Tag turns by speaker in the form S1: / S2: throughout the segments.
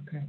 S1: Okay.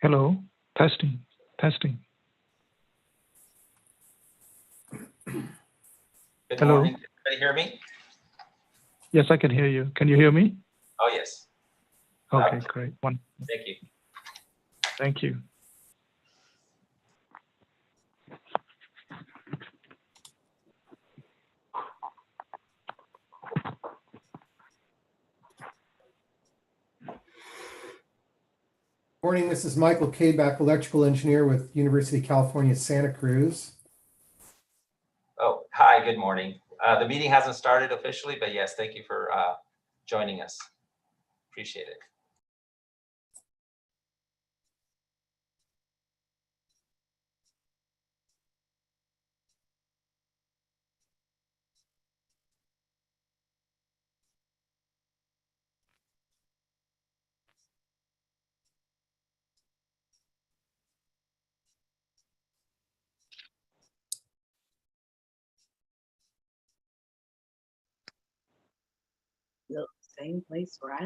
S1: Hello. Testing. Testing.
S2: Good
S1: Hello.
S2: morning. Can everybody hear me?
S1: Yes, I can hear you. Can you hear me?
S2: Oh, yes.
S1: Okay, great.
S2: Thank you.
S1: Thank you.
S3: Morning, this is Michael Kaback, electrical engineer with University of California, Santa Cruz.
S2: Oh, hi, good morning. The meeting hasn't started officially, but yes, thank you for joining us. Appreciate it.
S4: The same place where I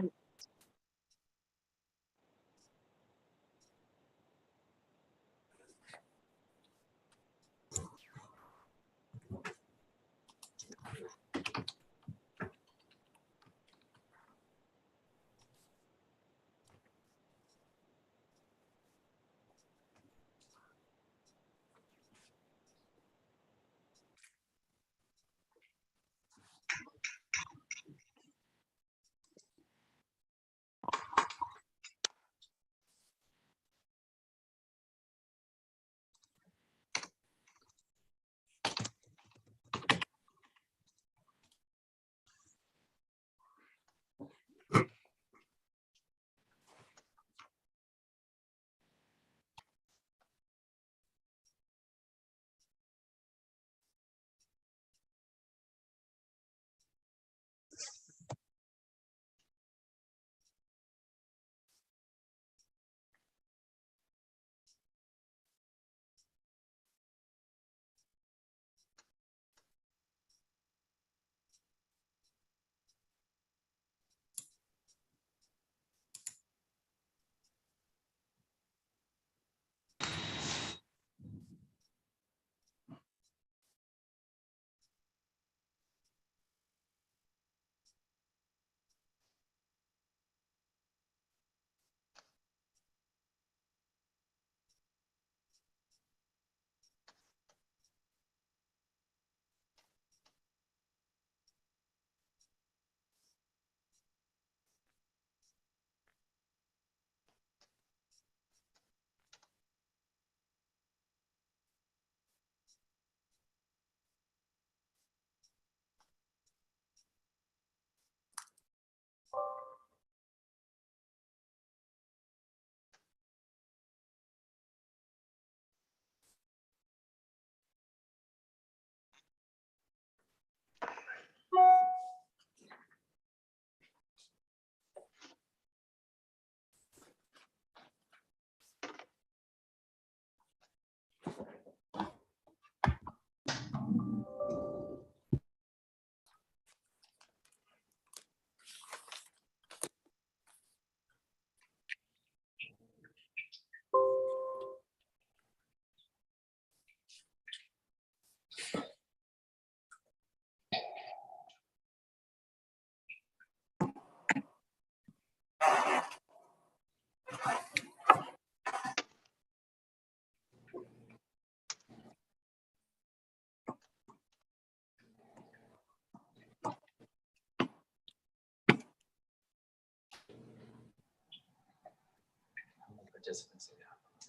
S4: Participants.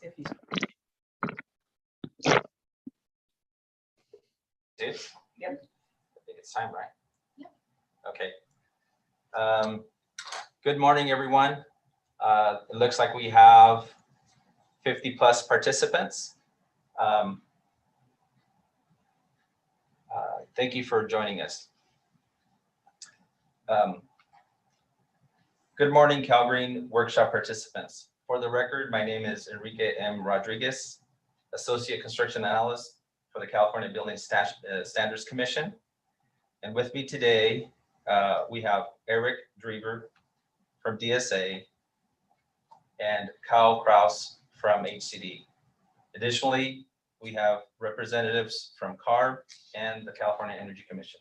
S4: if you
S2: Dude?
S4: Yep.
S2: I think it's time, right?
S4: Yep.
S2: Okay. Good morning, everyone. It looks like we have 50 plus participants. Thank you for joining us. Good morning, CALGreen Workshop participants. For the record, my name is Enrique M. Rodriguez, Associate Construction Analyst for the California Building Standards Commission. And with me today, we have Eric Drever from DSA and Kyle Kraus from HCD. Additionally, we have representatives from CARB and the California Energy Commission.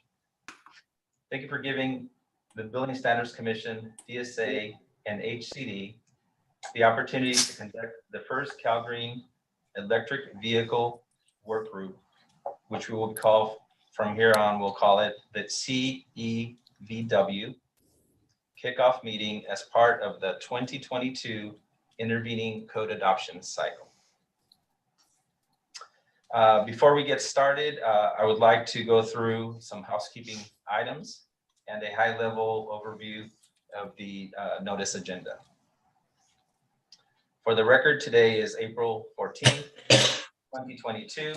S2: Thank you for giving the Building Standards Commission, DSA, and HCD the opportunity to conduct the first CALGreen electric vehicle work group, which we will call from here on, we'll call it the CEVW kickoff meeting as part of the 2022 intervening code adoption cycle. Before we get started, I would like to go through some housekeeping items and a high-level overview of the notice agenda. For the record, today is April 14th, 2022.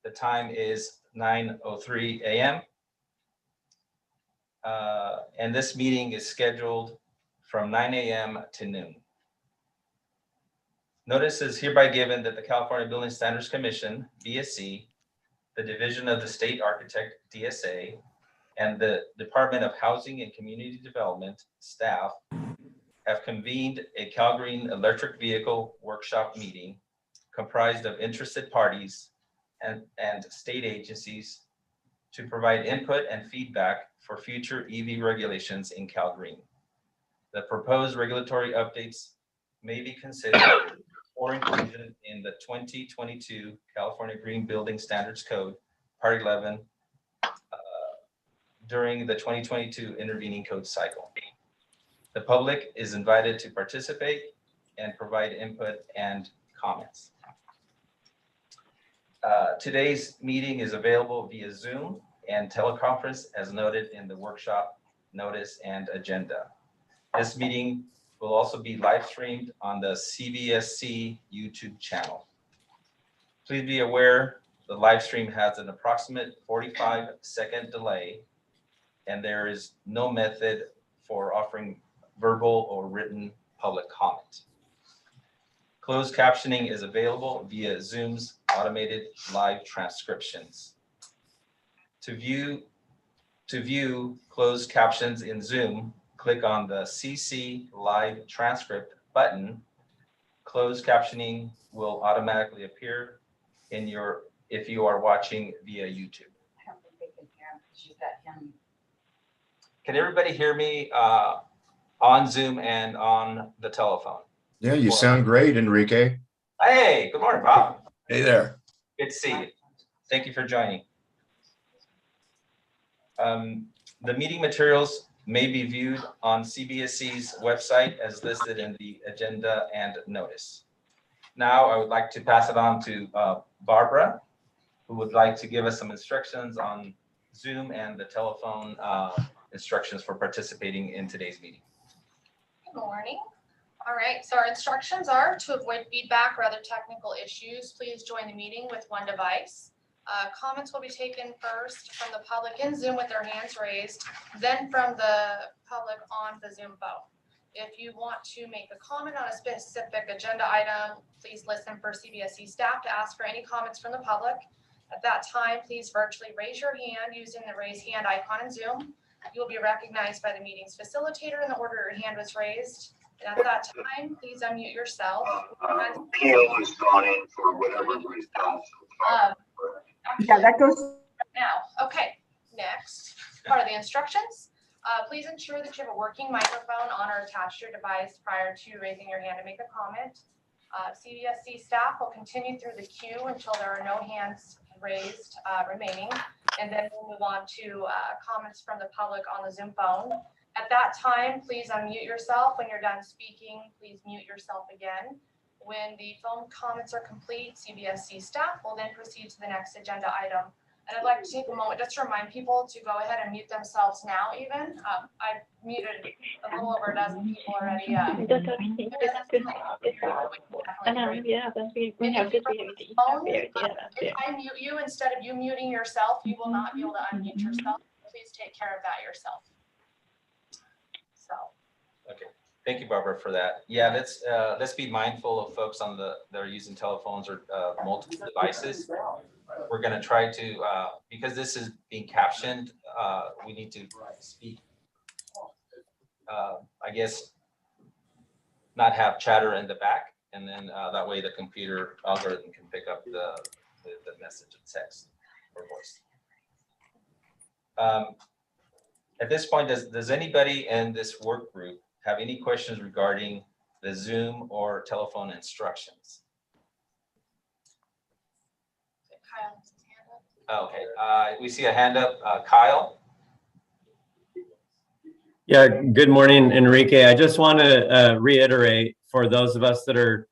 S2: The time is 9:03 a.m. And this meeting is scheduled from 9 a.m. to noon. Notice is hereby given that the California Building Standards Commission, BSC, the Division of the State Architect, DSA, and the Department of Housing and Community Development staff have convened a CALGreen electric vehicle workshop meeting comprised of interested parties and state agencies to provide input and feedback for future EV regulations in CALGreen. The proposed regulatory updates may be considered for inclusion in the 2022 California Green Building Standards Code, Part 11, during the 2022 intervening code cycle. The public is invited to participate and provide input and comments. Today's meeting is available via Zoom and teleconference as noted in the workshop notice and agenda. This meeting will also be live streamed on the CBSC YouTube channel. Please be aware the live stream has an approximate 45-second delay, and there is no method for offering verbal or written public comment. Closed captioning is available via Zoom's automated live transcriptions. To view closed captions in Zoom, click on the CC Live Transcript button. Closed captioning will automatically appear if you are watching via YouTube.
S4: I don't think they can hear him because you've got him.
S2: Can everybody hear me on Zoom and on the telephone?
S5: Yeah, you sound great, Enrique.
S2: Hey, good morning, Bob.
S5: Hey there.
S2: Good to see you. Thank you for joining. The meeting materials may be viewed on CBSC's website as listed in the agenda and notice. Now I would like to pass it on to Barbara, who would like to give us some instructions on Zoom and the telephone instructions for participating in today's meeting.
S6: Good morning. All right, so our instructions are to avoid feedback or other technical issues. Please join the meeting with one device. Comments will be taken first from the public in Zoom with their hands raised, then from the public on the Zoom phone. If you want to make a comment on a specific agenda item, please listen for CBSC staff to ask for any comments from the public. At that time, please virtually raise your hand using the raise hand icon in Zoom. You will be recognized by the meeting's facilitator in the order your hand was raised. And at that time, please unmute yourself.
S7: PO has gone in for whatever reason.
S4: Yeah, that goes.
S6: Now, okay, next part of the instructions. Please ensure that you have a working microphone on or attached to your device prior to raising your hand to make a comment. CBSC staff will continue through the queue until there are no hands raised remaining, and then we'll move on to comments from the public on the Zoom phone. At that time, please unmute yourself. When you're done speaking, please mute yourself again. When the phone comments are complete, CBSC staff will then proceed to the next agenda item. And I'd like to take a moment just to remind people to go ahead and mute themselves now even. I've muted a little over a dozen people already. If I mute you instead of you muting yourself, you will not be able to unmute yourself. Please take care of that yourself. So.
S2: Okay, thank you, Barbara, for that. Yeah, let's be mindful of folks on that are using telephones or multiple devices. We're going to try to, because this is being captioned, we need to speak, I guess, not have chatter in the back, and then that way the computer algorithm can pick up the message of text or voice. At this point, does anybody in this work group have any questions regarding the Zoom or telephone instructions?
S6: Kyle has his hand up.
S2: Okay, we see a hand up, Kyle.
S8: Yeah, good morning, Enrique. I just want to reiterate for those of us that are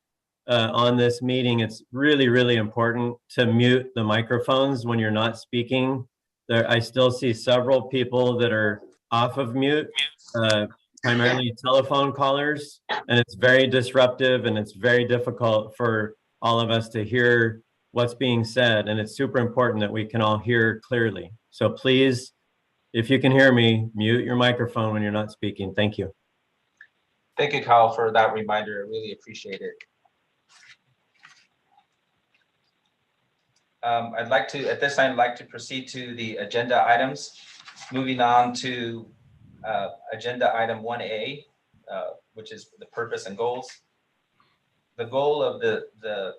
S8: on this meeting, it's really, really important to mute the microphones when you're not speaking. I still see several people that are off of mute, primarily telephone callers, and it's very disruptive and it's very difficult for all of us to hear what's being said. And it's super important that we can all hear clearly. So please, if you can hear me, mute your microphone when you're not speaking. Thank you.
S2: Thank you, Kyle, for that reminder. I really appreciate it. At this time, I'd like to proceed to the agenda items. Moving on to agenda item 1A, which is the purpose and goals. The goal of the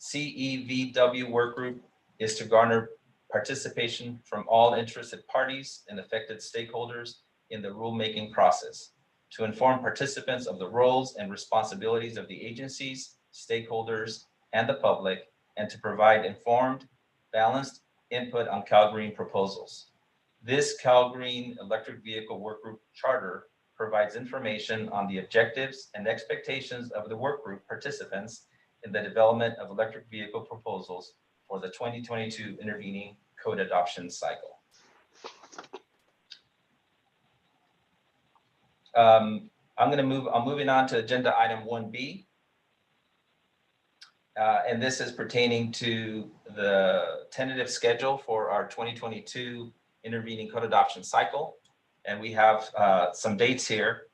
S2: CEVW work group is to garner participation from all interested parties and affected stakeholders in the rulemaking process, to inform participants of the roles and responsibilities of the agencies, stakeholders, and the public, and to provide informed, balanced input on CALGreen proposals. This CALGreen electric vehicle work group charter provides information on the objectives and expectations of the work group participants in the development of electric vehicle proposals for the 2022 intervening code adoption cycle. I'm moving on to agenda item 1B. And this is pertaining to the tentative schedule for our 2022 intervening code adoption cycle. And we have some dates here.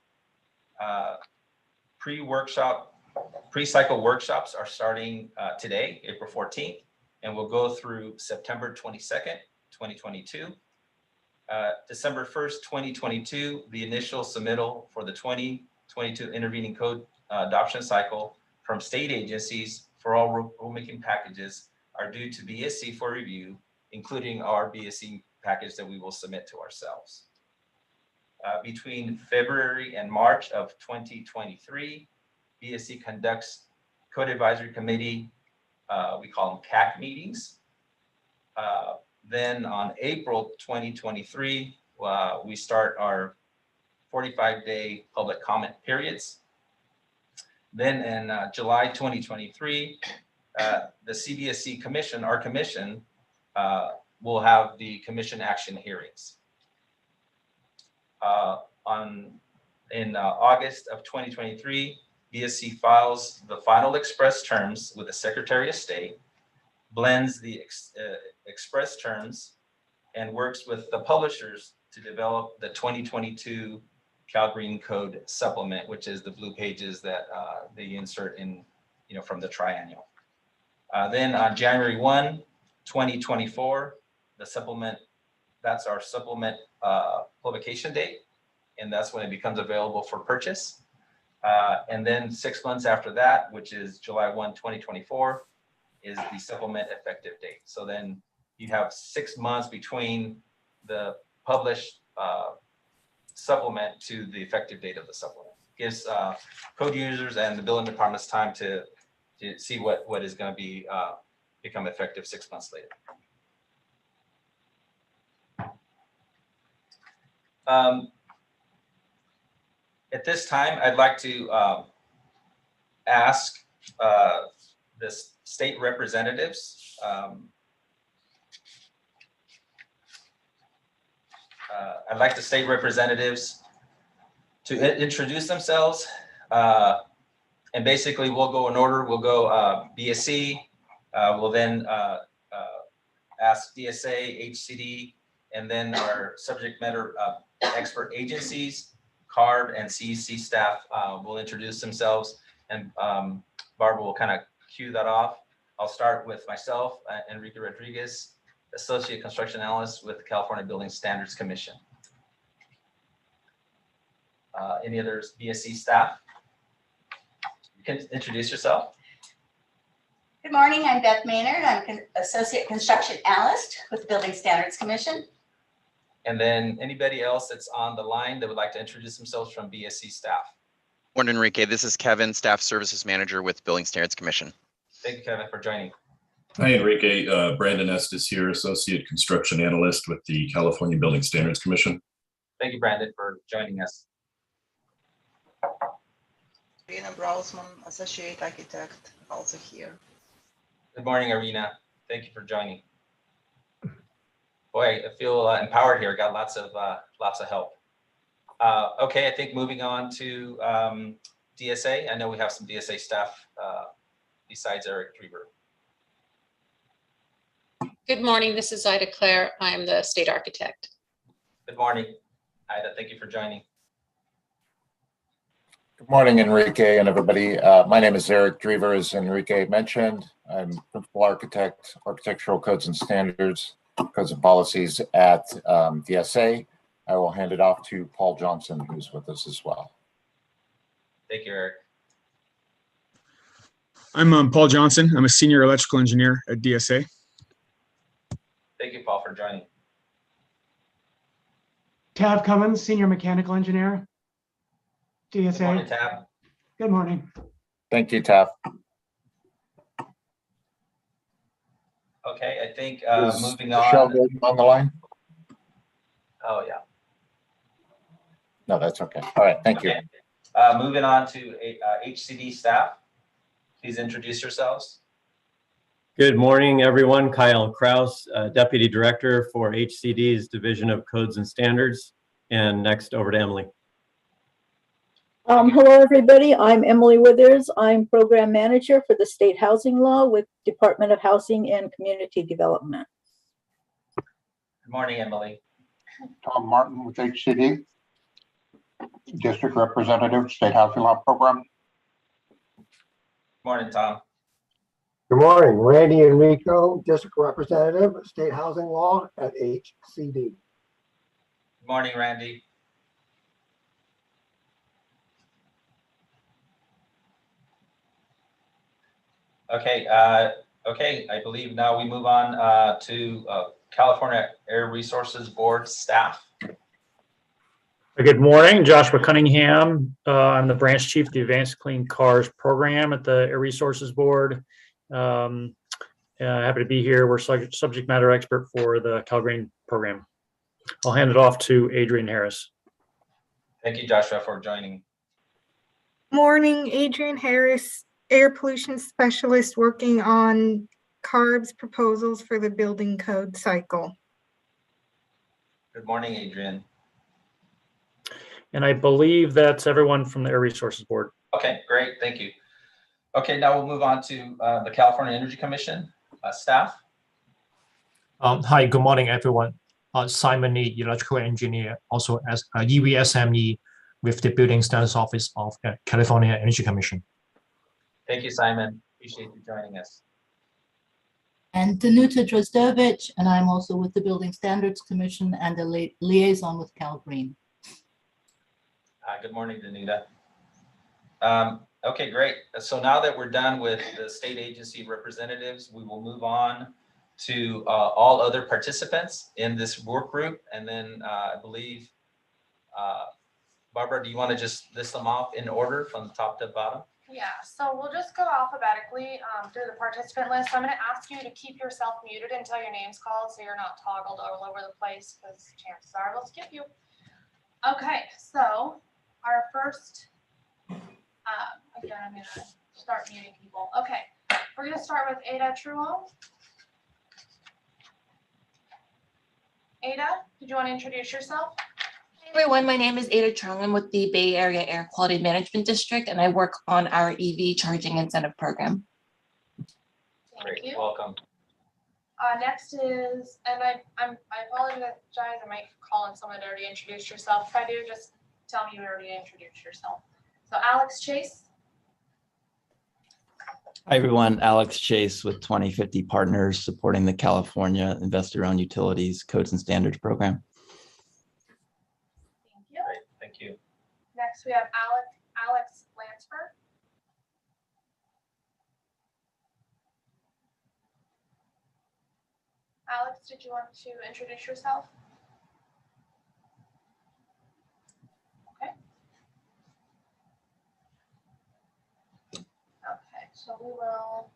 S2: Pre-cycle workshops are starting today, April 14th, and we'll go through September 22nd, 2022. December 1st, 2022, the initial submittal for the 2022 intervening code adoption cycle from state agencies for all rulemaking packages are due to BSC for review, including our BSC package that we will submit to ourselves. Between February and March of 2023, BSC conducts Code Advisory Committee, we call them CAC meetings. Then on April 2023, we start our 45-day public comment periods. Then in July 2023, the CBSC Commission, our commission, will have the commission action hearings. In August of 2023, BSC files the final express terms with the Secretary of State, blends the express terms, and works with the publishers to develop the 2022 CALGreen Code supplement, which is the blue pages that they insert in, from the triennial. Then on January 1, 2024, the supplement, that's our supplement publication date, and that's when it becomes available for purchase. And then 6 months after that, which is July 1, 2024, is the supplement effective date. So then you have 6 months between the published supplement to the effective date of the supplement. Gives code users and the billing departments time to see what is going to be become effective 6 months later. At this time, I'd like to ask the state representatives I'd like the state representatives to introduce themselves, and basically we'll go in order. We'll go BSC, we'll then ask DSA, HCD, and then our subject matter expert agencies, CARB and CEC staff will introduce themselves, and Barbara will kind of cue that off. I'll start with myself, Enrique Rodriguez, Associate Construction Analyst with the California Building Standards Commission. Any other BSC staff? You can introduce yourself.
S9: Good morning, I'm Beth Maynard. I'm Associate Construction Analyst with the Building Standards Commission.
S2: And then anybody else that's on the line that would like to introduce themselves from BSC staff.
S10: Morning, Enrique. This is Kevin, Staff Services Manager with Building Standards Commission.
S2: Thank you, Kevin, for joining.
S11: Hi, Enrique. Brandon Estes here, Associate Construction Analyst with the California Building Standards Commission.
S2: Thank you, Brandon, for joining us.
S11: Rena Brausman, Associate Architect, also here.
S2: Good morning, Arena. Thank you for joining. Boy, I feel empowered here. Got lots of help. Okay, I think moving on to DSA. I know we have some DSA staff besides Eric Drever.
S12: Good morning, this is Ida Claire. I'm the state architect.
S2: Good morning, Ida. Thank you for joining.
S13: Good morning, Enrique and everybody. My name is Eric Drever, as Enrique mentioned. I'm Principal Architect, Architectural Codes and Standards, Codes and Policies at DSA. I will hand it off to Paul Johnson, who's with us as well.
S2: Thank you, Eric.
S14: I'm Paul Johnson. I'm a Senior Electrical Engineer at DSA.
S2: Thank you, Paul, for joining.
S15: Tav Cummins, Senior Mechanical Engineer, DSA.
S2: Good morning, Tab.
S15: Good morning.
S13: Thank you, Taff.
S2: Okay, I think
S13: Is
S2: moving
S13: Michelle
S2: on.
S13: Gordon on the line?
S2: Oh, yeah.
S13: No, that's okay. All right, thank you.
S2: Moving on to HCD staff. Please introduce yourselves.
S8: Good morning, everyone. Kyle Kraus, Deputy Director for HCD's Division of Codes and Standards. And next, over to Emily.
S16: Hello, everybody. I'm Emily Withers. I'm Program Manager for the State Housing Law with Department of Housing and Community Development.
S2: Good morning, Emily.
S17: Tom Martin with HCD, District Representative, State Housing Law Program.
S2: Good morning, Tom.
S18: Good morning, Randy Enrico, District Representative, State Housing Law at HCD.
S2: Good morning, Randy. Okay, I believe now we move on to California Air Resources Board staff.
S19: Good morning, Joshua Cunningham. I'm the branch chief of the Advanced Clean Cars program at the Air Resources Board. Happy to be here. We're subject matter expert for the CALGreen program. I'll hand it off to Adrian Harris.
S2: Thank you, Joshua, for joining.
S20: Morning, Adrian Harris, air pollution specialist working on CARB's proposals for the building code cycle.
S2: Good morning, Adrian.
S19: And I believe that's everyone from the Air Resources Board.
S2: Okay, great, thank you. Okay, now we'll move on to the California Energy Commission staff.
S21: Hi, good morning, everyone. Simon Lee, electrical engineer, also as EVSME with the Building Standards Office of California Energy Commission.
S2: Thank you, Simon. Appreciate you joining us.
S22: And Danuta Drozdovich, and I'm also with the Building Standards Commission and the liaison with CalGreen.
S2: Good morning, Danuta. Okay, great. So now that we're done with the state agency representatives, we will move on to all other participants in this work group. And then I believe, Barbara, do you want to just list them off in order from the top to bottom?
S6: Yeah, so we'll just go alphabetically through the participant list. I'm going to ask you to keep yourself muted until your name's called so you're not toggled all over the place because chances are we'll skip you. Okay, so our first, again, I'm going to start muting people. Okay, we're going to start with Ada Truo. Ada, did you want to introduce yourself?
S23: Hey everyone, my name is Ada Chung. I'm with the Bay Area Air Quality Management District, and I work on our EV charging incentive program.
S2: Great, welcome.
S6: Next is, and I apologize, I might call on someone that already introduced yourself. If I do, just tell me you already introduced yourself. So Alex Chase.
S24: Hi everyone, Alex Chase with 2050 Partners supporting the California Investor-Owned Utilities Codes and Standards Program.
S6: Thank you.
S2: Great, thank you.
S6: Next we have Alex Lansford. Alex, did you want to introduce yourself? Okay. Okay, so we will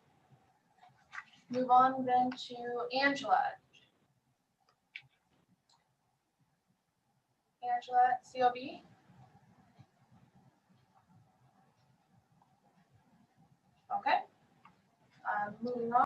S6: move on then to Angela. Angela, COB? Okay. Moving on.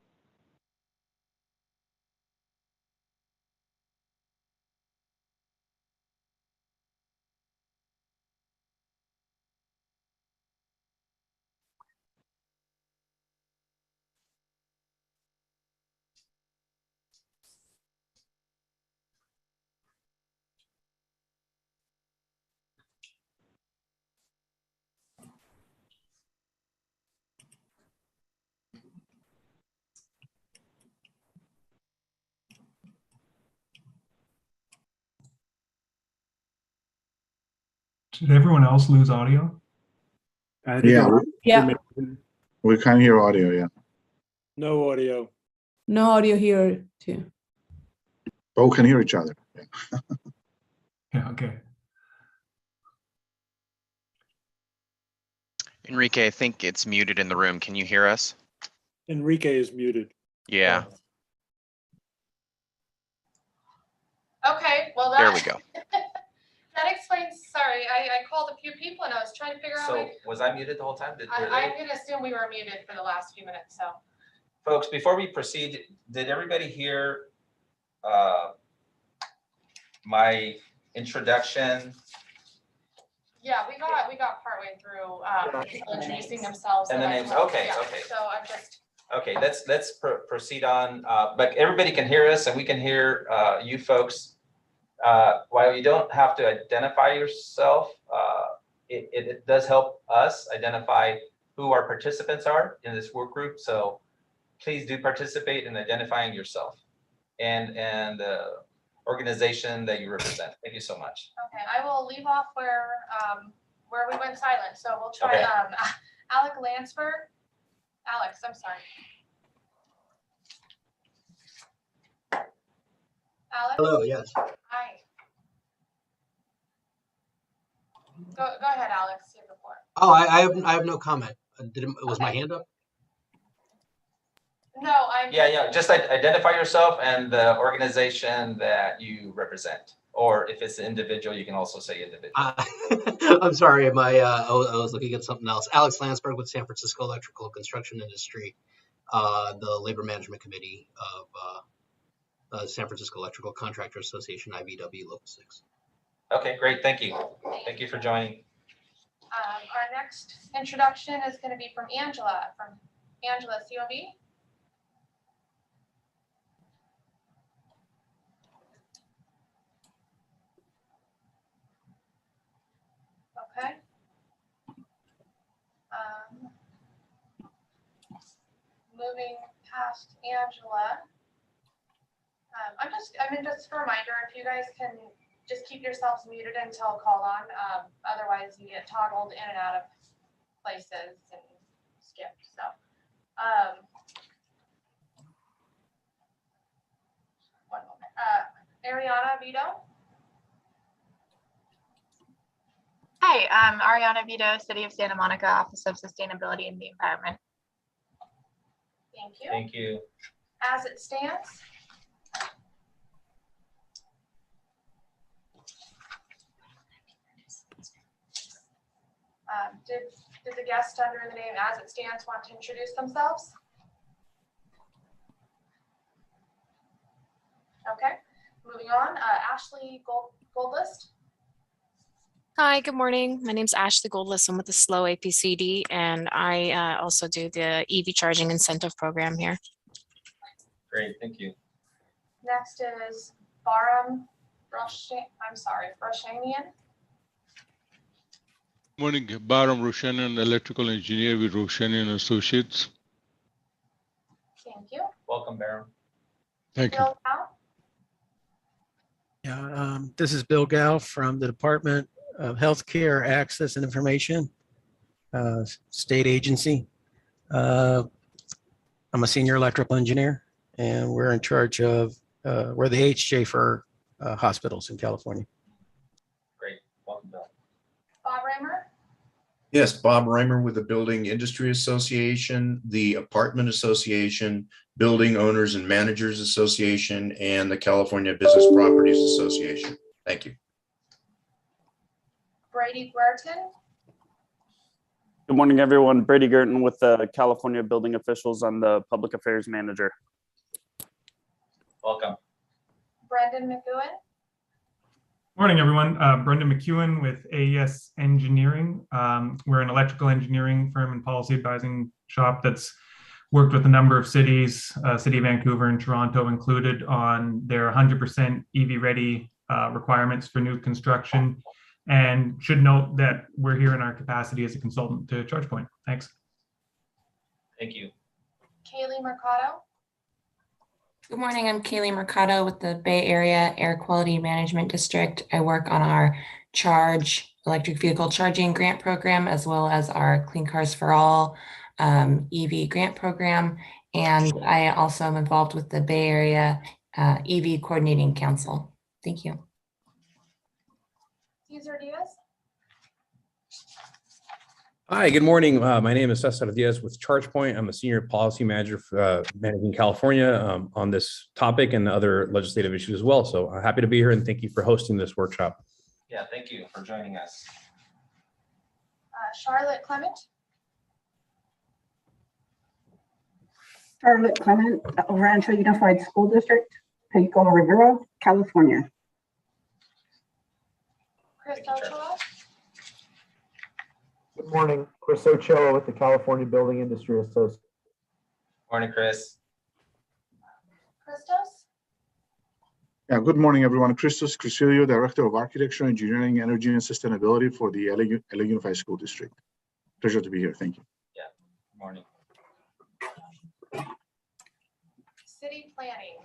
S1: Did everyone else lose audio?
S3: Yeah,
S5: Yeah,
S3: we can't hear audio, yeah.
S7: No audio.
S5: no audio here too.
S3: But we can hear each other.
S1: Yeah, okay.
S10: Enrique, I think it's muted in the room. Can you hear us?
S7: Enrique is muted.
S10: Yeah,
S6: Okay, well,
S10: there we go.
S6: that explains, sorry, I called a few people and I was trying to figure out.
S2: So was I muted the whole time?
S6: I'm gonna assume we were muted for the last few minutes, so.
S2: Folks, before we proceed, did everybody hear my introduction?
S6: Yeah, we got partway through, people introducing themselves.
S2: And the
S6: that I
S2: names,
S6: called.
S2: okay,
S6: Yeah,
S2: okay.
S6: So I'm just,
S2: Okay, let's proceed on, but everybody can hear us and we can hear you folks. While you don't have to identify yourself, it does help us identify who our participants are in this work group. So please do participate in identifying yourself and the organization that you represent. Thank you so much.
S6: okay, I will leave off where we went silent. So we'll try,
S2: Okay.
S6: Alec Lansford. Alex, I'm sorry. Alex?
S25: Hello, yes.
S6: Hi. Go ahead, Alex. You have the floor.
S25: Oh, I have no comment. Was my hand up?
S6: No, I'm.
S2: Yeah. Just identify yourself and the organization that you represent. Or if it's an individual, you can also say individual.
S25: I'm sorry, I was looking at something else. Alex Landsberg with San Francisco Electrical Construction Industry, the Labor Management Committee of San Francisco Electrical Contractor Association, IBW Local 6.
S2: Okay, great. Thank you. Thank you for joining.
S6: Our next introduction is going to be from Angela COB. Okay. Moving past Angela. Just a reminder, if you guys can just keep yourselves muted until called on. Otherwise you get toggled in and out of places and skipped. So, one moment. Ariana Vito.
S26: Hi, I'm Ariana Vito, City of Santa Monica, Office of Sustainability and the Environment.
S6: Thank you.
S2: Thank you.
S6: As it stands. Did the guest under the name As It Stands want to introduce themselves? Okay, moving on. Ashley Goldlist.
S27: Hi, good morning. My name is Ashley Goldlist. I'm with the SLO APCD, and I also do the EV charging incentive program here.
S2: Great, thank you.
S6: Next is Baram Roshanian.
S28: Morning, Baram Roshanian, electrical engineer with Roshanian Associates.
S6: Thank you.
S2: Welcome, Baram.
S28: Thank you.
S6: Bill Howe.
S29: Yeah, this is Bill Gow from the Department of Healthcare Access and Information, state agency. I'm a senior electrical engineer, and we're in charge of, we're the HJ for hospitals in California.
S2: Great, welcome, Bill.
S6: Bob Raymer.
S30: Yes, Bob Reimer with the Building Industry Association, the Apartment Association, Building Owners and Managers Association, and the California Business Properties Association. Thank you.
S6: Brady Guertin.
S4: Good morning, everyone. Brady Gerton with the California Building Officials. I'm the Public Affairs Manager.
S2: Welcome.
S6: Brendan McEwen.
S1: Morning, everyone. Brendan McEwen with AES Engineering. We're an electrical engineering firm and policy advising shop that's worked with a number of cities, City of Vancouver and Toronto included, on their 100% EV ready requirements for new construction. And should note that we're here in our capacity as a consultant to ChargePoint. Thanks.
S2: Thank you.
S6: Kaylee Mercado.
S23: Good morning, I'm Kaylee Mercado with the Bay Area Air Quality Management District. I work on our electric vehicle charging grant program, as well as our Clean Cars for All EV grant program. And I also am involved with the Bay Area EV Coordinating Council. Thank you.
S6: Cesar Diaz.
S8: Hi, good morning. My name is Cesar Diaz with ChargePoint. I'm a senior policy manager for managing California on this topic and other legislative issues as well. So I'm happy to be here and thank you for hosting this workshop.
S2: Yeah, thank you for joining us.
S6: Charlotte Clement.
S9: Charlotte Clement, Rancho Unified School District, Pico Rivera, California.
S6: Chris Ochoa.
S11: Good morning, Chris Ochoa with the California Building Industry Association.
S2: Morning, Chris.
S6: Christos.
S3: Yeah, good morning, everyone. Christos Crucilio, Director of Architecture, Engineering, Energy, and Sustainability for the LA Unified School District. Pleasure to be here. Thank you.
S2: Yeah, good morning.
S6: City planning.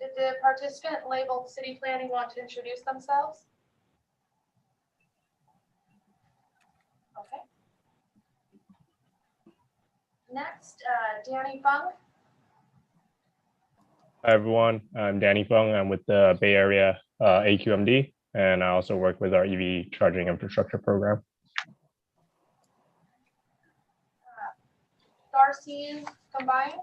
S6: Did the participant labeled city planning want to introduce themselves? Okay. Next, Danny Fung.
S12: Hi, everyone. I'm Danny Fung. I'm with the Bay Area AQMD, and I also work with our EV charging infrastructure program.
S6: Darcy Combine.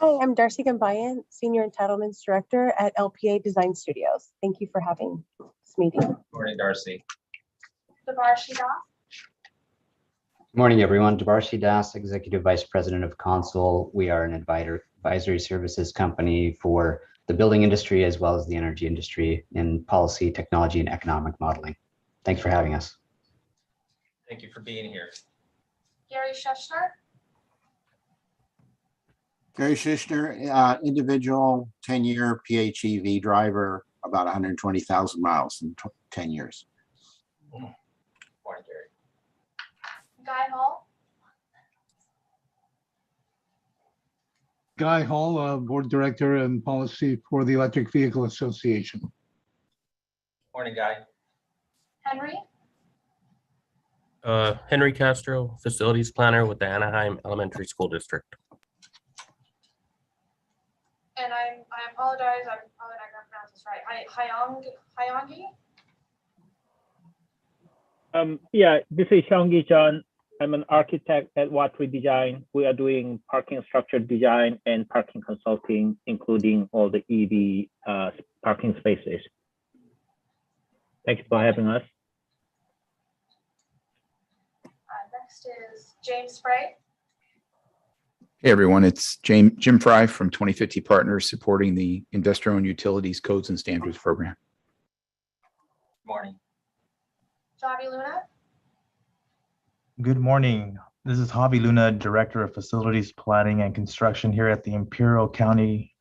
S13: Hi, I'm Darcy Gambayan, Senior Entitlements Director at LPA Design Studios. Thank you for having this meeting.
S2: Morning, Darcy.
S6: Devarshi Das.
S14: Good morning, everyone. Devarshi Das, Executive Vice President of Consul. We are an advisory services company for the building industry as well as the energy industry in policy, technology, and economic modeling. Thanks for having us.
S2: Thank you for being here.
S6: Gary Schechner.
S15: Gary Schishner, individual 10-year PHEV driver, about 120,000 miles in 10 years.
S2: Morning, Gary.
S6: Guy Hall.
S16: Guy Hall, Board Director and Policy for the Electric Vehicle Association.
S2: Morning, Guy.
S6: Henry.
S17: Henry Castro, Facilities Planner with the Anaheim Elementary School District.
S6: And I apologize, I'm probably not gonna pronounce this right. Hyangi?
S31: Yeah, this is Xiangyi Zhang. I'm an architect at Watry Design. We are doing parking structure design and parking consulting, including all the EV parking spaces. Thanks for having us.
S6: Next is James Spray.
S32: Hey, everyone. It's Jim Fry from 2050 Partners supporting the Investor-Owned Utilities Codes and Standards Program.
S2: Morning.
S6: Javi Luna.
S33: Good morning. This is Javi Luna, Director of Facilities Planning and Construction here at the Imperial Valley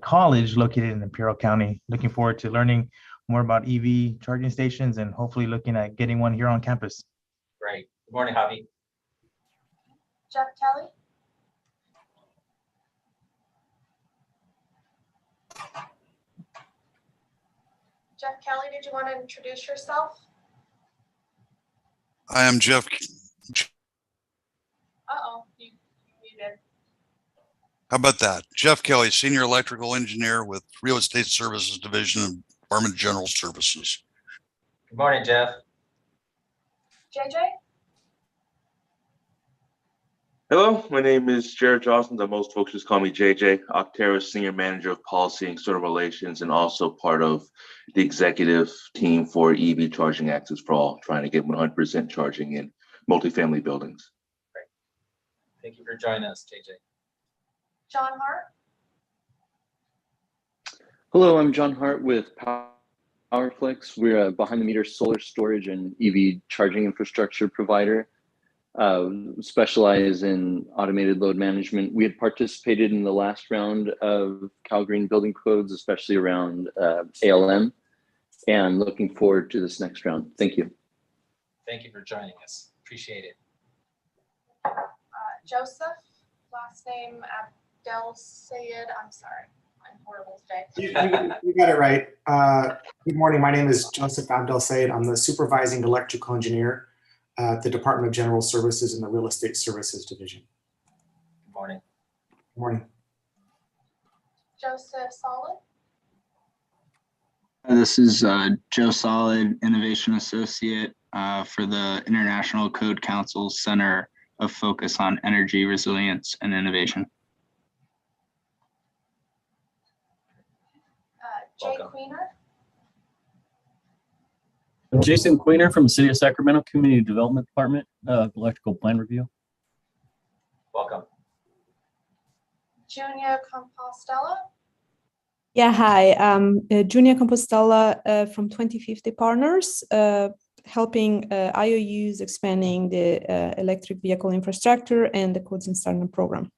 S33: College located in Imperial County. Looking forward to learning more about EV charging stations and hopefully looking at getting one here on campus.
S2: Great. Good morning, Javi.
S6: Jeff Kelly. Jeff Kelly, did you want to introduce yourself?
S34: I am Jeff.
S6: Uh-oh, you did.
S34: How about that? Jeff Kelly, Senior Electrical Engineer with Real Estate Services Division of Department of General Services.
S2: Good morning, Jeff.
S6: JJ?
S5: Hello, my name is Jared Johnson, but most folks just call me JJ. Octera's Senior Manager of Policy and External Relations, and also part of the executive team for EV Charging Access for All, trying to get 100% charging in multifamily buildings.
S2: Thank you for joining us, JJ.
S6: John Hart.
S7: Hello, I'm John Hart with PowerFlex. We're a behind-the-meter solar storage and EV charging infrastructure provider. Specialize in automated load management. We had participated in the last round of CALGreen building codes, especially around ALM, and looking forward to this next round. Thank you.
S2: Thank you for joining us. Appreciate it.
S6: Joseph, last name Abdel Sayed. I'm sorry, I'm horrible today.
S10: You got it right. Good morning. My name is Joseph Abdel Sayed. I'm the supervising electrical engineer at the Department of General Services in the Real Estate Services Division.
S2: Good morning.
S10: Good morning.
S6: Joseph Solid.
S18: This is Joe Solid, Innovation Associate for the International Code Council Center of Focus on Energy Resilience and Innovation.
S6: Jay Queener.
S19: I'm Jason Queener from the City of Sacramento Community Development Department, Electrical Plan Review.
S2: Welcome.
S6: Junia Compostela.
S20: Yeah, hi. Junia Compostela from 2050 Partners, helping IOUs expanding the electric vehicle infrastructure and the Codes and Standards program.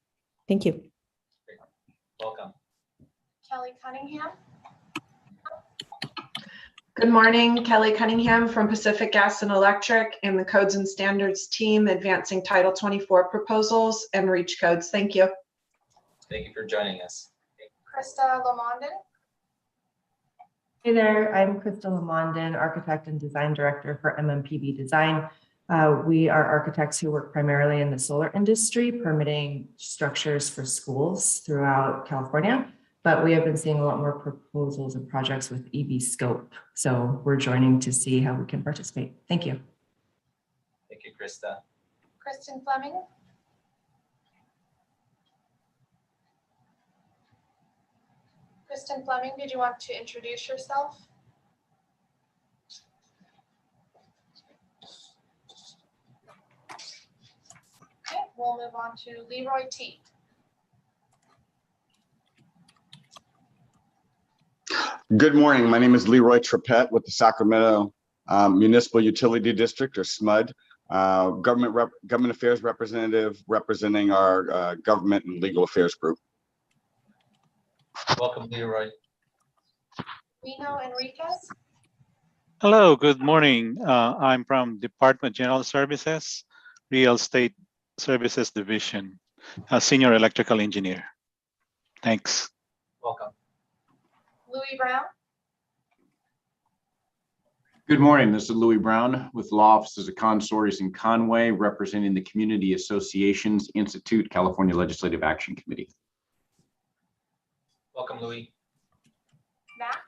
S20: Thank you.
S2: Welcome.
S6: Kelly Cunningham.
S21: Good morning, Kelly Cunningham from Pacific Gas and Electric and the Codes and Standards team advancing Title 24 proposals and REACH codes. Thank you.
S2: Thank you for joining us.
S6: Krista Lamondon.
S22: Hey there, I'm Krista Lamondon, Architect and Design Director for MMPB Design. We are architects who work primarily in the solar industry, permitting structures for schools throughout California. But we have been seeing a lot more proposals and projects with EV scope. So we're joining to see how we can participate. Thank you.
S2: Thank you, Krista.
S6: Kristen Fleming. Kristen Fleming, did you want to introduce yourself? Okay, we'll move on to Leroy T.
S24: Good morning. My name is Leroy Trepet with the Sacramento Municipal Utility District, or SMUD, Government Affairs Representative representing our Government and Legal Affairs Group.
S2: Welcome, Leroy.
S6: Reno Enriquez.
S25: Hello, good morning. I'm from Department of General Services, Real Estate Services Division, a Senior Electrical Engineer. Thanks.
S2: Welcome.
S6: Louis Brown.
S26: Good morning. This is Louis Brown with Law Offices of Consors in Conway, representing the Community Associations Institute California Legislative Action Committee.
S2: Welcome, Louis.
S6: Mac.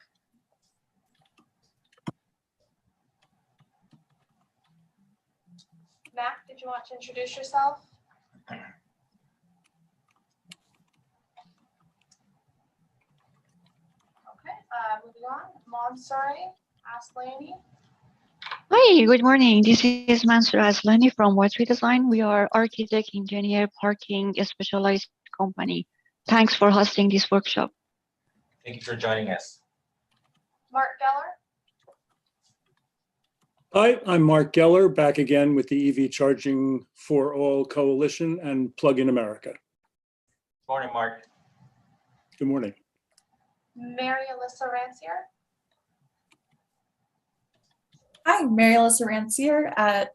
S6: Mac, did you want to introduce yourself? Moving on, Mansuri Aslani.
S27: Hi, good morning. This is Mansur Aslani from What3 Design. We are architect, engineer, parking, a specialized company. Thanks for hosting this workshop.
S2: Thank you for joining us.
S6: Mark Geller.
S28: Hi, I'm Mark Geller, back again with the EV Charging for All Coalition and Plug-in America.
S2: Good morning, Mark.
S28: Good morning.
S6: Mary Alyssa Rancier.
S29: Hi, Mary Alyssa Rancier at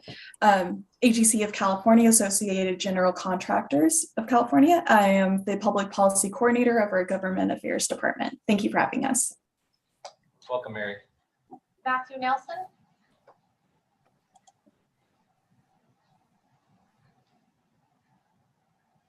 S29: AGC of California, Associated General Contractors of California. I am the Public Policy Coordinator of our Government Affairs Department. Thank you for having us.
S2: Welcome, Mary.
S6: Matthew Nelson.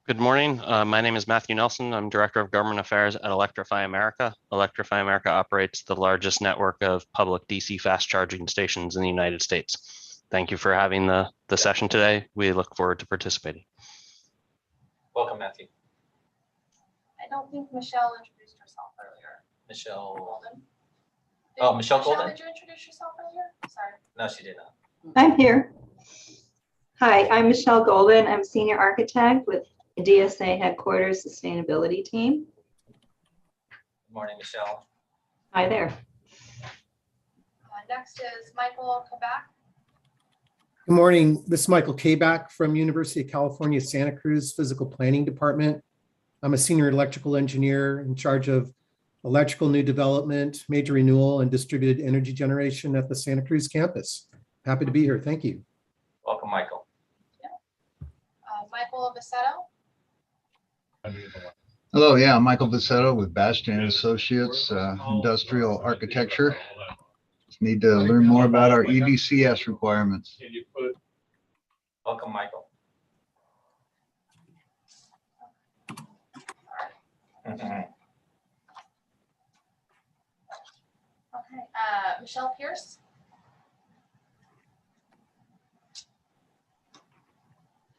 S17: Good morning. My name is Matthew Nelson. I'm Director of Government Affairs at Electrify America. Electrify America operates the largest network of public DC fast charging stations in the United States. Thank you for having the session today. We look forward to participating.
S2: Welcome, Matthew.
S6: I don't think Michelle introduced herself earlier.
S2: Michelle.
S6: Golden.
S2: Oh, Michelle Golden?
S6: Did you introduce yourself earlier? Sorry.
S2: No, she did not.
S1: I'm here. Hi, I'm Michelle Golden. I'm Senior Architect with DSA Headquarters Sustainability Team.
S2: Good morning, Michelle.
S1: Hi there.
S6: Next is Michael Kabak.
S3: Good morning. This is Michael Kabak from University of California, Santa Cruz Physical Planning Department. I'm a senior electrical engineer in charge of electrical new development, major renewal, and distributed energy generation at the Santa Cruz campus. Happy to be here. Thank you.
S2: Welcome, Michael.
S6: Michael Visetto.
S4: Hello, yeah, I'm Michael Visetto with Bastion Associates, Industrial Architecture. Just need to learn more about our EVCS requirements.
S2: Welcome, Michael.
S6: Okay, Michelle Pierce.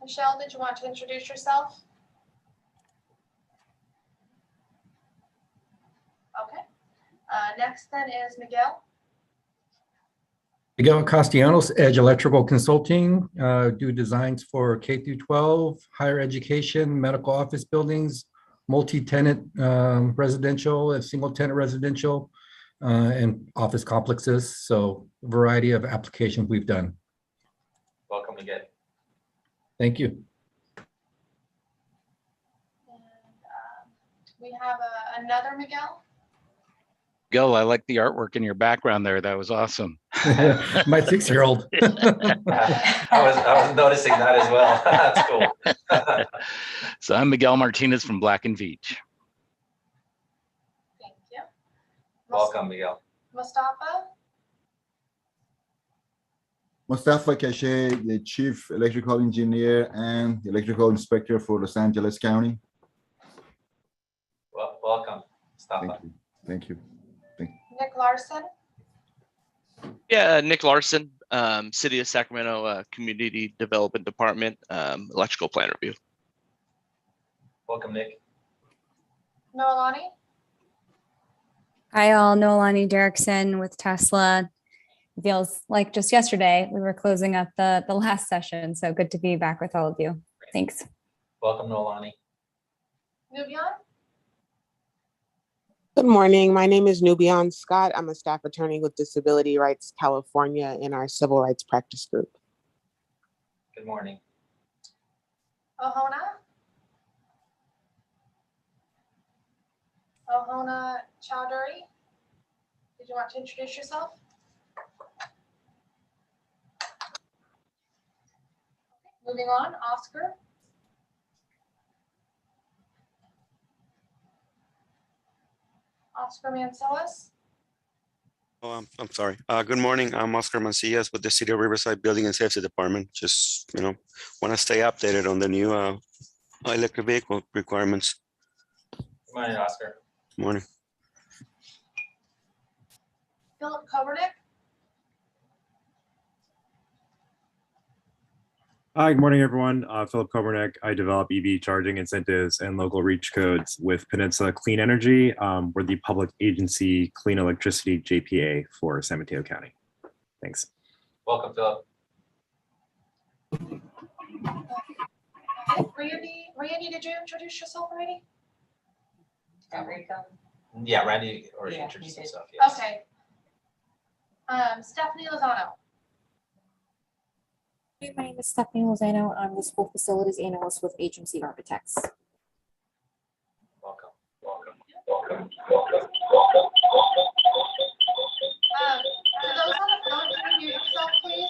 S6: Michelle, did you want to introduce yourself? Okay. Next then is Miguel.
S8: Miguel Castellanos, Edge Electrical Consulting, do designs for K through 12, higher education, medical office buildings, multi-tenant residential and single tenant residential, and office complexes. So a variety of applications we've done.
S2: Welcome, Miguel.
S8: Thank you.
S6: And, we have another Miguel.
S9: Gil, I like the artwork in your background there. That was awesome.
S8: My 6-year-old.
S2: I was noticing that as well. That's cool.
S9: So I'm Miguel Martinez from Black and Veatch.
S6: Thank you.
S2: Welcome, Miguel.
S6: Mustafa.
S11: Mustafa Cache, the Chief Electrical Engineer and Electrical Inspector for Los Angeles County.
S2: Well, welcome, Mustafa.
S11: Thank you.
S6: Nick Larson.
S12: Yeah, Nick Larson, City of Sacramento Community Development Department, electrical plan review.
S2: Welcome, Nick.
S6: Noelani.
S13: Hi all, Noelani Derrickson with Tesla. It feels like just yesterday we were closing up the last session, so good to be back with all of you. Thanks.
S2: Welcome, Noelani.
S6: Nubian.
S14: Good morning. My name is Nubian Scott. I'm a staff attorney with Disability Rights California in our Civil Rights Practice Group.
S2: Good morning.
S6: Ohona. Ohona Chowdhury. Did you want to introduce yourself? Moving on, Oscar. Oscar Mancelas.
S15: Oh, I'm sorry. Good morning. I'm Oscar Mancias with the City of Riverside Building and Safety Department. Just, want to stay updated on the new electric vehicle requirements.
S2: Good morning, Oscar.
S15: Good morning.
S6: Philip Kobernick.
S16: Hi, good morning, everyone. Philip Kobernick. I develop EV charging incentives and local reach codes with Peninsula Clean Energy. We're the public agency Clean Electricity JPA for San Mateo County. Thanks.
S2: Welcome, Philip.
S6: Randy, did you introduce yourself already?
S2: Yeah, Randy already introduced himself. Yes.
S6: Okay. Stephanie Lozano.
S23: My name is Stephanie Lozano. I'm the school facilities analyst with Agency Architects.
S2: Welcome.
S6: To those on the phone, can you mute yourself, please?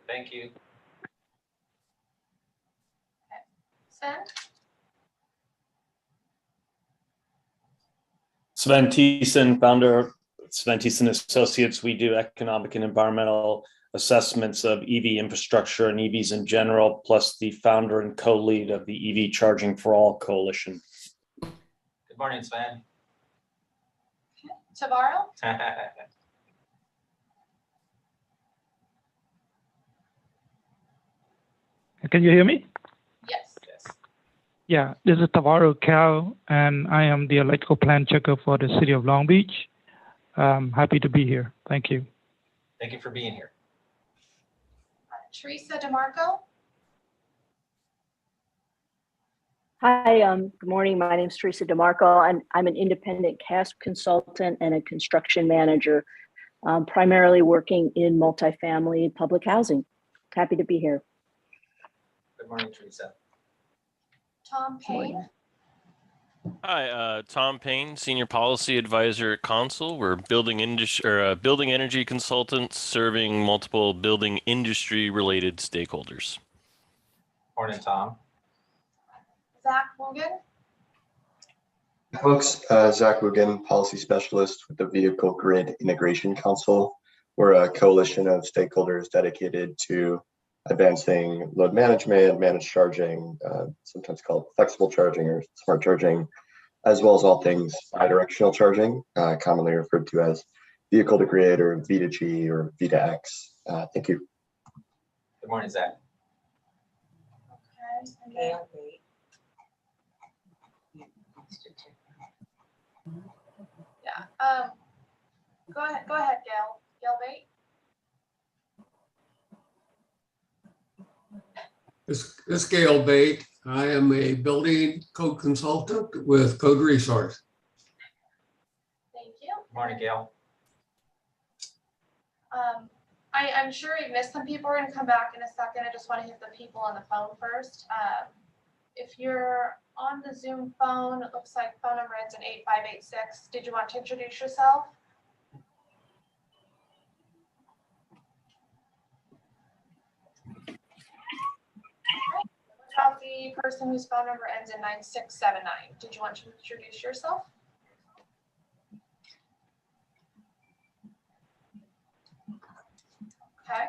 S2: Thank you.
S6: Sven.
S19: Sven Thiessen, founder of Sven Thiessen Associates. We do economic and environmental assessments of EV infrastructure and EVs in general, plus the founder and co-lead of the EV Charging for All Coalition.
S2: Good morning, Sven.
S6: Tavaro.
S30: Can you hear me?
S6: Yes.
S5: Yeah, this is Tavaro Cal, and I am the electrical plan checker for the city of Long Beach. Happy to be here. Thank you.
S2: Thank you for being here.
S6: Teresa DeMarco.
S7: Hi, good morning. My name is Teresa DeMarco, and I'm an independent CASP consultant and a construction manager, primarily working in multifamily public housing. Happy to be here.
S2: Good morning, Teresa.
S6: Tom Payne.
S10: Hi, Tom Payne, Senior Policy Advisor at Consul. We're building energy consultants serving multiple building industry related stakeholders.
S2: Morning, Tom.
S6: Zach Wogan.
S18: Folks, Zach Wogan, Policy Specialist with the Vehicle Grid Integration Council. We're a coalition of stakeholders dedicated to advancing load management, managed charging, sometimes called flexible charging or smart charging, as well as all things bidirectional charging, commonly referred to as vehicle to grid or V2G or V2X. Thank you.
S2: Good morning, Zach.
S6: Okay. Yeah. Go ahead, Gail. Gail Bate.
S20: This is Gail Bate. I am a building code consultant with Code Resource.
S6: Thank you.
S2: Good morning, Gail.
S6: I'm sure we missed some people. We're going to come back in a second. I just want to hit the people on the phone first. If you're on the Zoom phone, it looks like phone number ends in 8586. Did you want to introduce yourself? What about the person whose phone number ends in 9679? Did you want to introduce yourself? Okay.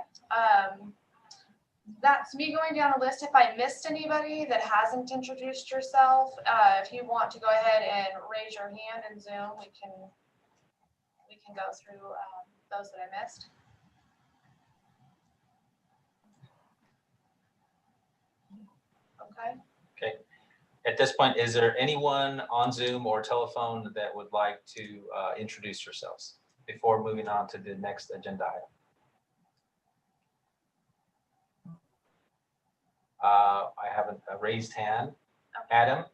S6: That's me going down the list. If I missed anybody that hasn't introduced yourself, if you want to go ahead and raise your hand in Zoom, we can go through those that I missed. Okay.
S2: Okay. At this point, is there anyone on Zoom or telephone that would like to introduce yourselves before moving on to the next agenda item? I have a raised hand. Adam.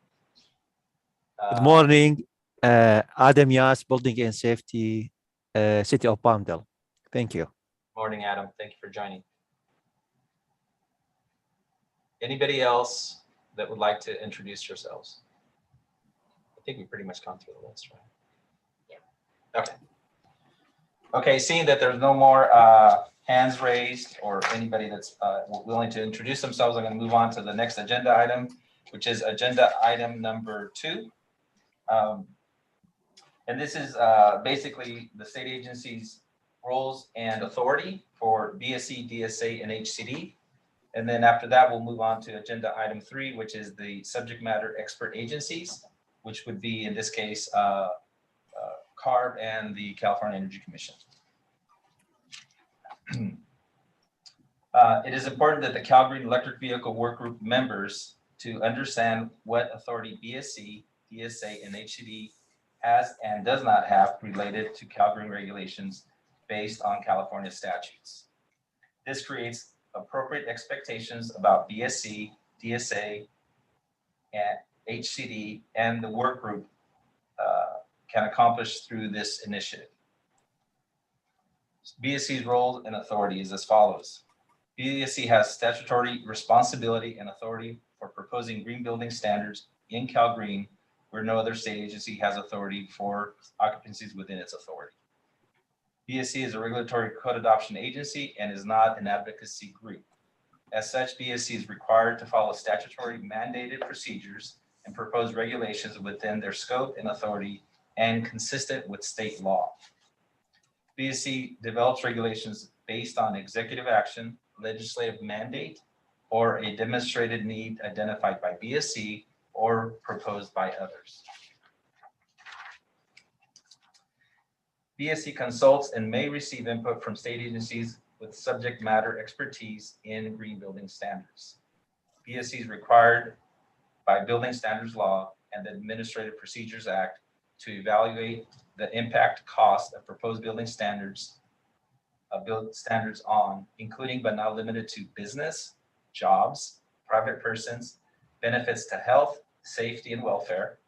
S21: Good morning. Adam Yas, Building and Safety, City of Palmdale. Thank you.
S2: Morning, Adam. Thank you for joining. Anybody else that would like to introduce yourselves? I think we've pretty much gone through the list, right? Yeah. Okay. Okay, seeing that there's no more hands raised or anybody that's willing to introduce themselves, I'm going to move on to the next agenda item, which is agenda item number 2. And this is basically the state agency's roles and authority for BSC, DSA, and HCD. And then after that, we'll move on to agenda item 3, which is the subject matter expert agencies, which would be, in this case, CARB and the California Energy Commission. It is important that the CALGreen Electric Vehicle Workgroup members to understand what authority BSC, DSA, and HCD has and does not have related to CALGreen regulations based on California statutes. This creates appropriate expectations about BSC, DSA, and HCD, and the work group can accomplish through this initiative. BSC's role and authority is as follows. BSC has statutory responsibility and authority for proposing green building standards in CalGreen, where no other state agency has authority for occupancies within its authority. BSC is a regulatory code adoption agency and is not an advocacy group. As such, BSC is required to follow statutory mandated procedures and propose regulations within their scope and authority and consistent with state law. BSC develops regulations based on executive action, legislative mandate, or a demonstrated need identified by BSC or proposed by others. BSC consults and may receive input from state agencies with subject matter expertise in green building standards. BSC is required by Building Standards Law and the Administrative Procedures Act to evaluate the impact cost of proposed building standards on, including but not limited to business, jobs, private persons, benefits to health, safety, and welfare,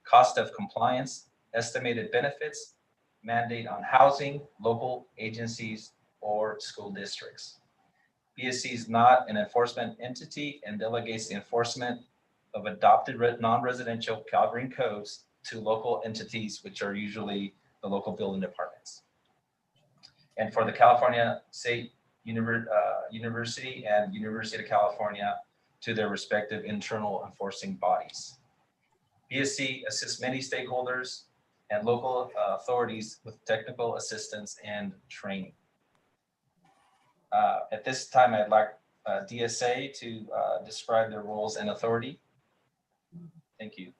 S2: cost of compliance, estimated benefits, mandate on housing, local agencies, or school districts. BSC is not an enforcement entity and delegates the enforcement of adopted non-residential CALGreen codes to local entities, which are usually the local building departments. And for the California State University and University of California to their respective internal enforcing bodies. BSC assists many stakeholders and local authorities with technical assistance and training. At this time, I'd like DSA to describe their roles and authority. Thank you.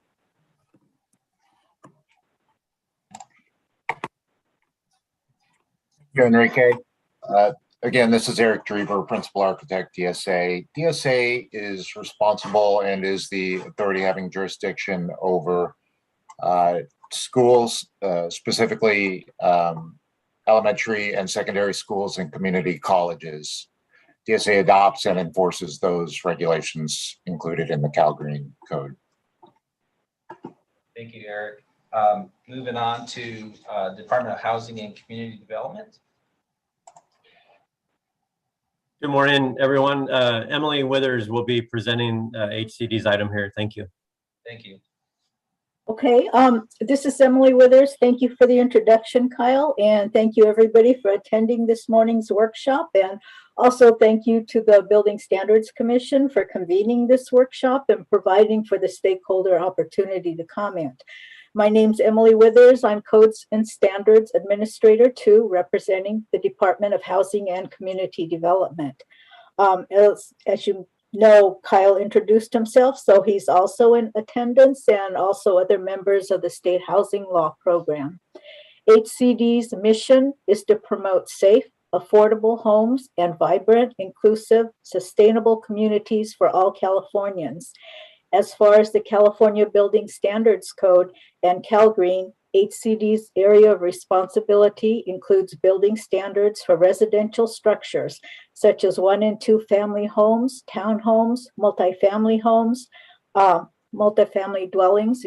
S1: Thank you, Enrique. Again, this is Eric Drever, Principal Architect, DSA. DSA is responsible and is the authority having jurisdiction over schools, specifically elementary and secondary schools and community colleges. DSA adopts and enforces those regulations included in the CALGreen code.
S2: Thank you, Eric. Moving on to Department of Housing and Community Development.
S17: Good morning, everyone. Emily Withers will be presenting HCD's item here. Thank you.
S2: Thank you.
S22: Okay, this is Emily Withers. Thank you for the introduction, Kyle, and thank you everybody for attending this morning's workshop. And also thank you to the Building Standards Commission for convening this workshop and providing for the stakeholder opportunity to comment. My name's Emily Withers. I'm Codes and Standards Administrator 2, representing the Department of Housing and Community Development. As you know, Kyle introduced himself, so he's also in attendance, and also other members of the State Housing Law Program. HCD's mission is to promote safe, affordable homes and vibrant, inclusive, sustainable communities for all Californians. As far as the California Building Standards Code and CALGreen, HCD's area of responsibility includes building standards for residential structures, such as 1- and 2-family homes, townhomes, multifamily homes, multifamily dwellings,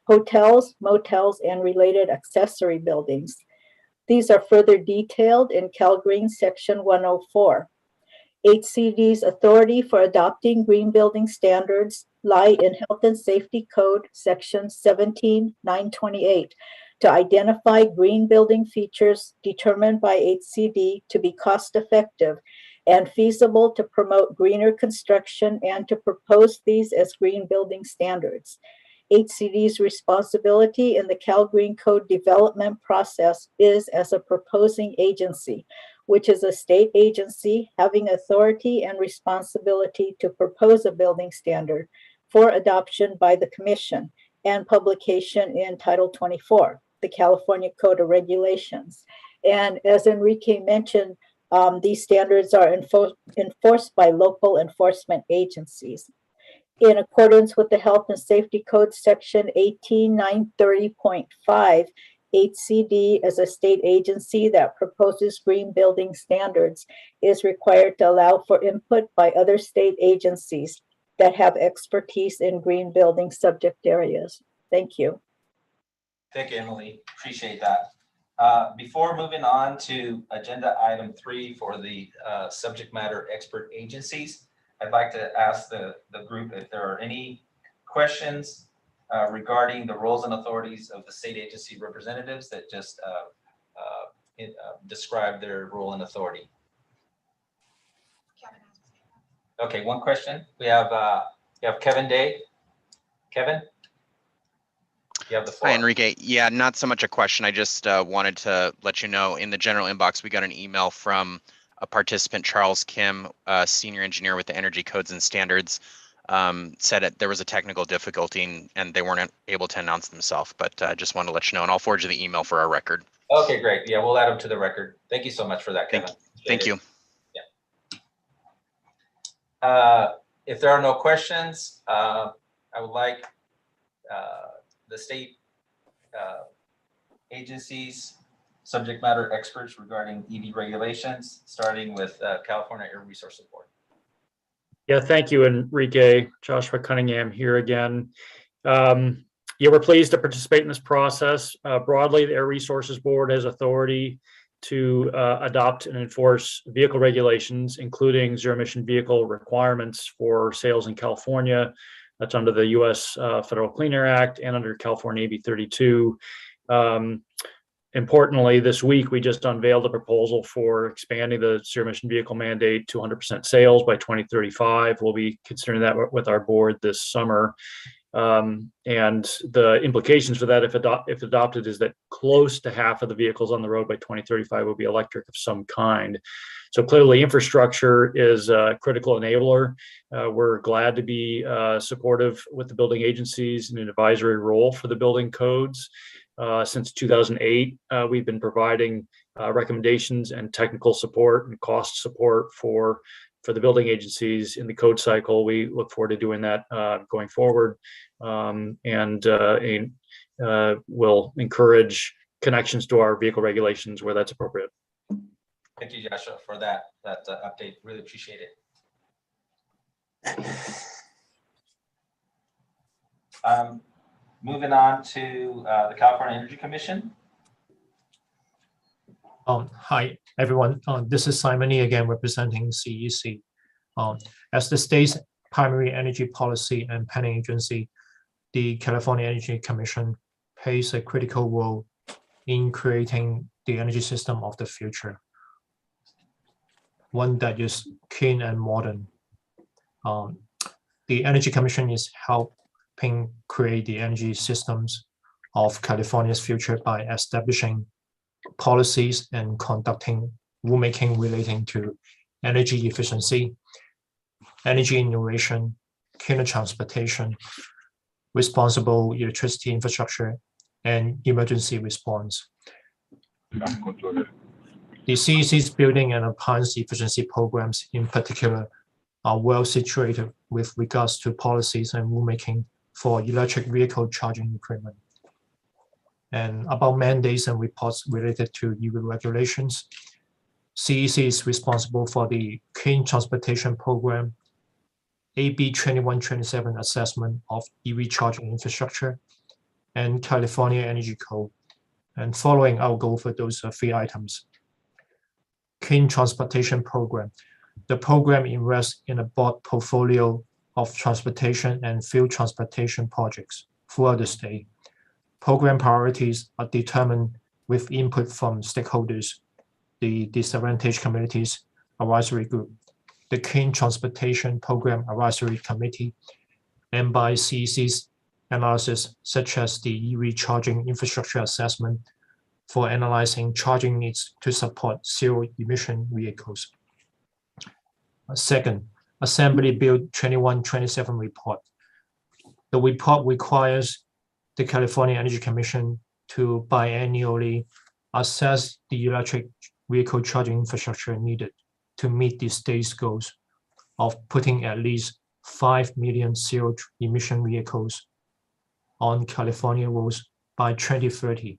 S22: hotels, motels, and related accessory buildings. These are further detailed in CALGreen Section 104. HCD's authority for adopting green building standards lie in Health and Safety Code Section 17928 to identify green building features determined by HCD to be cost-effective and feasible to promote greener construction and to propose these as green building standards. HCD's responsibility in the CALGreen Code development process is as a proposing agency, which is a state agency having authority and responsibility to propose a building standard for adoption by the Commission and publication in Title 24, the California Code of Regulations. And as Enrique mentioned, these standards are enforced by local enforcement agencies. In accordance with the Health and Safety Code Section 18930.5, HCD, as a state agency that proposes green building standards, is required to allow for input by other state agencies that have expertise in green building subject areas. Thank you.
S2: Thank you, Emily. Appreciate that. Before moving on to agenda item 3 for the subject matter expert agencies, I'd like to ask the group if there are any questions regarding the roles and authorities of the state agency representatives that just describe their role and authority. Okay, one question. We have Kevin Day. Kevin, you have the floor.
S24: Hi, Enrique. Yeah, not so much a question. I just wanted to let you know in the general inbox, we got an email from a participant, Charles Kim, senior engineer with the Energy Codes and Standards, said that there was a technical difficulty and they weren't able to announce themselves, but just wanted to let you know, and I'll forward you the email for our record.
S2: Okay, great. Yeah, we'll add them to the record. Thank you so much for that, Kevin.
S24: Thank you.
S2: Yeah. If there are no questions, I would like the state agencies, subject matter experts regarding EV regulations, starting with California Air Resources Board.
S3: Yeah, thank you, Enrique. Joshua Cunningham here again. Yeah, we're pleased to participate in this process. Broadly, the Air Resources Board has authority to adopt and enforce vehicle regulations, including zero-emission vehicle requirements for sales in California. That's under the U.S. Federal Clean Air Act and under California AB 32. Importantly, this week, we just unveiled a proposal for expanding the zero-emission vehicle mandate to 100% sales by 2035. We'll be considering that with our board this summer. And the implications for that, if adopted, is that close to half of the vehicles on the road by 2035 will be electric of some kind. So clearly, infrastructure is a critical enabler. We're glad to be supportive with the building agencies in an advisory role for the building codes. Since 2008, we've been providing recommendations and technical support and cost support for the building agencies in the code cycle. We look forward to doing that going forward, and will encourage connections to our vehicle regulations where that's appropriate.
S2: Thank you, Joshua, for that update. Really appreciate it. Moving on to the California Energy Commission.
S4: Hi, everyone. This is Simon Lee again, representing CEC. As the state's primary energy policy and planning agency, the California Energy Commission plays a critical role in creating the energy system of the future, one that is clean and modern. The Energy Commission is helping create the energy systems of California's future by establishing policies and conducting rulemaking relating to energy efficiency, energy innovation, cleaner transportation, responsible electricity infrastructure, and emergency response. The CEC's building and appliance efficiency programs in particular are well situated with regards to policies and rulemaking for electric vehicle charging equipment. And about mandates and reports related to EV regulations, CEC is responsible for the Clean Transportation Program, AB 2127 assessment of EV charging infrastructure, and California Energy Code. And following, I'll go for those three items. Clean Transportation Program. The program invests in a broad portfolio of transportation and field transportation projects throughout the state. Program priorities are determined with input from stakeholders, the disadvantaged communities advisory group, the Clean Transportation Program Advisory Committee, and by CEC's analysis, such as the EV charging infrastructure assessment for analyzing charging needs to support zero-emission vehicles. Second, Assembly Bill 2127 report. The report requires the California Energy Commission to biannually assess the electric vehicle charging infrastructure needed to meet the state's goals of putting at least 5 million zero-emission vehicles on California roads by 2030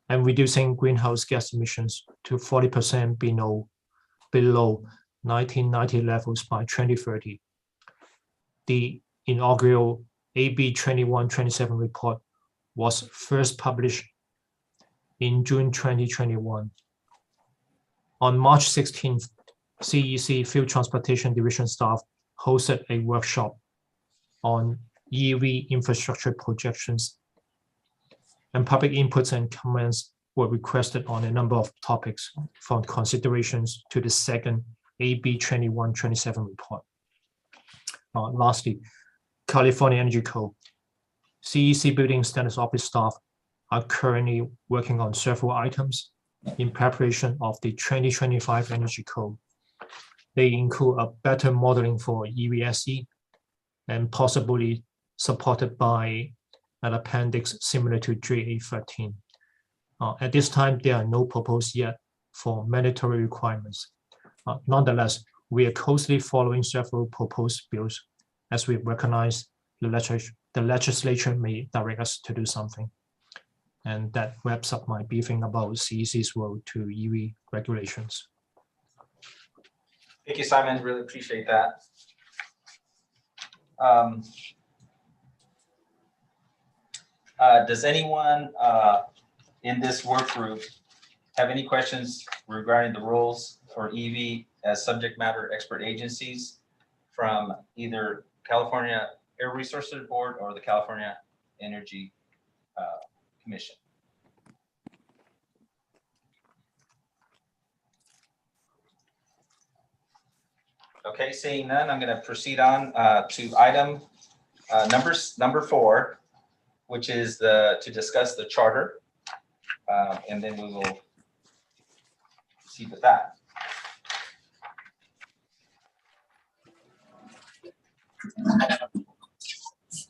S4: and reducing greenhouse gas emissions to 40% below 1990 levels by 2030. The inaugural AB 2127 report was first published in June 2021. On March 16th, CEC Field Transportation Division staff hosted a workshop on EV infrastructure projections, and public inputs and comments were requested on a number of topics from considerations to the second AB 2127 report. Lastly, California Energy Code. CEC Building Standards Office staff are currently working on several items in preparation of the 2025 Energy Code. They include a better modeling for EVSE and possibly supported by an appendix similar to JA13. At this time, there are no proposed yet for mandatory requirements. Nonetheless, we are closely following several proposed bills as we recognize the legislature may direct us to do something. And that wraps up my briefing about CEC's role to EV regulations.
S2: Thank you, Simon. Really appreciate that. Does anyone in this work group have any questions regarding the roles for EV as subject matter expert agencies from either California Air Resources Board or the California Energy Commission? Okay, seeing none, I'm going to proceed on to item number 4, which is to discuss the charter, and then we will proceed with that.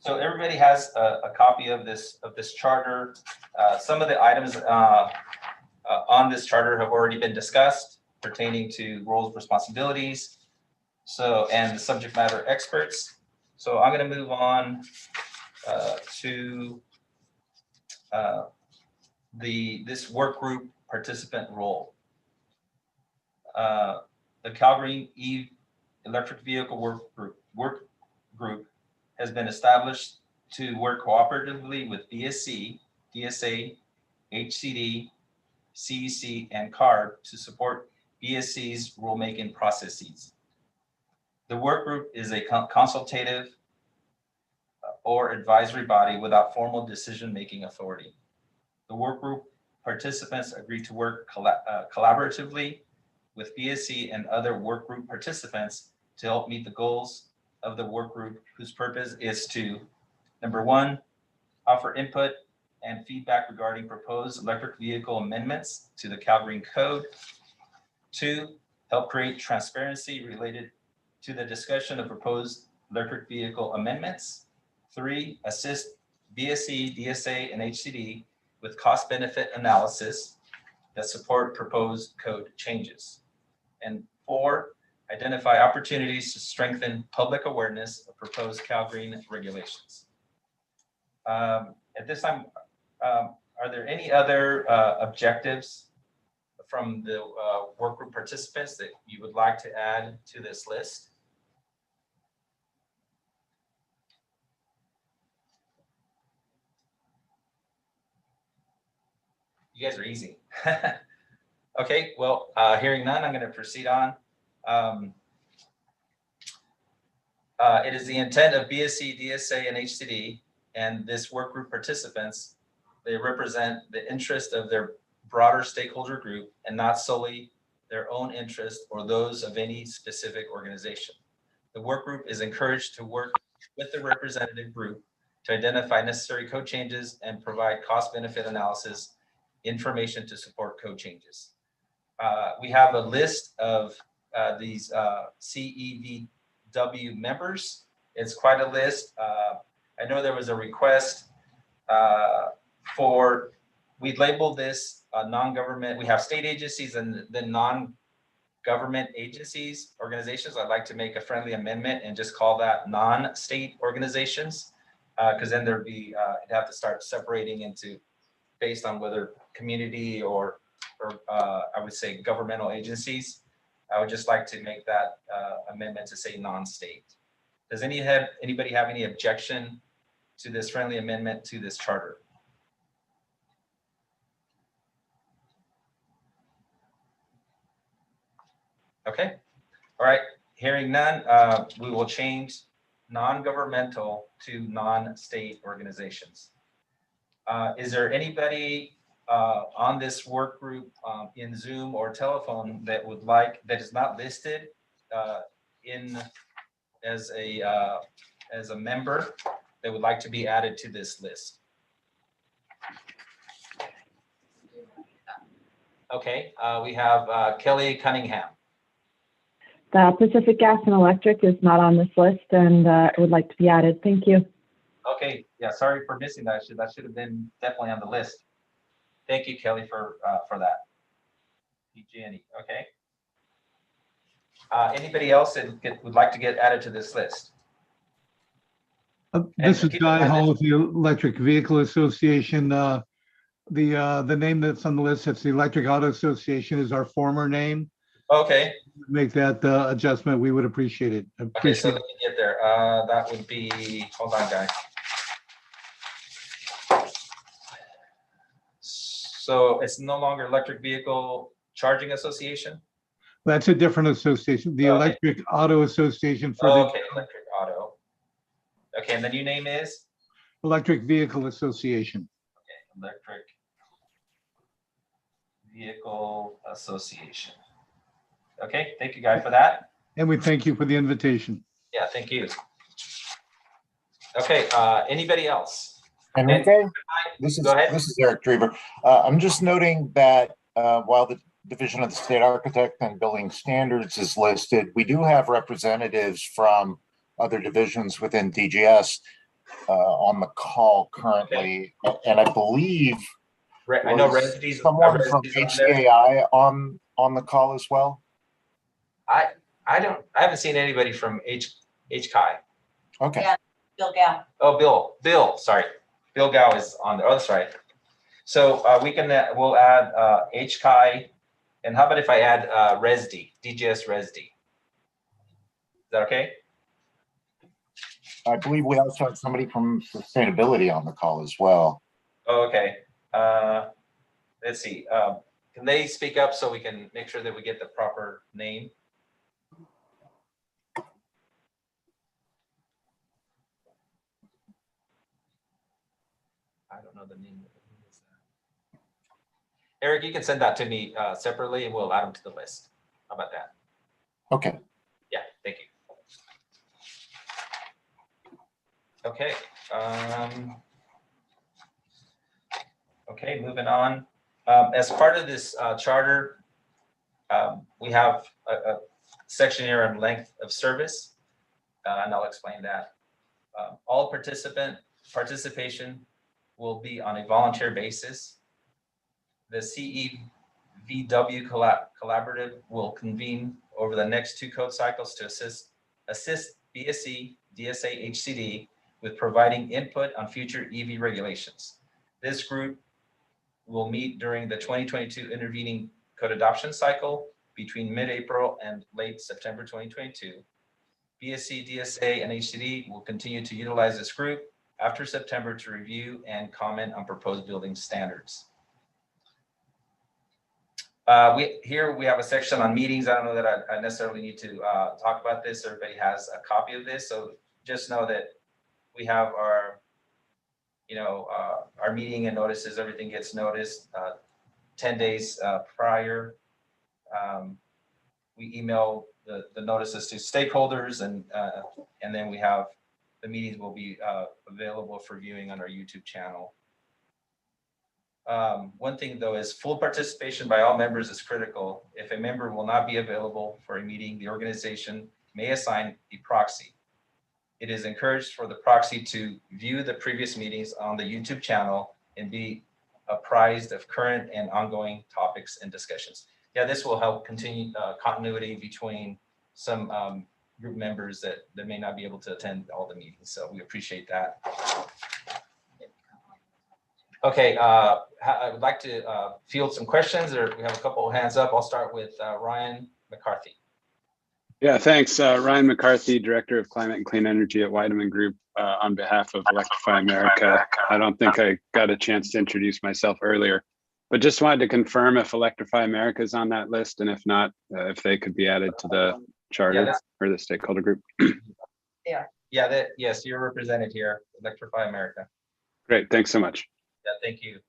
S2: So everybody has a copy of this charter. Some of the items on this charter have already been discussed pertaining to roles, responsibilities, and the subject matter experts. So I'm going to move on to this work group participant role. The CALGreen EV Electric Vehicle work group has been established to work cooperatively with BSC, DSA, HCD, CEC, and CARB to support BSC's rulemaking processes. The work group is a consultative or advisory body without formal decision-making authority. The work group participants agree to work collaboratively with BSC and other work group participants to help meet the goals of the work group, whose purpose is to, number 1, offer input and feedback regarding proposed electric vehicle amendments to the CALGreen Code. 2, help create transparency related to the discussion of proposed electric vehicle amendments. 3, assist BSC, DSA, and HCD with cost-benefit analysis that support proposed code changes. And 4, identify opportunities to strengthen public awareness of proposed CALGreen regulations. At this time, are there any other objectives from the work group participants that you would like to add to this list? You guys are easy. Okay, well, hearing none, I'm going to proceed on. It is the intent of BSC, DSA, and HCD, and this work group participants, they represent the interest of their broader stakeholder group and not solely their own interest or those of any specific organization. The work group is encouraged to work with the representative group to identify necessary code changes and provide cost-benefit analysis information to support code changes. We have a list of these CEVW members. It's quite a list. I know there was a request we labeled this non-government. We have state agencies and then non-government agencies, organizations. I'd like to make a friendly amendment and just call that non-state organizations, because then there'd be, you'd have to start separating into based on whether community or I would say governmental agencies. I would just like to make that amendment to say non-state. Does anybody have any objection to this friendly amendment to this charter? Okay, all right, hearing none, we will change non-governmental to non-state organizations. Is there anybody on this work group in Zoom or telephone that is not listed as a member that would like to be added to this list? Okay, we have Kelly Cunningham.
S8: Pacific Gas and Electric is not on this list and would like to be added. Thank you.
S2: Okay, yeah, sorry for missing that. That should have been definitely on the list. Thank you, Kelly, for that. PG&E, okay. Anybody else that would like to get added to this list?
S9: This is
S2: keep in
S9: Guy
S2: mind
S9: Hall
S2: that-
S9: with the Electric Vehicle Association. The name that's on the list, that's the Electric Auto Association, is our former name.
S2: Okay,
S9: Make that adjustment, we would appreciate it.
S2: okay, so
S9: Appreciate
S2: let me get there. That would be, hold on, guy. So it's no longer Electric Vehicle Charging Association?
S9: That's a different association, the
S2: Okay.
S9: Electric Auto Association for
S2: Okay, Electric Auto. Okay, and the new name is?
S9: the Electric Vehicle Association.
S2: Electric Vehicle Association. Okay, thank you, Guy, for that.
S9: And we thank you for the invitation.
S2: Yeah, thank you. Okay, anybody else?
S1: Enrique,
S2: Go ahead.
S1: this is Eric Drever. I'm just noting that while the Division of the State Architect and Building Standards is listed, we do have representatives from other divisions within DGS on the call currently, and I believe
S2: I know
S1: was
S2: Residencies.
S1: someone from HCAI on the call as well.
S2: I haven't seen anybody from HCAI.
S1: Okay.
S11: Yeah, Bill Gow.
S2: Oh, Bill, sorry. Bill Gow is on the other side. So we'll add HCAI, and how about if I add DGS Resd? Is that okay?
S1: I believe we also had somebody from sustainability on the call as well.
S2: Oh, okay. Let's see. Can they speak up so we can make sure that we get the proper name? I don't know the name. Eric, you can send that to me separately and we'll add them to the list. How about that?
S1: Okay.
S2: Yeah, thank you. Okay. Okay, moving on. As part of this charter, we have a section here on length of service, and I'll explain that. All participation will be on a volunteer basis. The CEVW collaborative will convene over the next 2 code cycles to assist BSC, DSA, HCD with providing input on future EV regulations. This group will meet during the 2022 intervening code adoption cycle between mid-April and late September 2022. BSC, DSA, and HCD will continue to utilize this group after September to review and comment on proposed building standards. Here we have a section on meetings. I don't know that I necessarily need to talk about this. Everybody has a copy of this. So just know that we have our meeting and notices, everything gets noticed 10 days prior. We email the notices to stakeholders, and then we have the meetings will be available for viewing on our YouTube channel. One thing though is full participation by all members is critical. If a member will not be available for a meeting, the organization may assign a proxy. It is encouraged for the proxy to view the previous meetings on the YouTube channel and be apprised of current and ongoing topics and discussions. Yeah, this will help continue continuity between some group members that may not be able to attend all the meetings. So we appreciate that. Okay, I would like to field some questions, or we have a couple of hands up. I'll start with Ryan McCarthy.
S12: Yeah, thanks. Ryan McCarthy, Director of Climate and Clean Energy at Weideman Group on behalf of Electrify America. I don't think I got a chance to introduce myself earlier, but just wanted to confirm if Electrify America is on that list, and if not, if they could be added to the charter or the stakeholder group.
S2: Yeah, yes, you're represented here, Electrify America.
S12: Great, thanks so much.
S2: Yeah, thank you.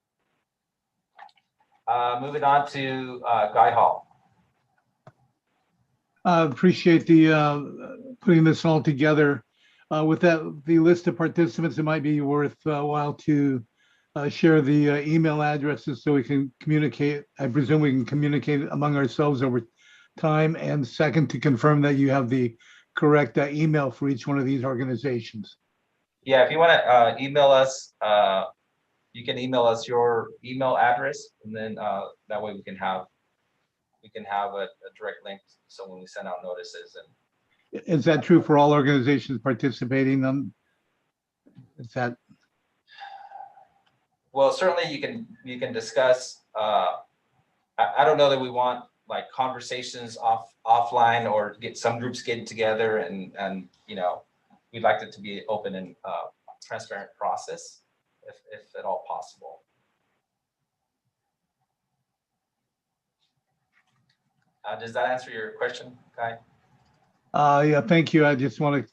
S2: Moving on to Guy Hall.
S9: Appreciate the putting this all together. With that, the list of participants, it might be worthwhile to share the email addresses so we can communicate. I presume we can communicate among ourselves over time. And second, to confirm that you have the correct email for each one of these organizations.
S2: Yeah, if you want to email us, you can email us your email address, and then that way we can have a direct link. So when we send out notices, and
S9: is that true for all organizations participating on? Is that,
S2: Well, certainly you can discuss, I don't know that we want like conversations offline or get some groups getting together and, you know, we'd like it to be open and transparent process if at all possible. Does that answer your question, Kai?
S9: yeah, thank you. I just want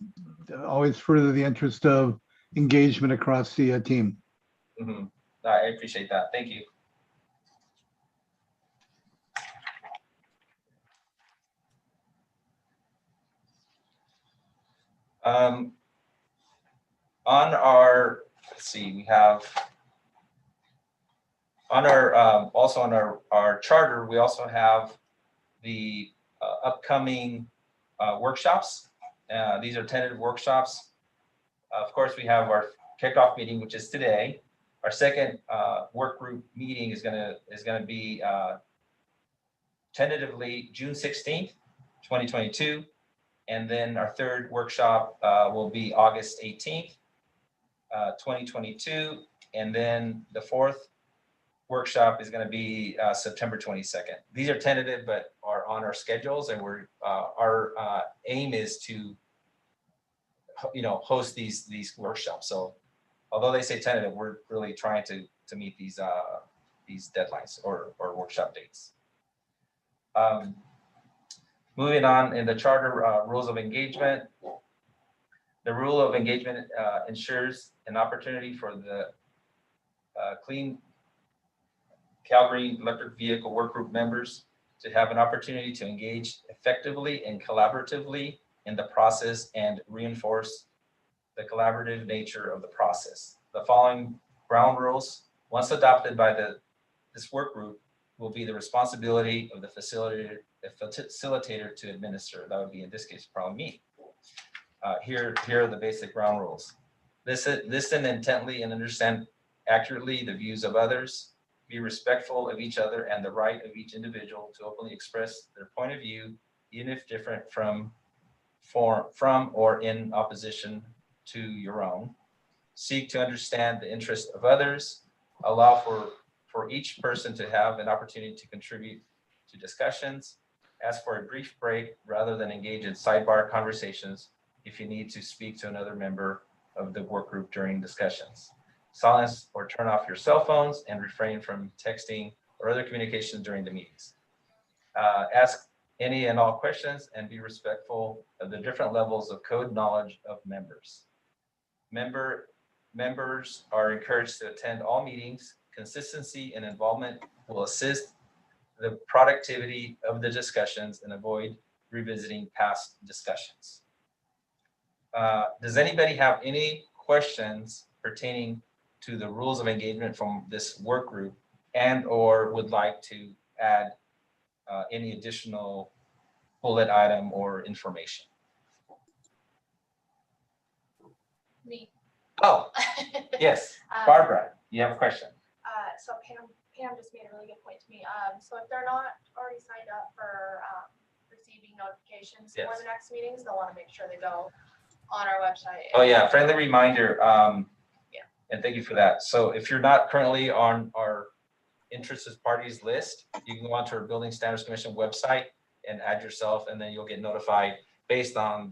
S9: to always further the interest of engagement across the team.
S2: Mm-hmm. I appreciate that. Thank you. On our, let's see, we have on our also on our charter, we also have the upcoming workshops. These are tentative workshops. Of course, we have our kickoff meeting, which is today. Our second work group meeting is gonna be tentatively June 16th, 2022. And then our third workshop will be August 18th, 2022. And then the fourth workshop is going to be September 22nd. These are tentative, but are on our schedules, and our aim is to, you know, host these workshops. So although they say tentative, we're really trying to meet these deadlines or workshop dates. Moving on in the charter rules of engagement, the rule of engagement ensures an opportunity for the clean CALGreen electric vehicle workgroup members to have an opportunity to engage effectively and collaboratively in the process and reinforce the collaborative nature of the process. The following ground rules, once adopted by this workgroup, will be the responsibility of the facilitator to administer. That would be, in this case, probably me. Here are the basic ground rules. Listen intently and understand accurately the views of others. Be respectful of each other and the right of each individual to openly express their point of view, even if different from or in opposition to your own. Seek to understand the interests of others. Allow for each person to have an opportunity to contribute to discussions. Ask for a brief break rather than engage in sidebar conversations if you need to speak to another member of the work group during discussions. Silence or turn off your cell phones and refrain from texting or other communications during the meetings. Ask any and all questions and be respectful of the different levels of code knowledge of members. Members are encouraged to attend all meetings. Consistency and involvement will assist the productivity of the discussions and avoid revisiting past discussions. Does anybody have any questions pertaining to the rules of engagement from this work group and or would like to add any additional bullet item or information?
S6: Me.
S2: Oh, yes, Barbara, you have a question.
S6: So Pam just made a really good point to me. So if they're not already signed up for receiving notifications for the next meetings, they'll want to make sure they go on our website.
S2: Oh yeah, friendly reminder. And thank you for that. So if you're not currently on our interested parties list, you can go onto our Building Standards Commission website and add yourself, and then you'll get notified based on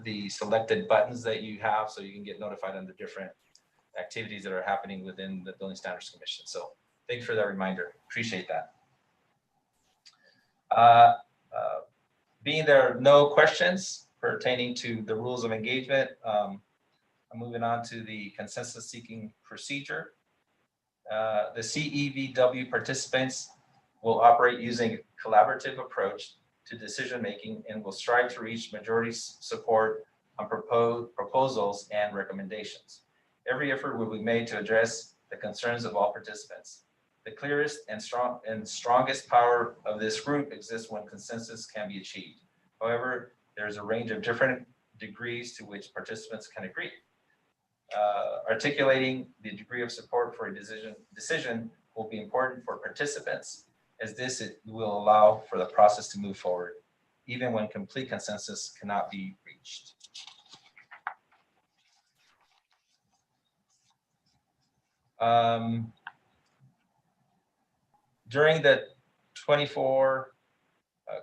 S2: the selected buttons that you have, so you can get notified on the different activities that are happening within the Building Standards Commission. So thank you for that reminder. Appreciate that. Being there are no questions pertaining to the rules of engagement, I'm moving on to the consensus seeking procedure. The CEVW participants will operate using a collaborative approach to decision making and will strive to reach majority support on proposals and recommendations. Every effort will be made to address the concerns of all participants. The clearest and strongest power of this group exists when consensus can be achieved. However, there's a range of different degrees to which participants can agree. Articulating the degree of support for a decision will be important for participants, as this will allow for the process to move forward, even when complete consensus cannot be reached. During the 24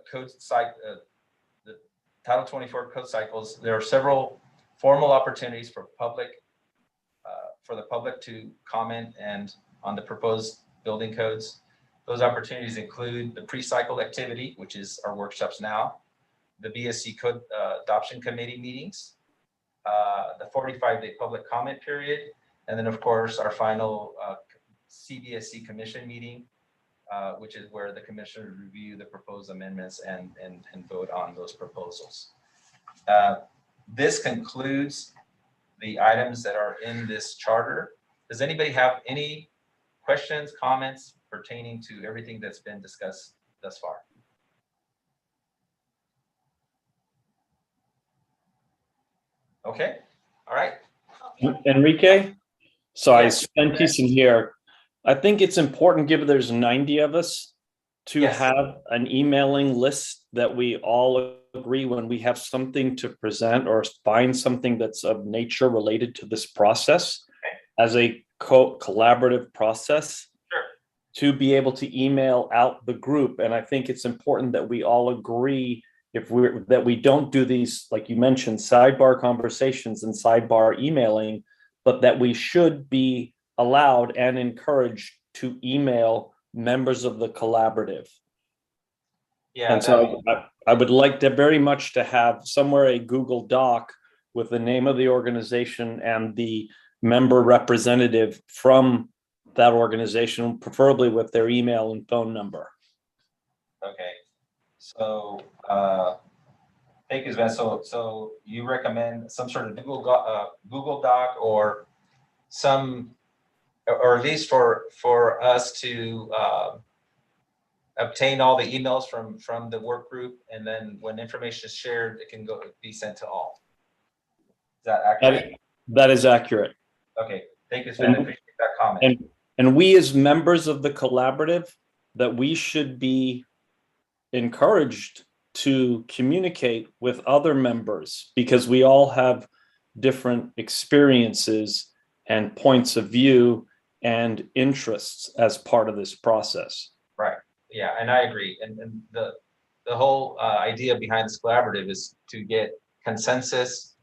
S2: code cycle, the Title 24 code cycles, there are several formal opportunities for the public to comment and on the proposed building codes. Those opportunities include the pre-cycle activity, which is our workshops now, the BSC code adoption committee meetings, the 45-day public comment period, and then of course our final CBSC commission meeting, which is where the commissioners review the proposed amendments and vote on those proposals. This concludes the items that are in this charter. Does anybody have any questions, comments pertaining to everything that's been discussed thus far? Okay, all right.
S19: Enrique? Sorry, Sven Thiessen here. I think it's important, given there's 90 of us, to have an emailing list that we all agree when we have something to present or find something that's of nature related to this process as a collaborative process to be able to email out the group. And I think it's important that we all agree that we don't do these, like you mentioned, sidebar conversations and sidebar emailing, but that we should be allowed and encouraged to email members of the collaborative.
S2: Yeah.
S19: And so I would like to very much to have somewhere a Google Doc with the name of the organization and the member representative from that organization, preferably with their email and phone number.
S2: Okay. So thank you, Sven. So you recommend some sort of Google Doc or some, or at least for us to obtain all the emails from the work group, and then when information is shared, it can be sent to all. Is that accurate?
S19: That is accurate.
S2: Okay, thank you, Sven. I appreciate that comment.
S19: And we as members of the collaborative, that we should be encouraged to communicate with other members, because we all have different experiences and points of view and interests as part of this process.
S2: Right. Yeah, and I agree. And the whole idea behind this collaborative is to get consensus,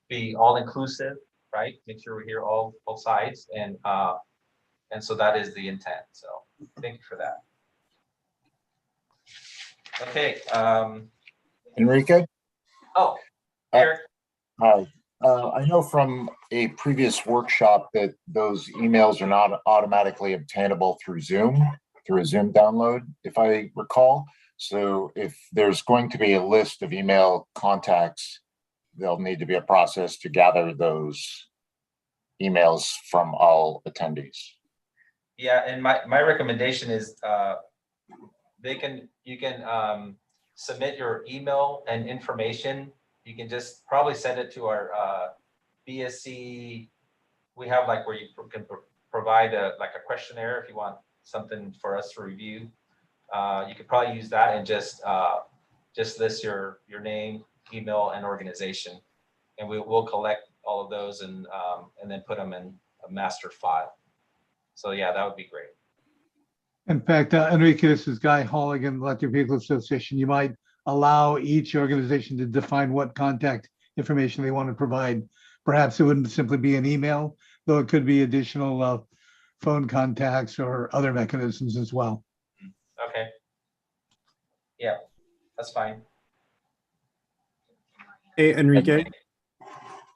S2: be all inclusive, right? Make sure we hear all sides, and so that is the intent. So thank you for that. Okay.
S1: Enrique?
S2: Oh, Eric.
S1: Hi. I know from a previous workshop that those emails are not automatically obtainable through a Zoom download, if I recall. So if there's going to be a list of email contacts, there'll need to be a process to gather those emails from all attendees.
S2: Yeah, and my recommendation is you can submit your email and information. You can just probably send it to our BSC. We have like where you can provide a questionnaire if you want something for us to review. You could probably use that and just list your name, email, and organization, and we'll collect all of those and then put them in a master file. So yeah, that would be great.
S9: In fact, Enrique, this is Guy Halligan, Electric Vehicle Association. You might allow each organization to define what contact information they want to provide. Perhaps it wouldn't simply be an email, though it could be additional phone contacts or other mechanisms as well.
S2: Okay. Yeah, that's fine.
S16: Hey, Enrique.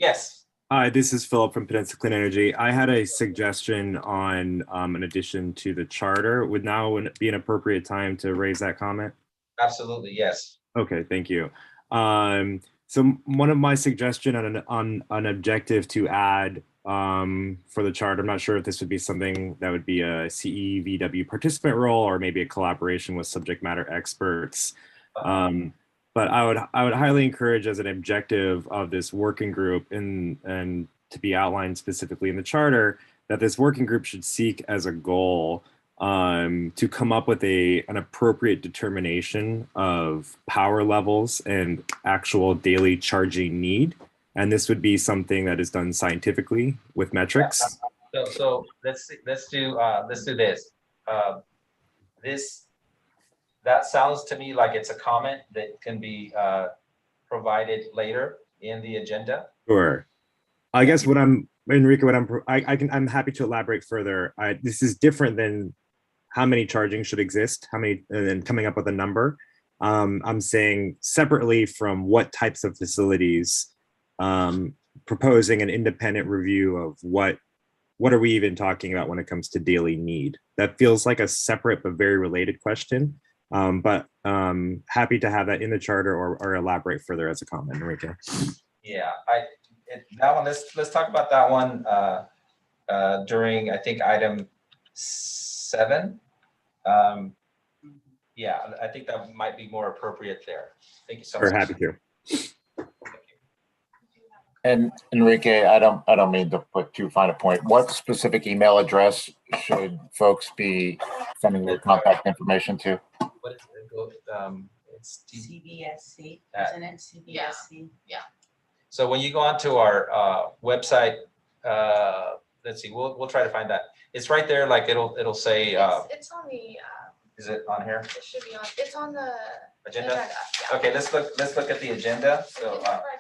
S2: Yes.
S16: Hi, this is Philip from Peninsula Clean Energy. I had a suggestion on an addition to the charter. Would now be an appropriate time to raise that comment?
S2: Absolutely, yes.
S16: Okay, thank you. So one of my suggestion on an objective to add for the charter, I'm not sure if this would be something that would be a CEVW participant role or maybe a collaboration with subject matter experts. But I would highly encourage as an objective of this working group and to be outlined specifically in the charter that this working group should seek as a goal to come up with an appropriate determination of power levels and actual daily charging need. And this would be something that is done scientifically with metrics.
S2: So let's do this. That sounds to me like it's a comment that can be provided later in the agenda.
S16: Sure. I guess Enrique, I'm happy to elaborate further. This is different than how many charging should exist, and then coming up with a number. I'm saying separately from what types of facilities, proposing an independent review of what are we even talking about when it comes to daily need. That feels like a separate but very related question. But happy to have that in the charter or elaborate further as a comment, Enrique.
S2: Yeah, that one. Let's talk about that one during, I think, item 7. Yeah, I think that might be more appropriate there. Thank you so much.
S16: We're happy to.
S1: And Enrique, I don't mean to put too fine a point. What specific email address should folks be sending their contact information to?
S2: What is it? It's
S11: CBSC, isn't it? CBSC.
S6: Yeah.
S2: So when you go onto our website, let's see, we'll try to find that. It's right there. Like it'll say.
S6: It's on the.
S2: Is it on here?
S6: It should be on. It's on the
S2: agenda.
S6: Yeah.
S2: Okay, let's look at the agenda. So
S6: right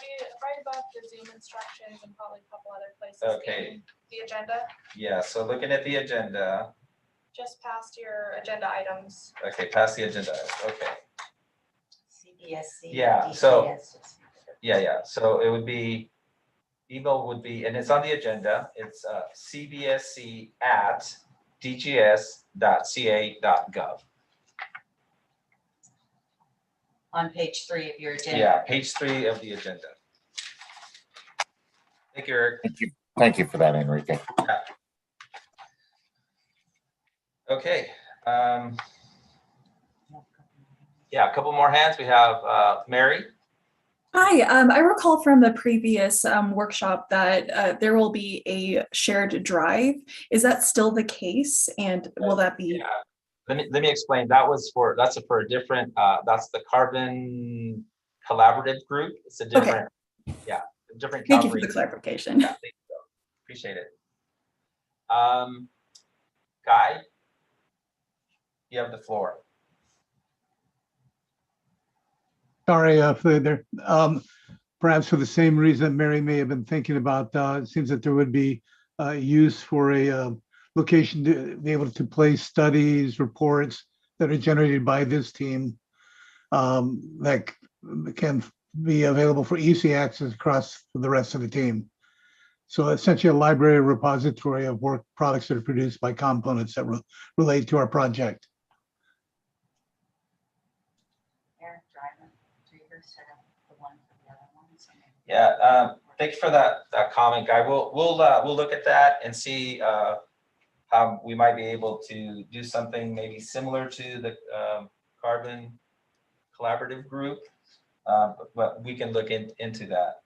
S6: above the Zoom instructions and probably a couple other places.
S2: Okay.
S6: In the agenda.
S2: Yeah. So looking at the agenda.
S6: Just past your agenda items.
S2: Okay, past the agenda. Okay.
S11: CBSC.
S2: Yeah. So. Yeah. So it would be. Email would be, and it's on the agenda. It's cbsc@dgs.ca.gov.
S11: On page 3 of your agenda.
S2: Yeah, page 3 of the agenda. Thank you, Eric.
S1: Thank you for that, Enrique.
S2: Yeah. Okay. Yeah, a couple more hands. We have Mary.
S13: Hi, I recall from the previous workshop that there will be a shared drive. Is that still the case? And will that be?
S2: Yeah. Let me explain. That's for a different. That's the Carbon Collaborative Group. It's a different. Okay. Yeah, a different.
S13: Thank you for the clarification.
S2: Yeah, thank you. Appreciate it. Guy, you have the floor.
S9: Sorry for there. Perhaps for the same reason that Mary may have been thinking about, it seems that there would be use for a location to be able to place studies, reports that are generated by this team that can be available for easy access across the rest of the team. So essentially a library repository of work products that are produced by components that relate to our project.
S2: Yeah, thank you for that comment, Guy. We'll look at that and see how we might be able to do something maybe similar to the Carbon Collaborative Group, but we can look into that.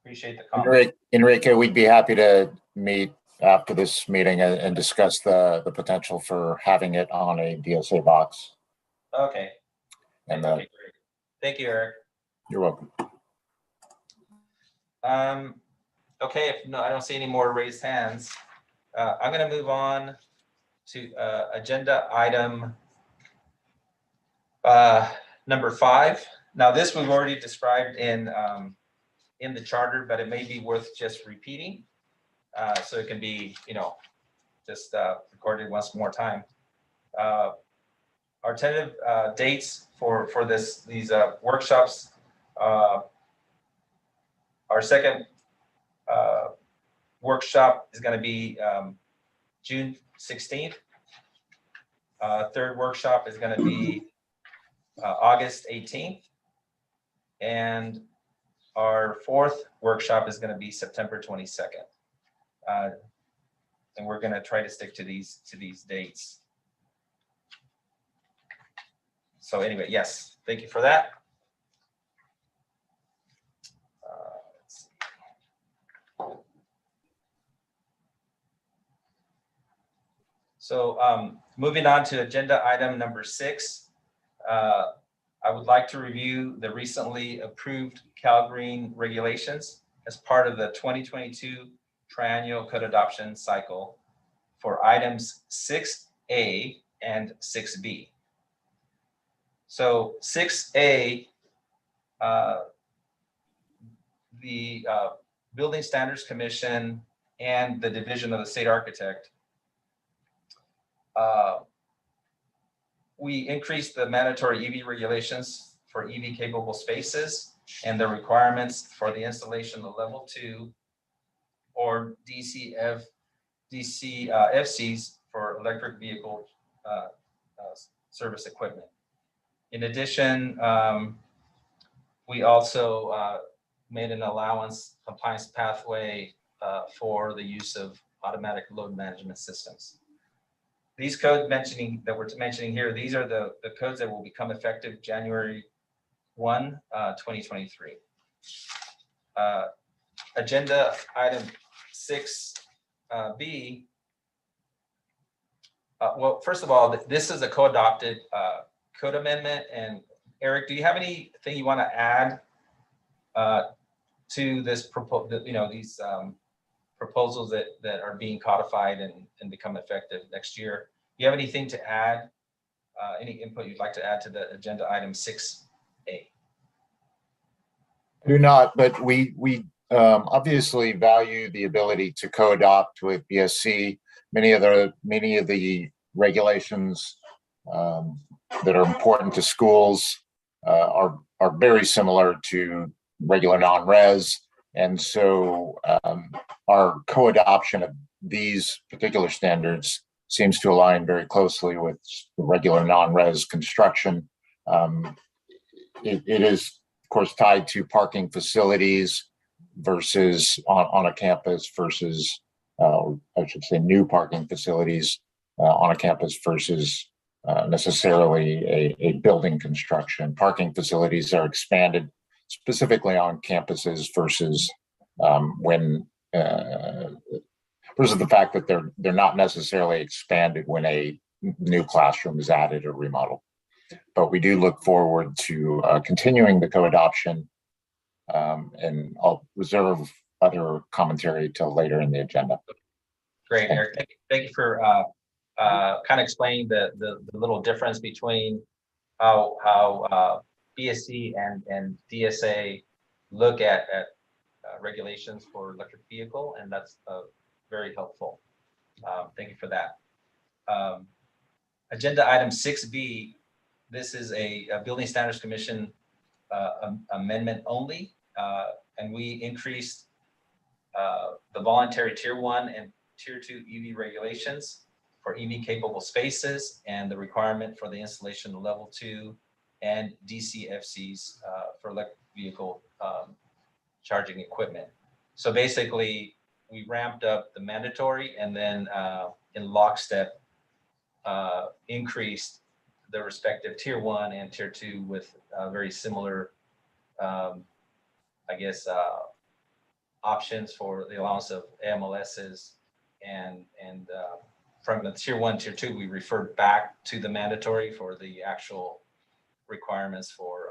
S2: Appreciate the comment.
S1: Enrique, we'd be happy to meet after this meeting and discuss the potential for having it on a DSA box.
S2: Okay.
S1: And
S2: okay, great. Thank you, Eric.
S1: You're welcome.
S2: Okay, if no, I don't see any more raised hands. I'm going to move on to agenda item number 5. Now, this we've already described in the charter, but it may be worth just repeating, so it can be, just recorded once more time. Our tentative dates for these workshops. Our second workshop is going to be June 16th. Third workshop is going to be August 18th. And our fourth workshop is going to be September 22nd. And we're going to try to stick to these dates. So anyway, yes, thank you for that. Let's see. So moving on to agenda item number 6, I would like to review the recently approved CALGreen regulations as part of the 2022 triennial code adoption cycle for items 6A and 6B. So 6A, the Building Standards Commission and the Division of the State Architect, we increased the mandatory EV regulations for EV capable spaces and the requirements for the installation of level 2 or DCFCs for electric vehicle service equipment. In addition, we also made an allowance compliance pathway for the use of automatic load management systems. These codes that we're mentioning here, these are the codes that will become effective January 1, 2023. Agenda item 6B. Well, first of all, this is a co-adopted code amendment. And Eric, do you have anything you want to add to this these proposals that are being codified and become effective next year? Do you have anything to add? Any input you'd like to add to the agenda item 6A?
S1: I do not, but we obviously value the ability to co-adopt with BSC. Many of the regulations that are important to schools are very similar to regular non-res, and so our co-adoption of these particular standards seems to align very closely with the regular non-res construction. It is, of course, tied to parking facilities versus on a campus versus, I should say, new parking facilities on a campus versus necessarily a building construction. Parking facilities are expanded specifically on campuses versus versus the fact that they're not necessarily expanded when a new classroom is added or remodeled. But we do look forward to continuing the co-adoption, and I'll reserve other commentary till later in the agenda.
S2: Great, Eric. Thank you for kind of explaining the little difference between how BSC and DSA look at regulations for electric vehicle, and that's very helpful. Thank you for that. Agenda item 6B, this is a Building Standards Commission amendment only, and we increased the voluntary Tier 1 and Tier 2 EV regulations for EV capable spaces and the requirement for the installation of level 2 and DCFCs for electric vehicle charging equipment. So basically, we ramped up the mandatory and then in lockstep increased the respective Tier 1 and Tier 2 with very similar, I guess, options for the allowance of AMLSs, and from the Tier 1, Tier 2, we referred back to the mandatory for the actual requirements for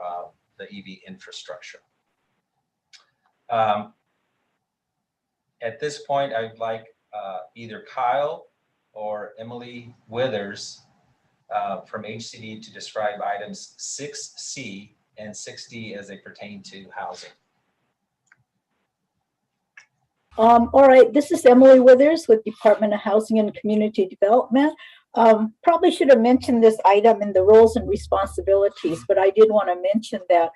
S2: the EV infrastructure. At this point, I'd like either Kyle or Emily Withers from HCD to describe items 6C and 6D as they pertain to housing.
S22: All right, this is Emily Withers with Department of Housing and Community Development. Probably should have mentioned this item in the roles and responsibilities, but I did want to mention that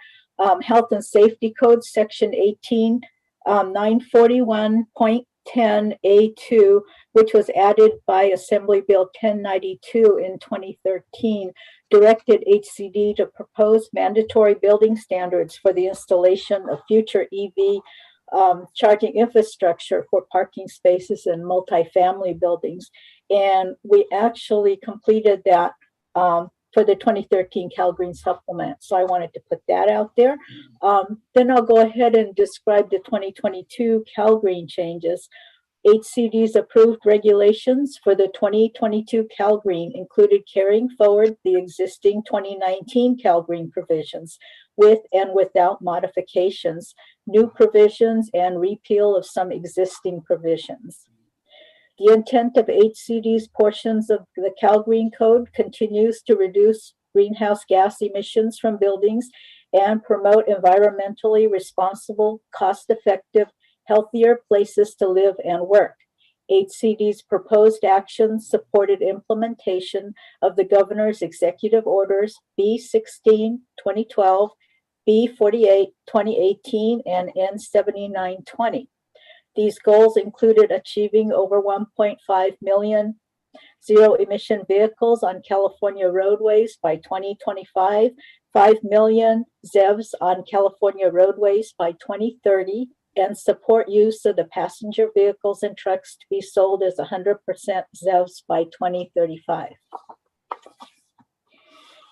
S22: Health and Safety Code Section 18, 941.10A2, which was added by Assembly Bill 1092 in 2013, directed HCD to propose mandatory building standards for the installation of future EV charging infrastructure for parking spaces in multifamily buildings. And we actually completed that for the 2013 CALGreen supplement. So I wanted to put that out there. Then I'll go ahead and describe the 2022 CALGreen changes. HCD's approved regulations for the 2022 CALGreen included carrying forward the existing 2019 CALGreen provisions, with and without modifications, new provisions, and repeal of some existing provisions. The intent of HCD's portions of the CALGreen Code continues to reduce greenhouse gas emissions from buildings and promote environmentally responsible, cost-effective, healthier places to live and work. HCD's proposed actions supported implementation of the Governor's Executive Orders B-16, 2012, B-48, 2018, and N-79, 20. These goals included achieving over 1.5 million zero-emission vehicles on California roadways by 2025, 5 million ZEVs on California roadways by 2030, and support use of the passenger vehicles and trucks to be sold as 100% ZEVs by 2035.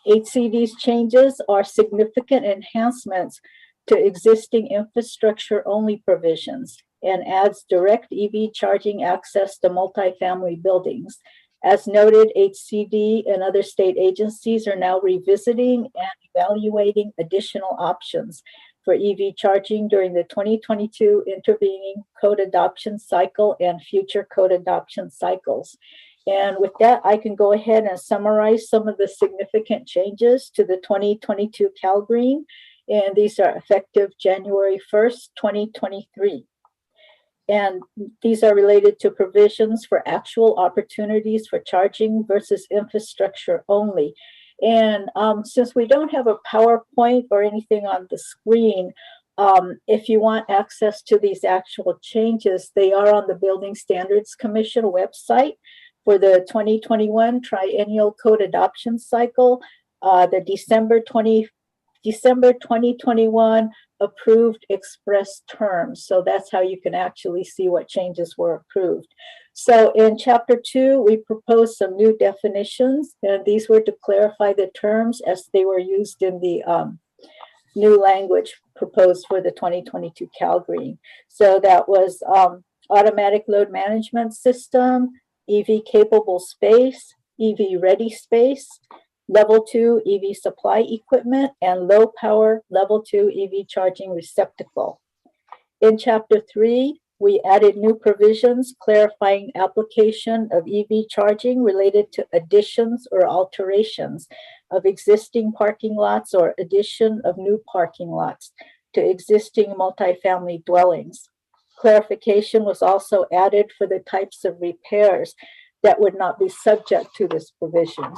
S22: HCD's changes are significant enhancements to existing infrastructure-only provisions and adds direct EV charging access to multifamily buildings. As noted, HCD and other state agencies are now revisiting and evaluating additional options for EV charging during the 2022 intervening code adoption cycle and future code adoption cycles. And with that, I can go ahead and summarize some of the significant changes to the 2022 CALGreen, and these are effective January 1st, 2023. And these are related to provisions for actual opportunities for charging versus infrastructure only. And since we don't have a PowerPoint or anything on the screen, if you want access to these actual changes, they are on the Building Standards Commission website for the 2021 Triennial Code Adoption Cycle, the December 2021 approved express terms. So that's how you can actually see what changes were approved. So in Chapter 2, we proposed some new definitions, and these were to clarify the terms as they were used in the new language proposed for the 2022 CALGreen. So that was automatic load management system, EV capable space, EV ready space, Level 2 EV supply equipment, and low power Level 2 EV charging receptacle. In Chapter 3, we added new provisions clarifying application of EV charging related to additions or alterations of existing parking lots or addition of new parking lots to existing multifamily dwellings. Clarification was also added for the types of repairs that would not be subject to this provision.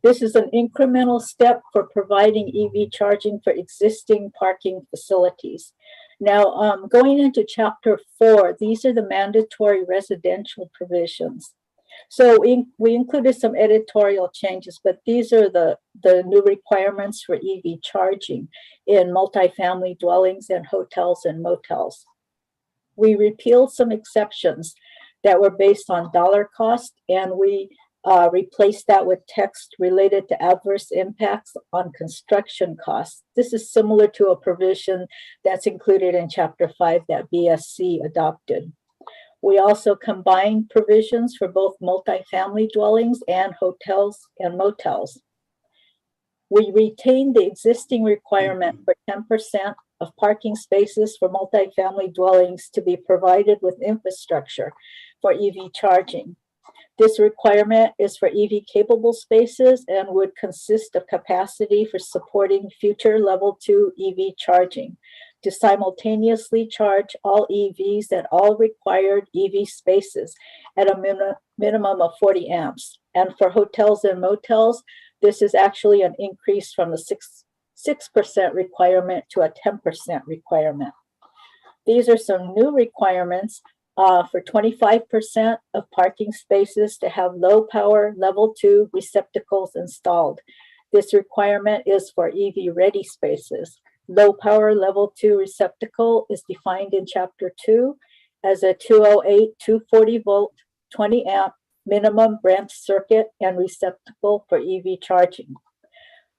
S22: This is an incremental step for providing EV charging for existing parking facilities. Now, going into Chapter 4, these are the mandatory residential provisions. So we included some editorial changes, but these are the new requirements for EV charging in multifamily dwellings and hotels and motels. We repealed some exceptions that were based on dollar cost, and we replaced that with text related to adverse impacts on construction costs. This is similar to a provision that's included in Chapter 5 that BSC adopted. We also combined provisions for both multifamily dwellings and hotels and motels. We retained the existing requirement for 10% of parking spaces for multifamily dwellings to be provided with infrastructure for EV charging. This requirement is for EV capable spaces and would consist of capacity for supporting future Level 2 EV charging to simultaneously charge all EVs at all required EV spaces at a minimum of 40 amps. And for hotels and motels, this is actually an increase from the 6% requirement to a 10% requirement. These are some new requirements for 25% of parking spaces to have low power Level 2 receptacles installed. This requirement is for EV ready spaces. Low power Level 2 receptacle is defined in Chapter 2 as a 208, 240 volt, 20 amp minimum branch circuit and receptacle for EV charging.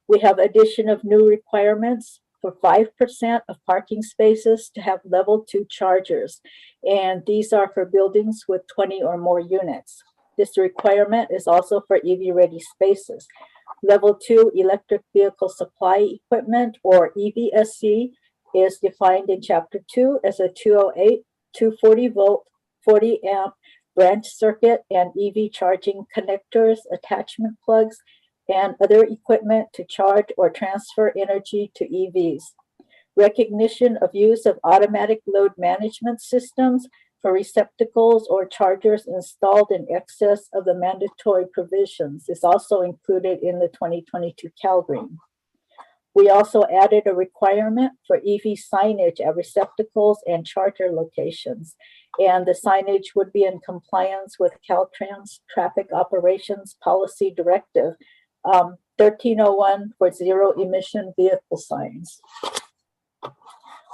S22: We have addition of new requirements for 5% of parking spaces to have Level 2 chargers, and these are for buildings with 20 or more units. This requirement is also for EV ready spaces. Level 2 electric vehicle supply equipment, or EVSC, is defined in Chapter 2 as a 208, 240 volt, 40 amp branch circuit and EV charging connectors, attachment plugs, and other equipment to charge or transfer energy to EVs. Recognition of use of automatic load management systems for receptacles or chargers installed in excess of the mandatory provisions is also included in the 2022 CALGreen. We also added a requirement for EV signage at receptacles and charger locations, and the signage would be in compliance with Caltrans Traffic Operations Policy Directive 1301 for zero emission vehicle signs.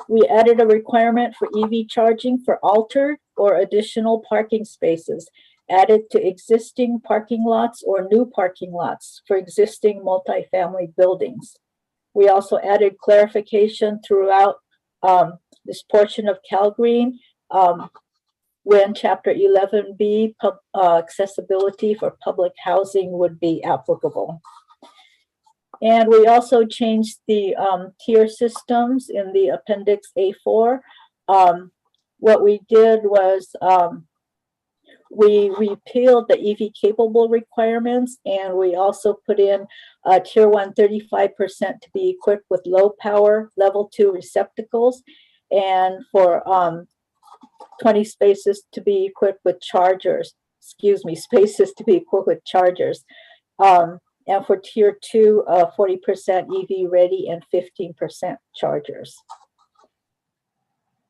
S22: We added a requirement for EV charging for altered or additional parking spaces added to existing parking lots or new parking lots for existing multifamily buildings. We also added clarification throughout this portion of CALGreen when Chapter 11B accessibility for public housing would be applicable. And we also changed the tier systems in the Appendix A4. What we did was we repealed the EV capable requirements, and we also put in Tier 1 35% to be equipped with low power level 2 receptacles, and for 20 spaces to be equipped with chargers, spaces to be equipped with chargers. And for Tier 2, 40% EV ready and 15% chargers.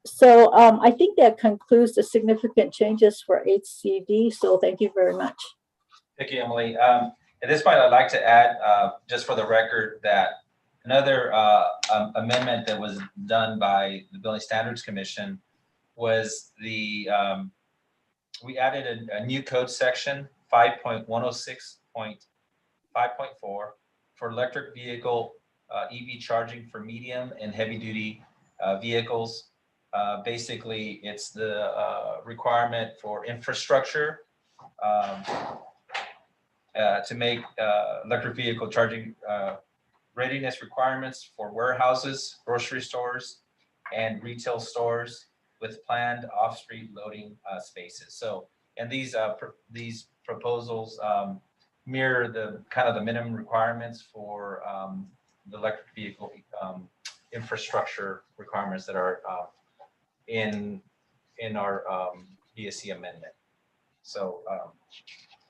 S22: So I think that concludes the significant changes for HCD. So thank you very much.
S2: Thank you, Emily. At this point, I'd like to add, just for the record, that another amendment that was done by the Building Standards Commission was we added a new code section, 5.106.5.4, for electric vehicle EV charging for medium and heavy duty vehicles. Basically, it's the requirement for infrastructure to make electric vehicle charging readiness requirements for warehouses, grocery stores, and retail stores with planned off-street loading spaces. So, and these proposals mirror the kind of the minimum requirements for the electric vehicle infrastructure requirements that are in our BSC amendment. So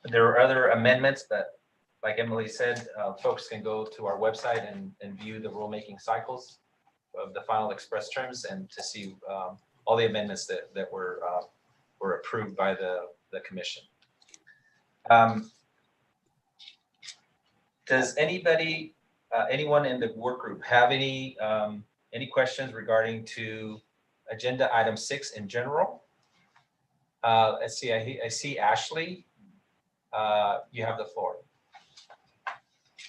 S2: there are other amendments that, like Emily said, folks can go to our website and view the rulemaking cycles of the final express terms and to see all the amendments that were approved by the commission. Does anyone in the work group have any questions regarding to agenda item 6 in general? Let's see, I see Ashley. You have the floor.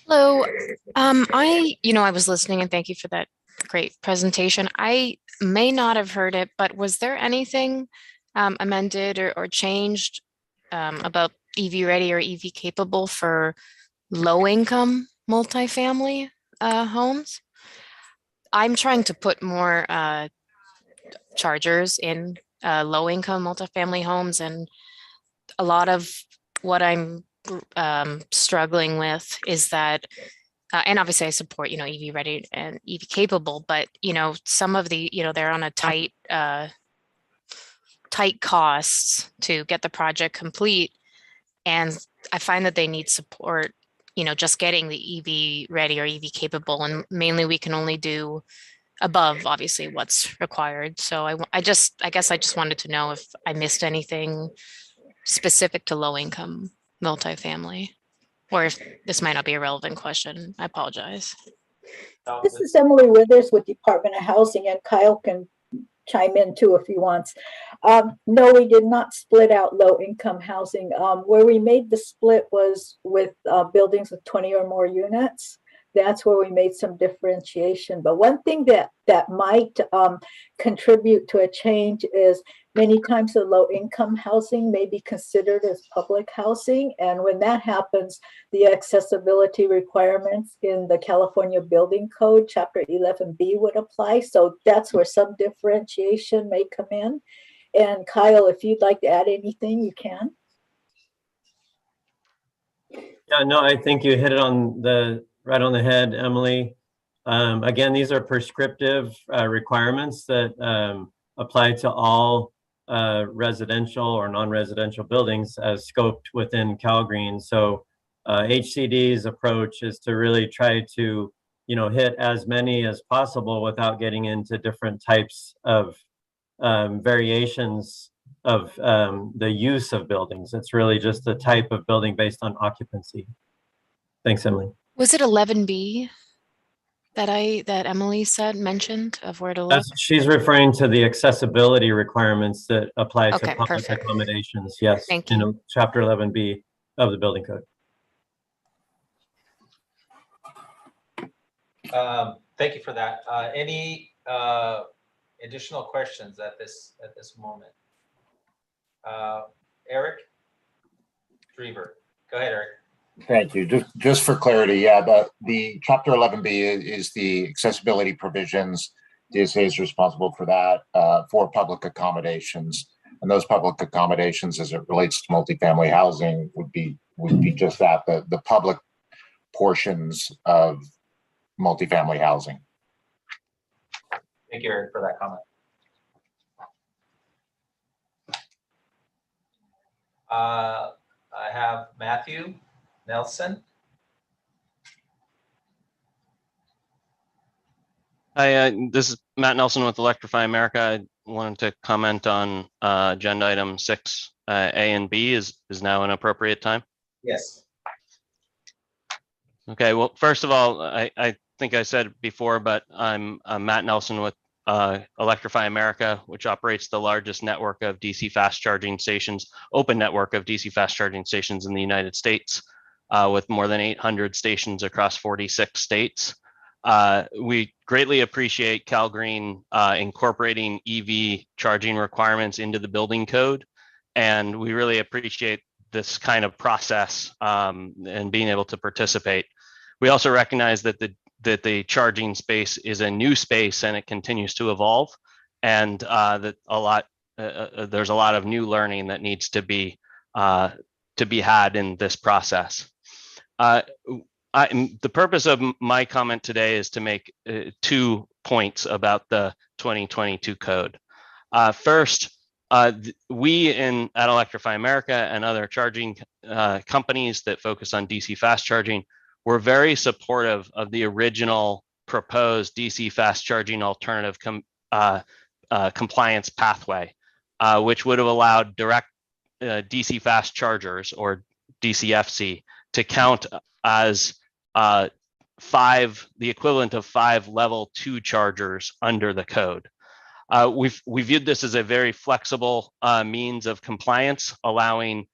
S5: Hello. I was listening, and thank you for that great presentation. I may not have heard it, but was there anything amended or changed about EV ready or EV capable for low income multifamily homes? I'm trying to put more chargers in low income multifamily homes, and a lot of what I'm struggling with is that and obviously I support EV ready and EV capable, but some of the they're on a tight costs to get the project complete, and I find that they need support just getting the EV ready or EV capable, and mainly we can only do above obviously what's required. So I guess I just wanted to know if I missed anything specific to low income multifamily, or if this might not be a relevant question. I apologize.
S22: This is Emily Withers with Department of Housing, and Kyle can chime in too if he wants. No, we did not split out low income housing. Where we made the split was with buildings with 20 or more units. that's where we made some differentiation. But one thing that might contribute to a change is many times the low income housing may be considered as public housing. And when that happens, the accessibility requirements in the California Building Code, Chapter 11B would apply. So that's where some differentiation may come in. And Kyle, if you'd like to add anything, you can.
S17: Yeah, no, I think you hit it right on the head, Emily. Again, these are prescriptive requirements that apply to all residential or non-residential buildings as scoped within CALGreen. So HCD's approach is to really try to, hit as many as possible without getting into different types of variations of the use of buildings. It's really just the type of building based on occupancy. Thanks, Emily.
S5: Was it 11B that Emily mentioned of where to look?
S17: She's referring to the accessibility requirements that apply to public
S5: perfect.
S17: accommodations. Yes,
S5: Thank you.
S17: in Chapter 11B of the Building Code.
S2: Thank you for that. Any additional questions at this moment? Eric Drever, go ahead, Eric.
S1: Thank you. Just for clarity, yeah, the Chapter 11B is the accessibility provisions. DSA is responsible for that for public accommodations, and those public accommodations, as it relates to multifamily housing, would be just that, the public portions of multifamily housing.
S2: Thank you, Eric, for that comment. I have Matthew Nelson.
S7: Hi, this is Matt Nelson with Electrify America. I wanted to comment on agenda item 6, A and B. Is now an appropriate time?
S2: Yes.
S7: Okay, well, first of all, I think I said before, but I'm Matt Nelson with Electrify America, which operates the largest network of DC fast charging stations, open network of DC fast charging stations in the United States, with more than 800 stations across 46 states. We greatly appreciate CALGreen incorporating EV charging requirements into the building code, and we really appreciate this kind of process and being able to participate. We also recognize that the charging space is a new space and it continues to evolve, and that there's a lot of new learning that needs to be had in this process. The purpose of my comment today is to make 2 points about the 2022 code. First, we at Electrify America and other charging companies that focus on DC fast charging were very supportive of the original proposed DC fast charging alternative compliance pathway, which would have allowed direct DC fast chargers, or DCFC, to count as the equivalent of 5 level 2 chargers under the code. We viewed this as a very flexible means of compliance, allowing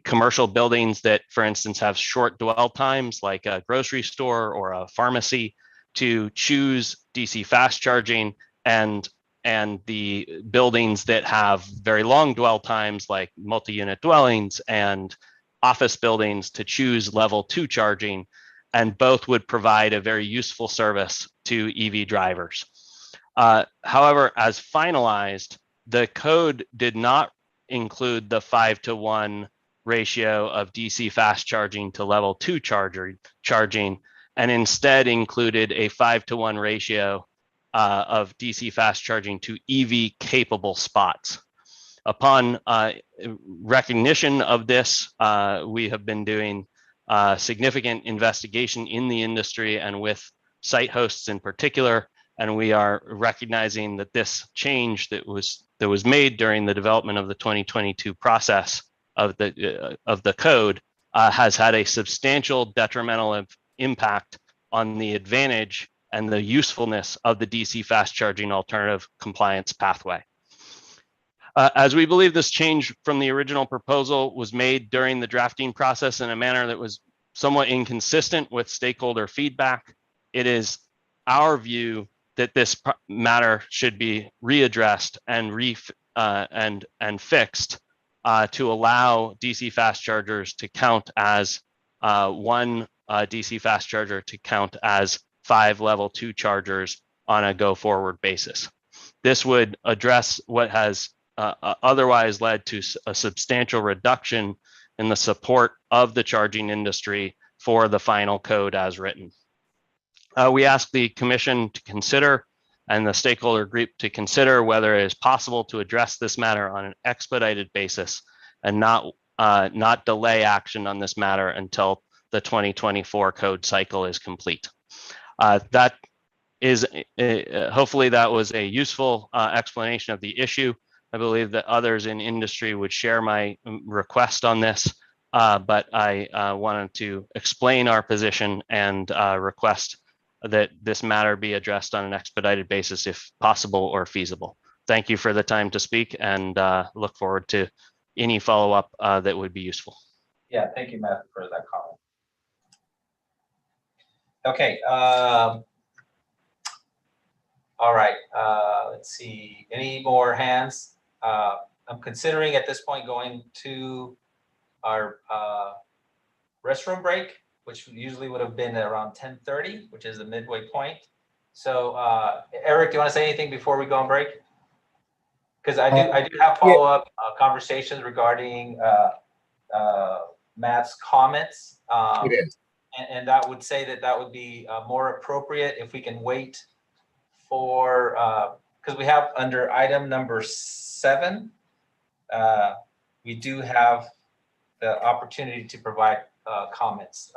S7: commercial buildings that, for instance, have short dwell times, like a grocery store or a pharmacy, to choose DC fast charging, and the buildings that have very long dwell times, like multi-unit dwellings and office buildings, to choose level 2 charging, and both would provide a very useful service to EV drivers. However, as finalized, the code did not include the 5-to-1 ratio of DC fast charging to level 2 charging, and instead included a 5-to-1 ratio of DC fast charging to EV capable spots. Upon recognition of this, we have been doing significant investigation in the industry and with site hosts in particular, and we are recognizing that this change that was made during the development of the 2022 process of the code has had a substantial detrimental impact on the advantage and the usefulness of the DC fast charging alternative compliance pathway. As we believe this change from the original proposal was made during the drafting process in a manner that was somewhat inconsistent with stakeholder feedback. It is our view that this matter should be readdressed and fixed to allow DC fast chargers to count as one DC fast charger to count as 5 level 2 chargers on a go forward basis. This would address what has otherwise led to a substantial reduction in the support of the charging industry for the final code as written. We ask the commission to consider and the stakeholder group to consider whether it is possible to address this matter on an expedited basis and not delay action on this matter until the 2024 code cycle is complete. That is hopefully that was a useful explanation of the issue. I believe that others in industry would share my request on this, but I wanted to explain our position and request that this matter be addressed on an expedited basis if possible or feasible. Thank you for the time to speak and look forward to any follow-up that would be useful.
S2: Yeah, thank you, Matt, for that comment. Okay. All right, let's see, any more hands? I'm considering at this point going to our restroom break, which usually would have been around 10:30, which is the midway point. So Eric, do you want to say anything before we go on break? Because I do have follow-up conversations regarding Matt's comments. And that would say that would be more appropriate if we can wait for, because we have under item number 7, we do have the opportunity to provide comments.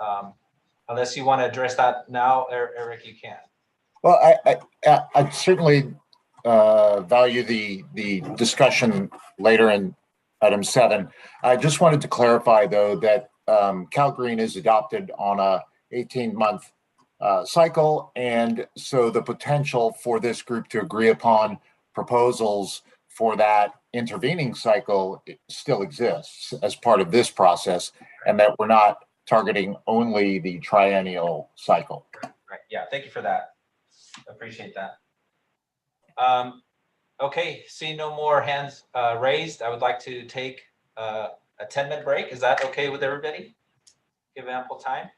S2: Unless you want to address that now, Eric, you can.
S1: Well, I certainly value the discussion later in item 7. I just wanted to clarify, though, that CALGreen is adopted on a 18-month cycle, and so the potential for this group to agree upon proposals for that intervening cycle still exists as part of this process, and that we're not targeting only the triennial cycle.
S2: Right. Yeah. Thank you for that. Appreciate that. Okay. Seeing no more hands raised, I would like to take a 10-minute break. Is that okay with everybody? Give ample time.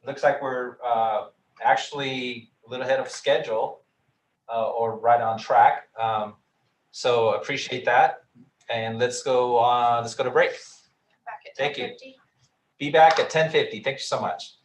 S2: Looks like we're actually a little ahead of schedule or right on track. So appreciate that. And let's go to break.
S6: Back at
S2: Thank you.
S6: 10:50.
S2: Be back at 10:50. Thank you so much.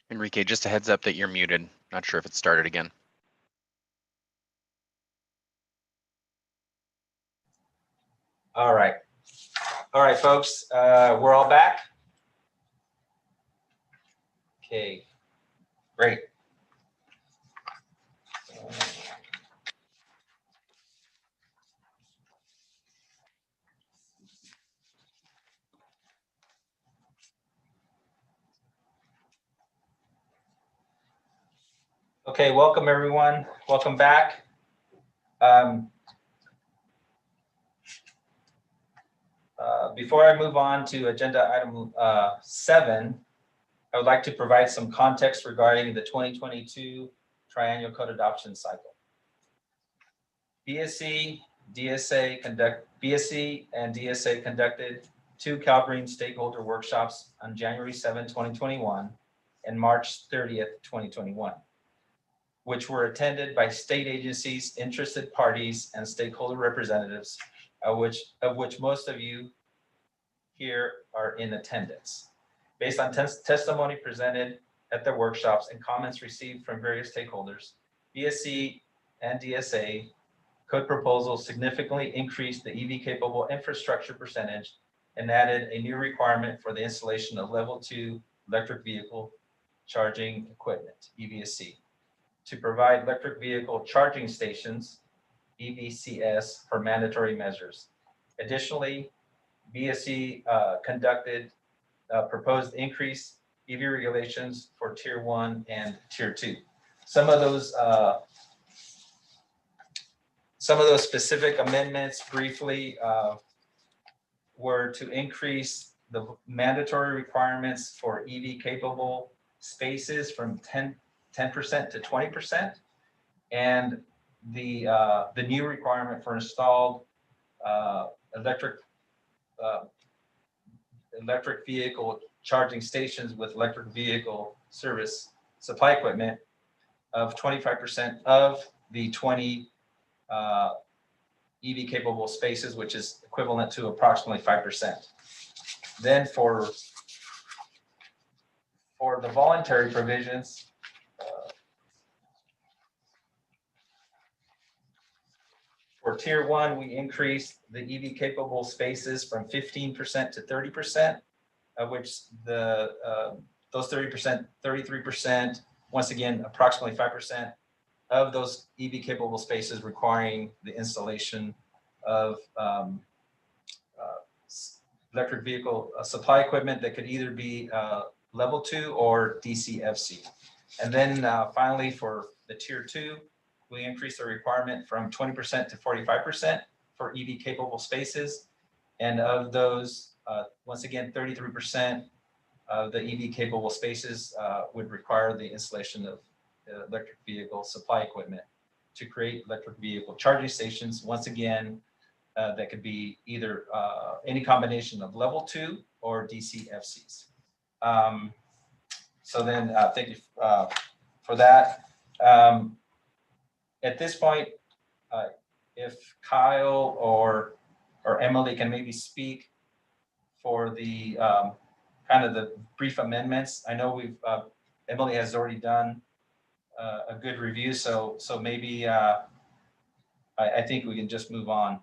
S24: Enrique, just a heads up that you're muted. Not sure if it started again.
S2: All right. All right, folks, we're all back. Okay, great. Okay, welcome everyone. Welcome back. Before I move on to agenda item 7, I would like to provide some context regarding the 2022 triennial code adoption cycle. BSC and DSA conducted 2 CALGreen stakeholder workshops on January 7, 2021 and March 30th, 2021, which were attended by state agencies, interested parties, and stakeholder representatives, of which most of you here are in attendance. Based on testimony presented at the workshops and comments received from various stakeholders, BSC and DSA code proposals significantly increased the EV capable infrastructure percentage and added a new requirement for the installation of level 2 electric vehicle charging equipment, EVSC, to provide electric vehicle charging stations, EVCS, for mandatory measures. Additionally, BSC conducted proposed increased EV regulations for Tier 1 and Tier 2. Some of those specific amendments briefly were to increase the mandatory requirements for EV capable spaces from 10% to 20%, and the new requirement for installed electric vehicle charging stations with electric vehicle service supply equipment of 25% of the 20 EV capable spaces, which is equivalent to approximately 5%. Then for the voluntary provisions, for Tier 1, we increased the EV capable spaces from 15% to 30%, of which those 33%, once again, approximately 5% of those EV capable spaces requiring the installation of electric vehicle supply equipment that could either be level 2 or DCFC. And then finally, for the Tier 2, we increased the requirement from 20% to 45% for EV capable spaces. And of those, once again, 33% of the EV capable spaces would require the installation of electric vehicle supply equipment to create electric vehicle charging stations. Once again, that could be either any combination of level 2 or DCFCs. So then thank you for that. At this point, if Kyle or Emily can maybe speak for the kind of the brief amendments. I know Emily has already done a good review, so maybe I think we can just move on.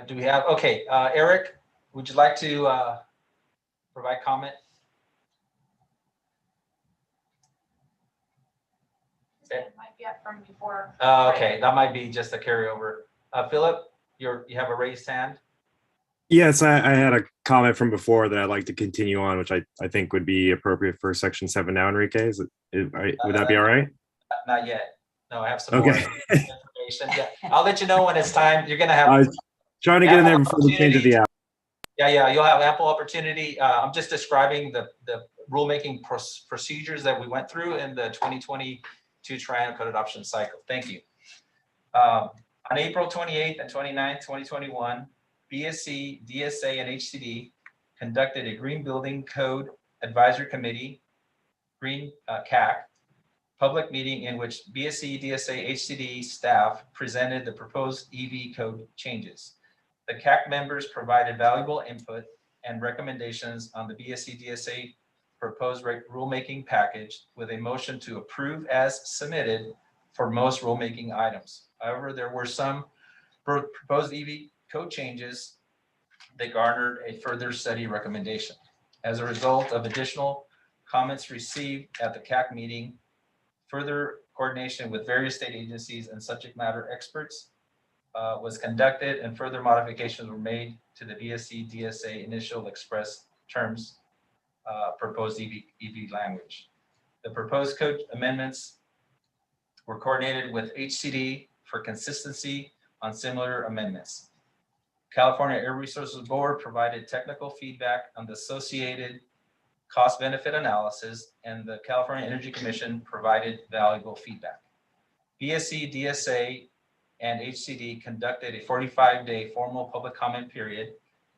S2: Do we have, okay, Eric, would you like to provide comment?
S6: It might be up from before.
S2: Okay, that might be just a carryover. Philip, you have a raised hand.
S16: Yes, I had a comment from before that I'd like to continue on, which I think would be appropriate for section 7 now, Enrique. Would that be all right?
S2: Not yet. No, I have some more information. Yeah, I'll let you know when it's time. You're gonna have.
S16: I was trying to get in there before the change of the app.
S2: Yeah, you'll have ample opportunity. I'm just describing the rulemaking procedures that we went through in the 2022 triennial code adoption cycle. Thank you. On April 28th and 29th, 2021, BSC, DSA, and HCD conducted a Green Building Code Advisory Committee, Green CAC, public meeting in which BSC, DSA, HCD staff presented the proposed EV code changes. The CAC members provided valuable input and recommendations on the BSC DSA proposed rulemaking package with a motion to approve as submitted for most rulemaking items. However, there were some proposed EV code changes that garnered a further study recommendation. As a result of additional comments received at the CAC meeting, further coordination with various state agencies and subject matter experts was conducted, and further modifications were made to the BSC DSA initial express terms proposed EV language. The proposed code amendments were coordinated with HCD for consistency on similar amendments. California Air Resources Board provided technical feedback on the associated cost-benefit analysis, and the California Energy Commission provided valuable feedback. BSC, DSA, and HCD conducted a 45-day formal public comment period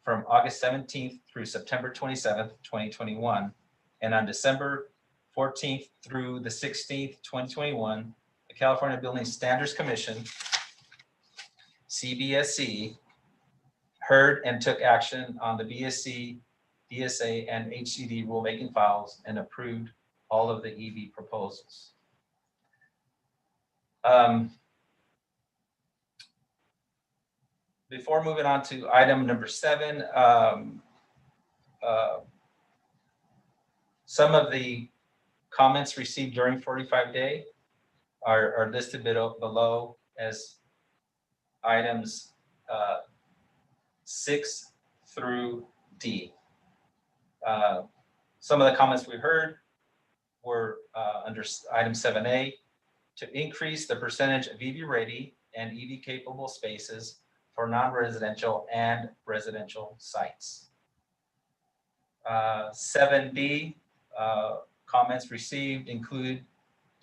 S2: from August 17th through September 27th, 2021. And on December 14th through the 16th, 2021, the California Building Standards Commission, CBSC, heard and took action on the BSC, DSA, and HCD rulemaking files and approved all of the EV proposals. Before moving on to item number 7, some of the comments received during 45-day are listed below as items 6 through D. Some of the comments we heard were under item 7A, to increase the percentage of EV ready and EV capable spaces for non-residential and residential sites. 7B, comments received include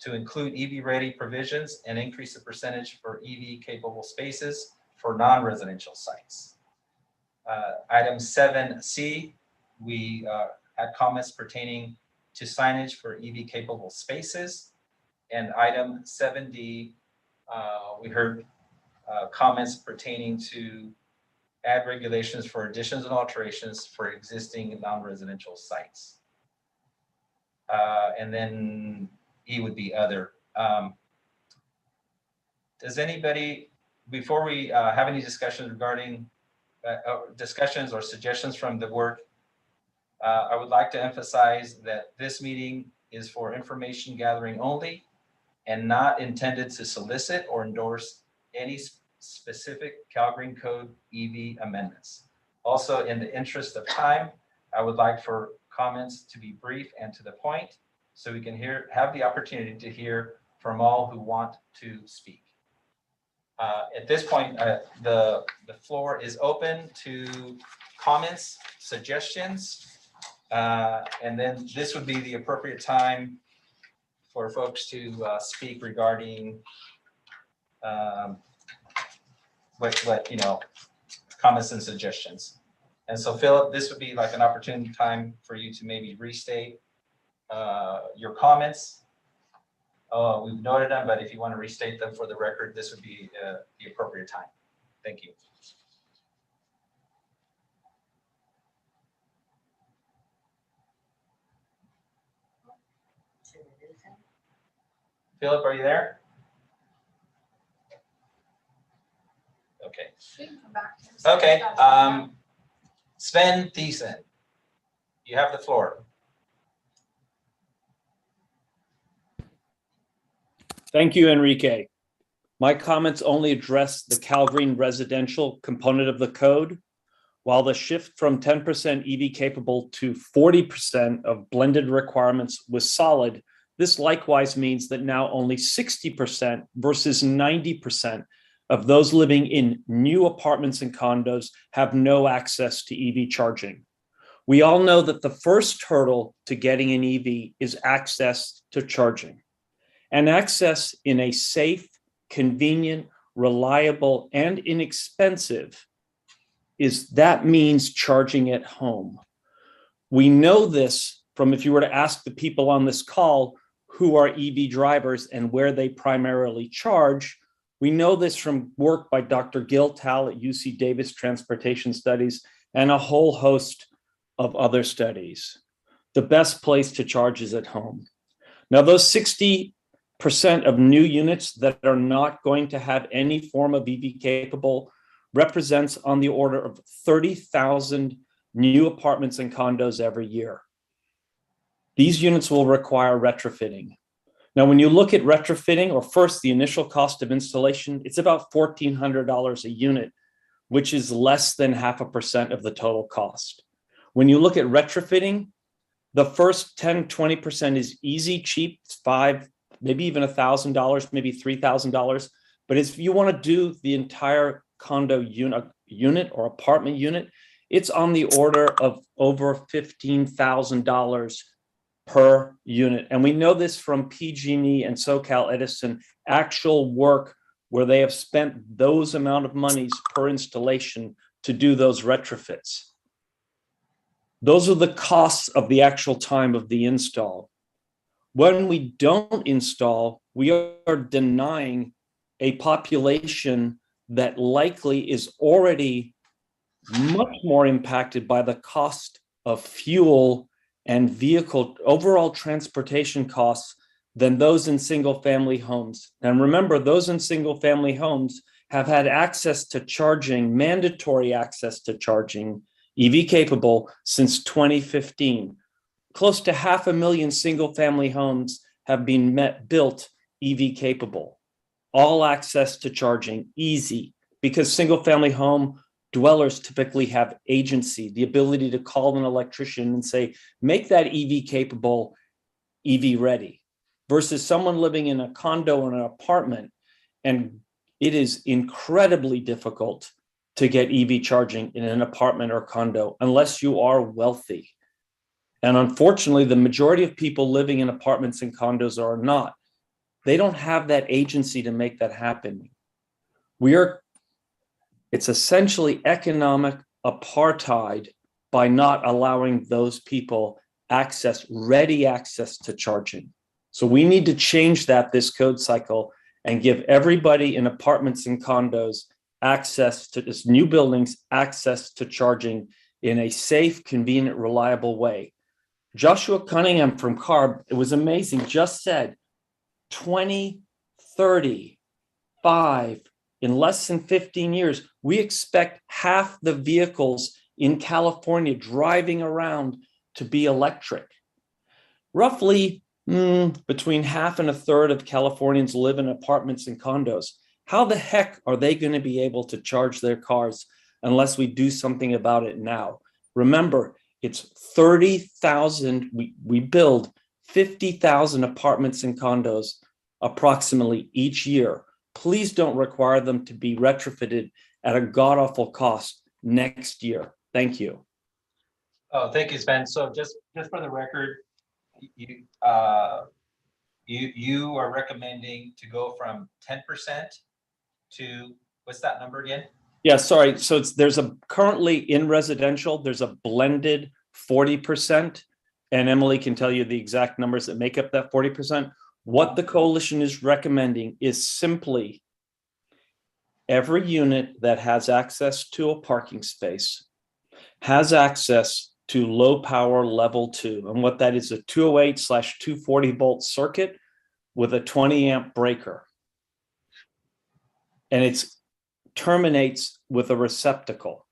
S2: EV ready provisions and increase the percentage for EV capable spaces for non-residential sites. Item 7C, we had comments pertaining to signage for EV capable spaces. And item 7D, we heard comments pertaining to add regulations for additions and alterations for existing non-residential sites. And then E would be other. Does anybody, before we have any discussions regarding discussions or suggestions from the work, I would like to emphasize that this meeting is for information gathering only and not intended to solicit or endorse any specific CALGreen Code EV amendments. Also, in the interest of time, I would like for comments to be brief and to the point, so we can have the opportunity to hear from all who want to speak. At this point, the floor is open to comments, suggestions, and then this would be the appropriate time for folks to speak regarding comments and suggestions. And so Philip, this would be like an opportune time for you to maybe restate your comments. We've noted them, but if you want to restate them for the record, this would be the appropriate time. Thank you. Philip, are you there? Okay. Okay. Sven Thiessen, you have the floor.
S19: Thank you, Enrique. My comments only address the CALGreen residential component of the code. While the shift from 10% EV capable to 40% of blended requirements was solid, this likewise means that now only 60% versus 90% of those living in new apartments and condos have no access to EV charging. We all know that the first hurdle to getting an EV is access to charging. And access in a safe, convenient, reliable, and inexpensive that means charging at home. We know this from, if you were to ask the people on this call who are EV drivers and where they primarily charge, we know this from work by Dr. Gil Tal at UC Davis Transportation Studies and a whole host of other studies, the best place to charge is at home. Now, those 60% of new units that are not going to have any form of EV capable represents on the order of 30,000 new apartments and condos every year. These units will require retrofitting. Now, when you look at retrofitting, or first the initial cost of installation, it's about $1,400 a unit, which is less than 0.5% of the total cost. When you look at retrofitting, the first 10, 20% is easy, cheap, it's $5,000, maybe even $1,000, maybe $3,000. But if you want to do the entire condo unit or apartment unit, it's on the order of over $15,000 per unit. And we know this from PG&E and SoCal Edison, actual work where they have spent those amount of monies per installation to do those retrofits. Those are the costs of the actual time of the install. When we don't install, we are denying a population that likely is already much more impacted by the cost of fuel and vehicle overall transportation costs than those in single family homes. And remember, those in single family homes have had access to charging, mandatory access to charging, EV capable, since 2015. Close to 500,000 single family homes have been built EV capable. All access to charging, easy, because single family home dwellers typically have agency, the ability to call an electrician and say, make that EV capable, EV ready, versus someone living in a condo or an apartment. And it is incredibly difficult to get EV charging in an apartment or condo unless you are wealthy. And unfortunately, the majority of people living in apartments and condos are not. They don't have that agency to make that happen. It's essentially economic apartheid by not allowing those people ready access to charging. So we need to change that this code cycle and give everybody in apartments and condos access to this new buildings, access to charging in a safe, convenient, reliable way. Joshua Cunningham from CARB, it was amazing, just said 2035, in less than 15 years, we expect half the vehicles in California driving around to be electric. Roughly between half and a third of Californians live in apartments and condos. How the heck are they going to be able to charge their cars unless we do something about it now? Remember, it's 30,000, we build 50,000 apartments and condos approximately each year. Please don't require them to be retrofitted at a god-awful cost next year. Thank you.
S2: Oh, thank you, Sven. So just for the record, you are recommending to go from 10% to, what's that number again?
S19: Yeah, sorry. So currently in residential, there's a blended 40%, and Emily can tell you the exact numbers that make up that 40%. What the coalition is recommending is simply every unit that has access to a parking space has access to low power level 2. And what that is, a 208/240 volt circuit with a 20 amp breaker. And it terminates with a receptacle.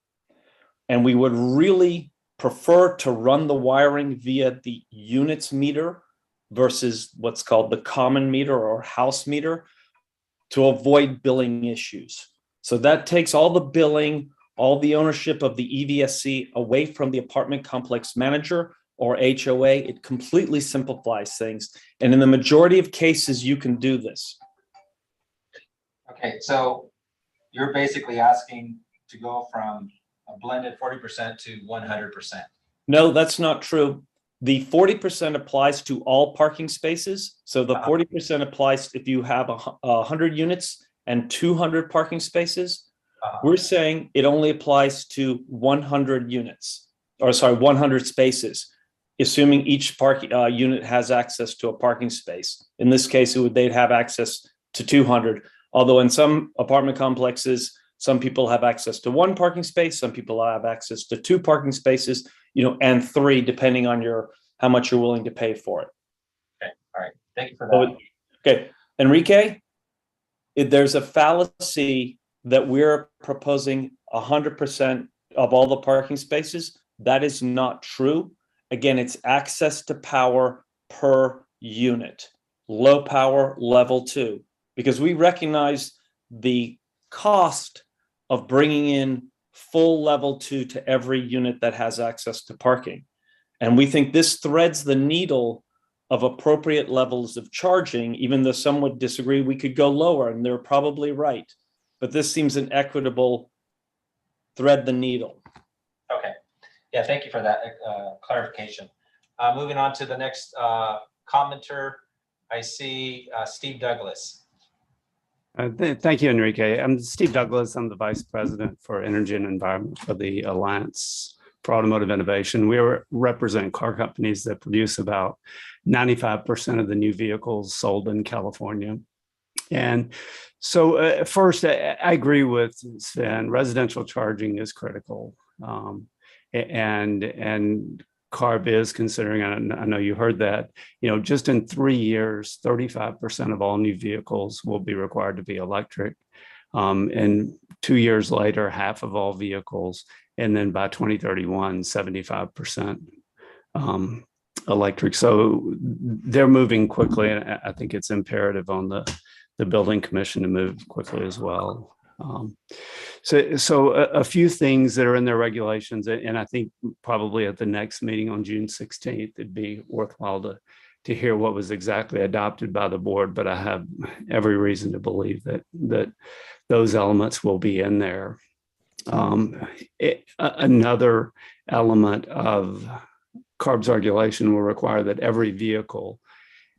S19: And we would really prefer to run the wiring via the units meter versus what's called the common meter or house meter to avoid billing issues. So that takes all the billing, all the ownership of the EVSC away from the apartment complex manager or HOA. It completely simplifies things. And in the majority of cases, you can do this.
S2: Okay, so you're basically asking to go from a blended 40% to 100%.
S19: No, that's not true. The 40% applies to all parking spaces. So the 40% applies if you have 100 units and 200 parking spaces. We're saying it only applies to 100 units, or sorry, 100 spaces, assuming each unit has access to a parking space. In this case, they'd have access to 200. Although in some apartment complexes, some people have access to 1 parking space, some people have access to 2 parking spaces. and 3, depending on how much you're willing to pay for it.
S2: Okay, all right, thank you for that.
S19: Okay, Enrique, there's a fallacy that we're proposing 100% of all the parking spaces. That is not true. Again, it's access to power per unit, low power level 2, because we recognize the cost of bringing in full level 2 to every unit that has access to parking. And we think this threads the needle of appropriate levels of charging, even though some would disagree we could go lower, and they're probably right. But this seems an equitable thread the needle.
S2: Okay, yeah, thank you for that clarification. Moving on to the next commenter, I see Steve Douglas.
S10: Thank you, Enrique. I'm Steve Douglas. I'm the Vice President for Energy and Environment for the Alliance for Automotive Innovation. We represent car companies that produce about 95% of the new vehicles sold in California. And so first, I agree with Sven, residential charging is critical. And CARB is considering, and I know you heard that, just in 3 years, 35% of all new vehicles will be required to be electric. And 2 years later, half of all vehicles. And then by 2031, 75% electric. So they're moving quickly. And I think it's imperative on the Building Commission to move quickly as well. So a few things that are in their regulations, and I think probably at the next meeting on June 16th, it'd be worthwhile to hear what was exactly adopted by the board, but I have every reason to believe that those elements will be in there. Another element of CARB's regulation will require that every vehicle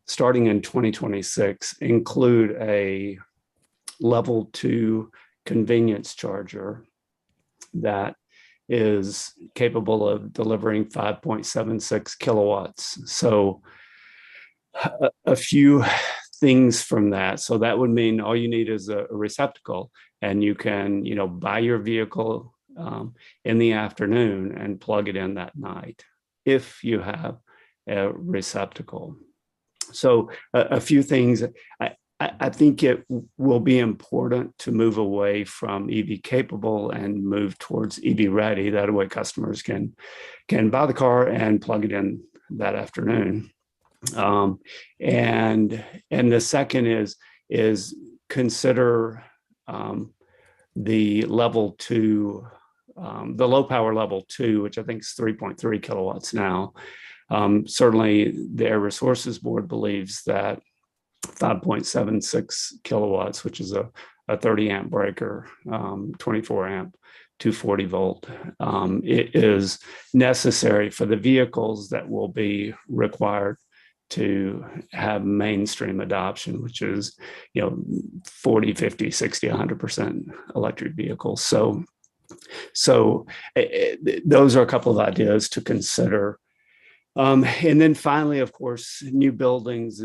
S10: starting in 2026 include a level 2 convenience charger that is capable of delivering 5.76 kilowatts. So a few things from that. So that would mean all you need is a receptacle, and you can, buy your vehicle in the afternoon and plug it in that night if you have a receptacle. So a few things. I think it will be important to move away from EV capable and move towards EV ready. That way customers can buy the car and plug it in that afternoon. And the second is consider the level 2, the low power level 2, which I think is 3.3 kilowatts now. Certainly the Air Resources Board believes that 5.76 kilowatts, which is a 30 amp breaker, 24 amp, 240 volt, it is necessary for the vehicles that will be required to have mainstream adoption, which is 40, 50, 60, 100% electric vehicles. So those are a couple of ideas to consider. And then finally, of course, new buildings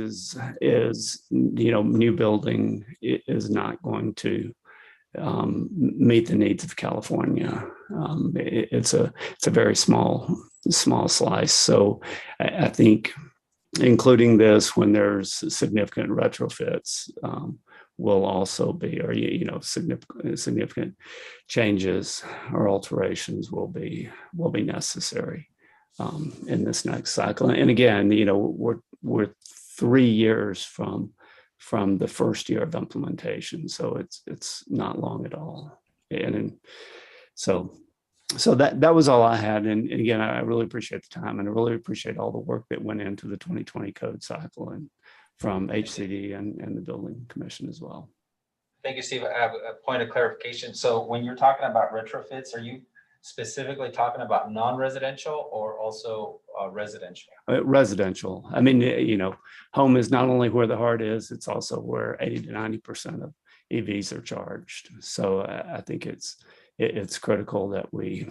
S10: new building is not going to meet the needs of California. It's a very small slice. So I think including this when there's significant retrofits will also be, or significant changes or alterations will be necessary in this next cycle. And again, we're 3 years from the first year of implementation, so it's not long at all. And so that was all I had. And again, I really appreciate the time, and I really appreciate all the work that went into the 2020 code cycle and from HCD and the Building Commission as well.
S2: Thank you, Steve. I have a point of clarification. So when you're talking about retrofits, are you specifically talking about non-residential or also residential?
S10: Residential. I mean, home is not only where the heart is, it's also where 80 to 90% of EVs are charged. So I think it's critical that we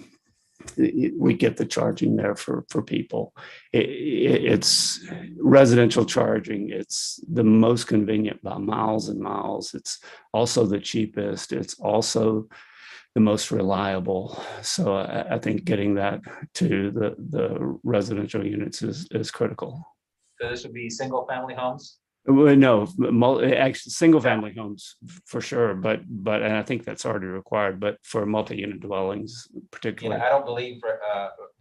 S10: get the charging there for people. It's residential charging. It's the most convenient by miles and miles. It's also the cheapest. It's also the most reliable. So I think getting that to the residential units is critical.
S2: So this would be single family homes?
S10: Well, no, actually, single family homes for sure, but and I think that's already required. But for multi-unit dwellings, particularly,
S2: I don't believe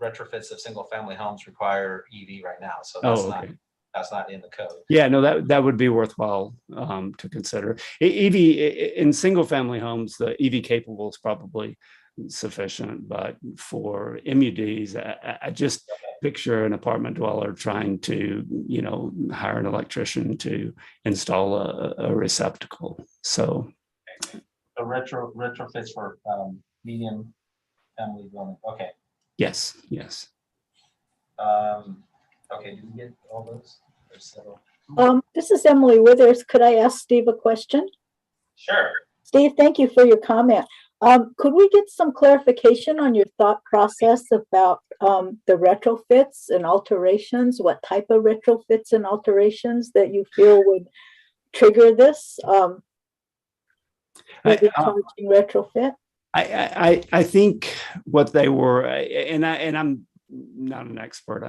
S2: retrofits of single family homes require EV right now. So that's not in the code.
S10: Yeah, no, that would be worthwhile to consider. EV in single family homes, the EV capable is probably sufficient, but for MUDs, I just picture an apartment dweller trying to, hire an electrician to install a receptacle. So
S2: retrofits for medium family dwelling. Okay.
S10: Yes.
S2: Okay, did we get all those?
S22: This is Emily Withers. Could I ask Steve a question?
S2: Sure.
S22: Steve, thank you for your comment. Could we get some clarification on your thought process about the retrofits and alterations? What type of retrofits and alterations that you feel would trigger this? Charging retrofit?
S10: I think what they were, and I'm not an expert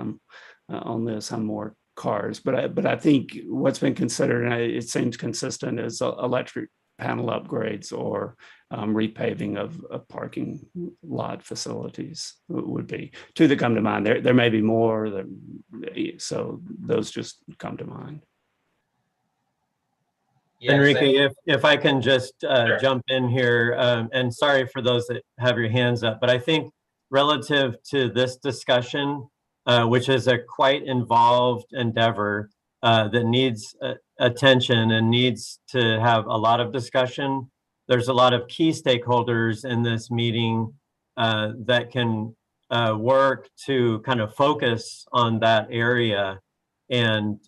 S10: on this. I'm more cars, but I think what's been considered, and it seems consistent, is electric panel upgrades or repaving of parking lot facilities would be two that come to mind. There may be more, so those just come to mind.
S17: Yes, Enrique, if I can just jump in here, and sorry for those that have your hands up, but I think relative to this discussion, which is a quite involved endeavor that needs attention and needs to have a lot of discussion, there's a lot of key stakeholders in this meeting that can work to kind of focus on that area and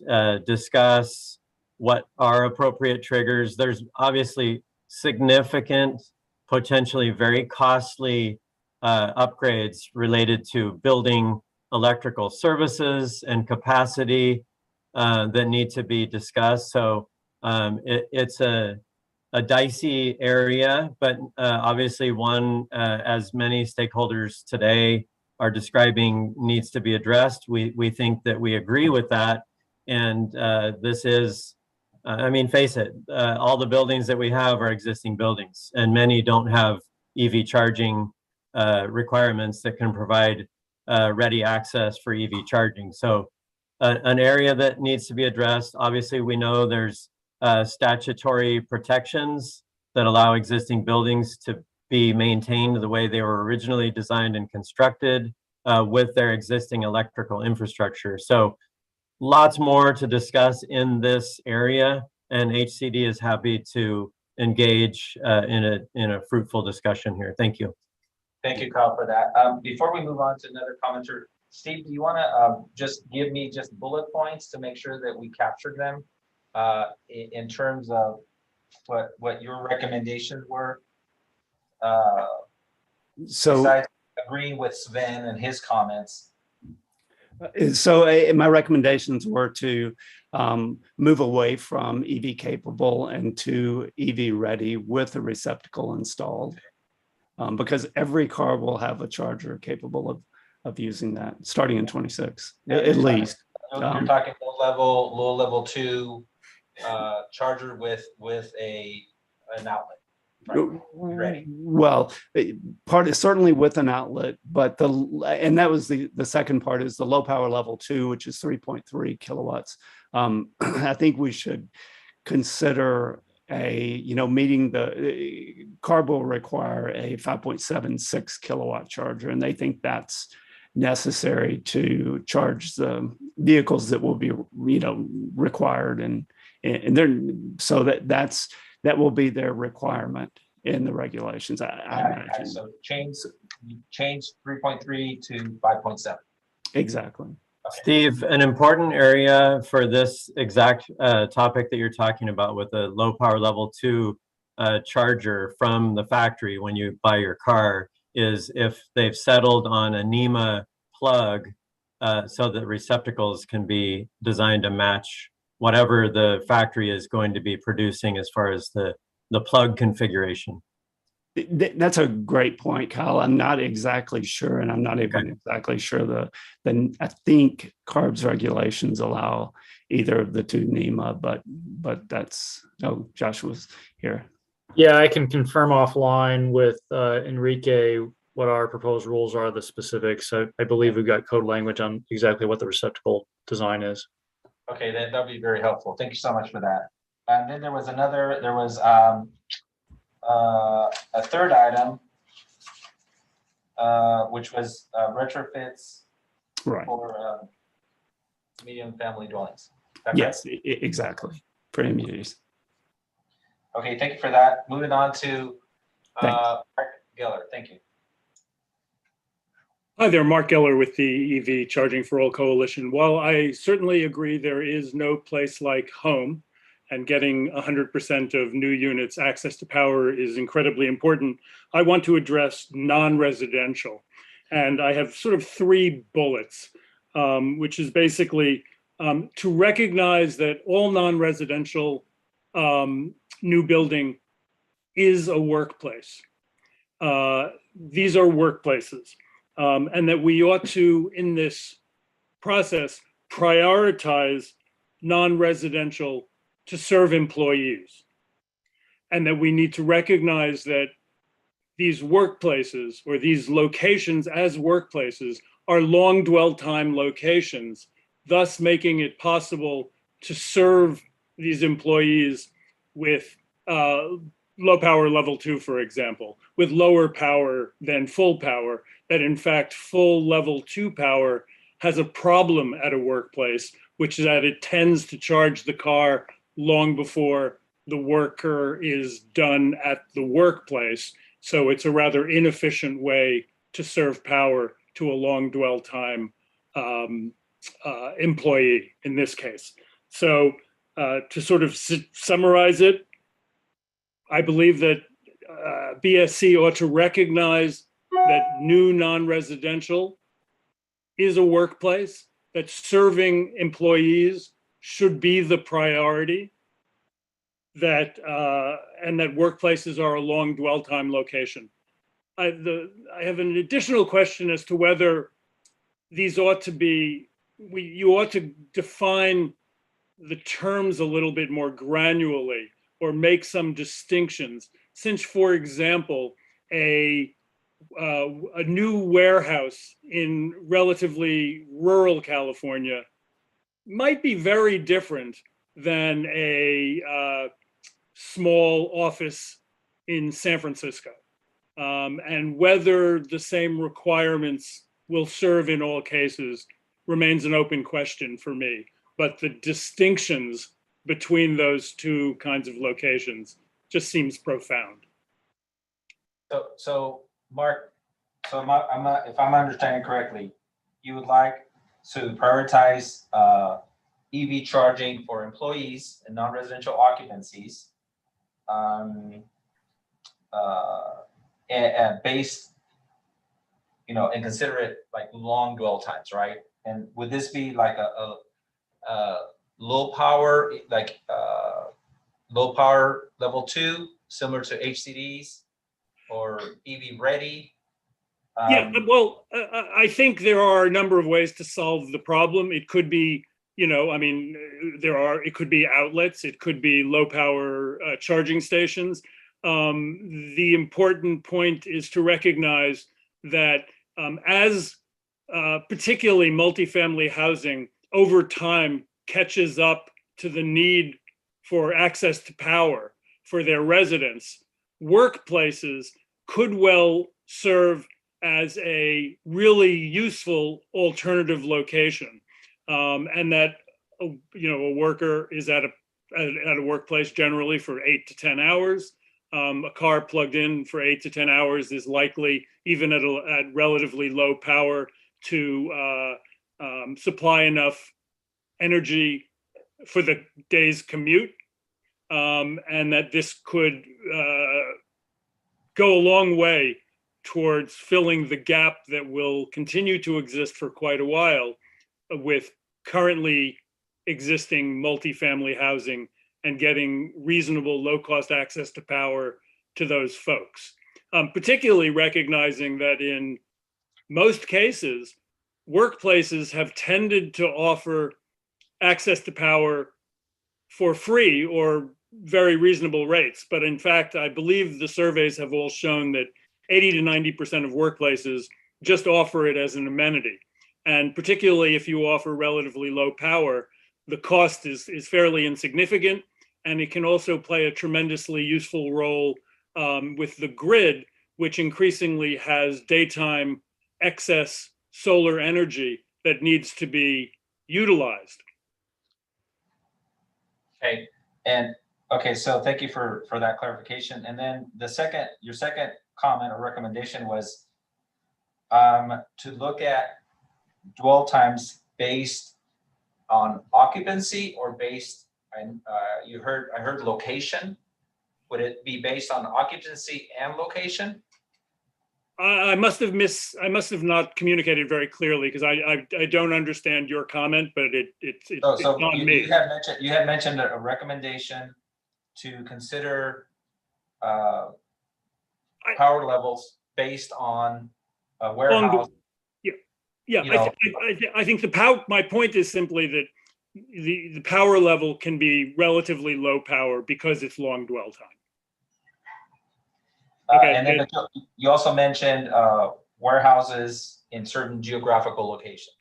S17: discuss what are appropriate triggers. There's obviously significant, potentially very costly upgrades related to building electrical services and capacity that need to be discussed. So it's a dicey area, but obviously one, as many stakeholders today are describing, needs to be addressed. We think that we agree with that. And this is, face it, all the buildings that we have are existing buildings, and many don't have EV charging requirements that can provide ready access for EV charging. So an area that needs to be addressed. Obviously, we know there's statutory protections that allow existing buildings to be maintained the way they were originally designed and constructed with their existing electrical infrastructure. So lots more to discuss in this area, and HCD is happy to engage in a fruitful discussion here. Thank you.
S2: Thank you, Kyle, for that. Before we move on to another commenter, Steve, do you want to just give me just bullet points to make sure that we captured them in terms of what your recommendations were?
S10: So
S2: besides agreeing with Sven and his comments.
S10: So my recommendations were to move away from EV capable and to EV ready with a receptacle installed, because every car will have a charger capable of using that starting in 26, at least.
S2: You're talking low level 2 charger with an outlet. Right.
S10: Well, part is certainly with an outlet, but and that was the second part is the low power level 2, which is 3.3 kilowatts. I think we should consider meeting the CARB will require a 5.76 kilowatt charger, and they think that's necessary to charge the vehicles that will be required, and so that will be their requirement in the regulations. I imagine.
S2: So change 3.3 to 5.7.
S10: Exactly.
S2: Okay.
S17: Steve, an important area for this exact topic that you're talking about with a low power level 2 charger from the factory when you buy your car is if they've settled on a NEMA plug so that receptacles can be designed to match whatever the factory is going to be producing as far as the plug configuration.
S10: That's a great point, Kyle. I'm not exactly sure, and I'm not even exactly sure I think CARB's regulations allow either of the two NEMA, but Joshua's here.
S3: Yeah, I can confirm offline with Enrique what our proposed rules are, the specifics. I believe we've got code language on exactly what the receptacle design is.
S2: Okay, that'd be very helpful. Thank you so much for that. And then there was a third item, which was retrofits for medium family dwellings.
S10: Yes, exactly. For communities.
S2: Okay, thank you for that. Moving on to Mark Geller. Thank you.
S14: Hi there, Mark Geller with the EV Charging for All Coalition. While I certainly agree there is no place like home, and getting 100% of new units access to power is incredibly important, I want to address non-residential. And I have sort of 3 bullets, which is basically to recognize that all non-residential new building is a workplace. These are workplaces. And that we ought to, in this process, prioritize non-residential to serve employees. And that we need to recognize that these workplaces or these locations as workplaces are long dwell time locations, thus making it possible to serve these employees with low power level 2, for example, with lower power than full power, that in fact full level 2 power has a problem at a workplace, which is that it tends to charge the car long before the worker is done at the workplace. So it's a rather inefficient way to serve power to a long dwell time employee in this case. So to sort of summarize it, I believe that BSC ought to recognize that new non-residential is a workplace, that serving employees should be the priority, that and that workplaces are a long dwell time location. I have an additional question as to whether these ought to be, you ought to define the terms a little bit more granularly or make some distinctions. Since, for example, a new warehouse in relatively rural California might be very different than a small office in San Francisco. And whether the same requirements will serve in all cases remains an open question for me. But the distinctions between those two kinds of locations just seems profound.
S2: So Mark, if I'm understanding correctly, you would like to prioritize EV charging for employees and non-residential occupancies, and based, and consider it like long dwell times, right? And would this be like a low power, like low power level 2, similar to HCDs or EV ready?
S14: Yeah, well, I think there are a number of ways to solve the problem. It could be, it could be outlets, it could be low power charging stations. The important point is to recognize that as particularly multifamily housing over time catches up to the need for access to power for their residents, workplaces could well serve as a really useful alternative location, and that a worker is at a workplace generally for 8 to 10 hours. A car plugged in for 8 to 10 hours is likely, even at relatively low power, to supply enough energy for the day's commute, and that this could go a long way towards filling the gap that will continue to exist for quite a while with currently existing multifamily housing and getting reasonable low-cost access to power to those folks. particularly recognizing that in most cases, workplaces have tended to offer access to power for free or very reasonable rates. But in fact, I believe the surveys have all shown that 80 to 90% of workplaces just offer it as an amenity. And particularly if you offer relatively low power, the cost is fairly insignificant. And it can also play a tremendously useful role with the grid, which increasingly has daytime excess solar energy that needs to be utilized.
S2: Okay, and okay, so thank you for that clarification. And then your second comment or recommendation was to look at dwell times based on occupancy or based on I heard location. Would it be based on occupancy and location?
S14: I must have not communicated very clearly because I don't understand your comment, but it's on me.
S2: You had mentioned a recommendation to consider power levels based on a warehouse.
S14: I think my point is simply that the power level can be relatively low power because it's long dwell time. Okay.
S2: And then you also mentioned warehouses in certain geographical locations.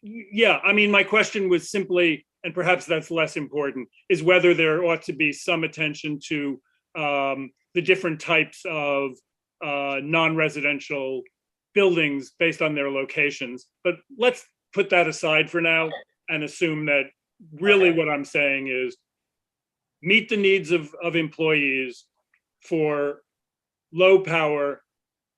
S14: Yeah, I mean, my question was simply, and perhaps that's less important, is whether there ought to be some attention to the different types of non-residential buildings based on their locations. But let's put that aside for now and assume that really what I'm saying is meet the needs of employees for low power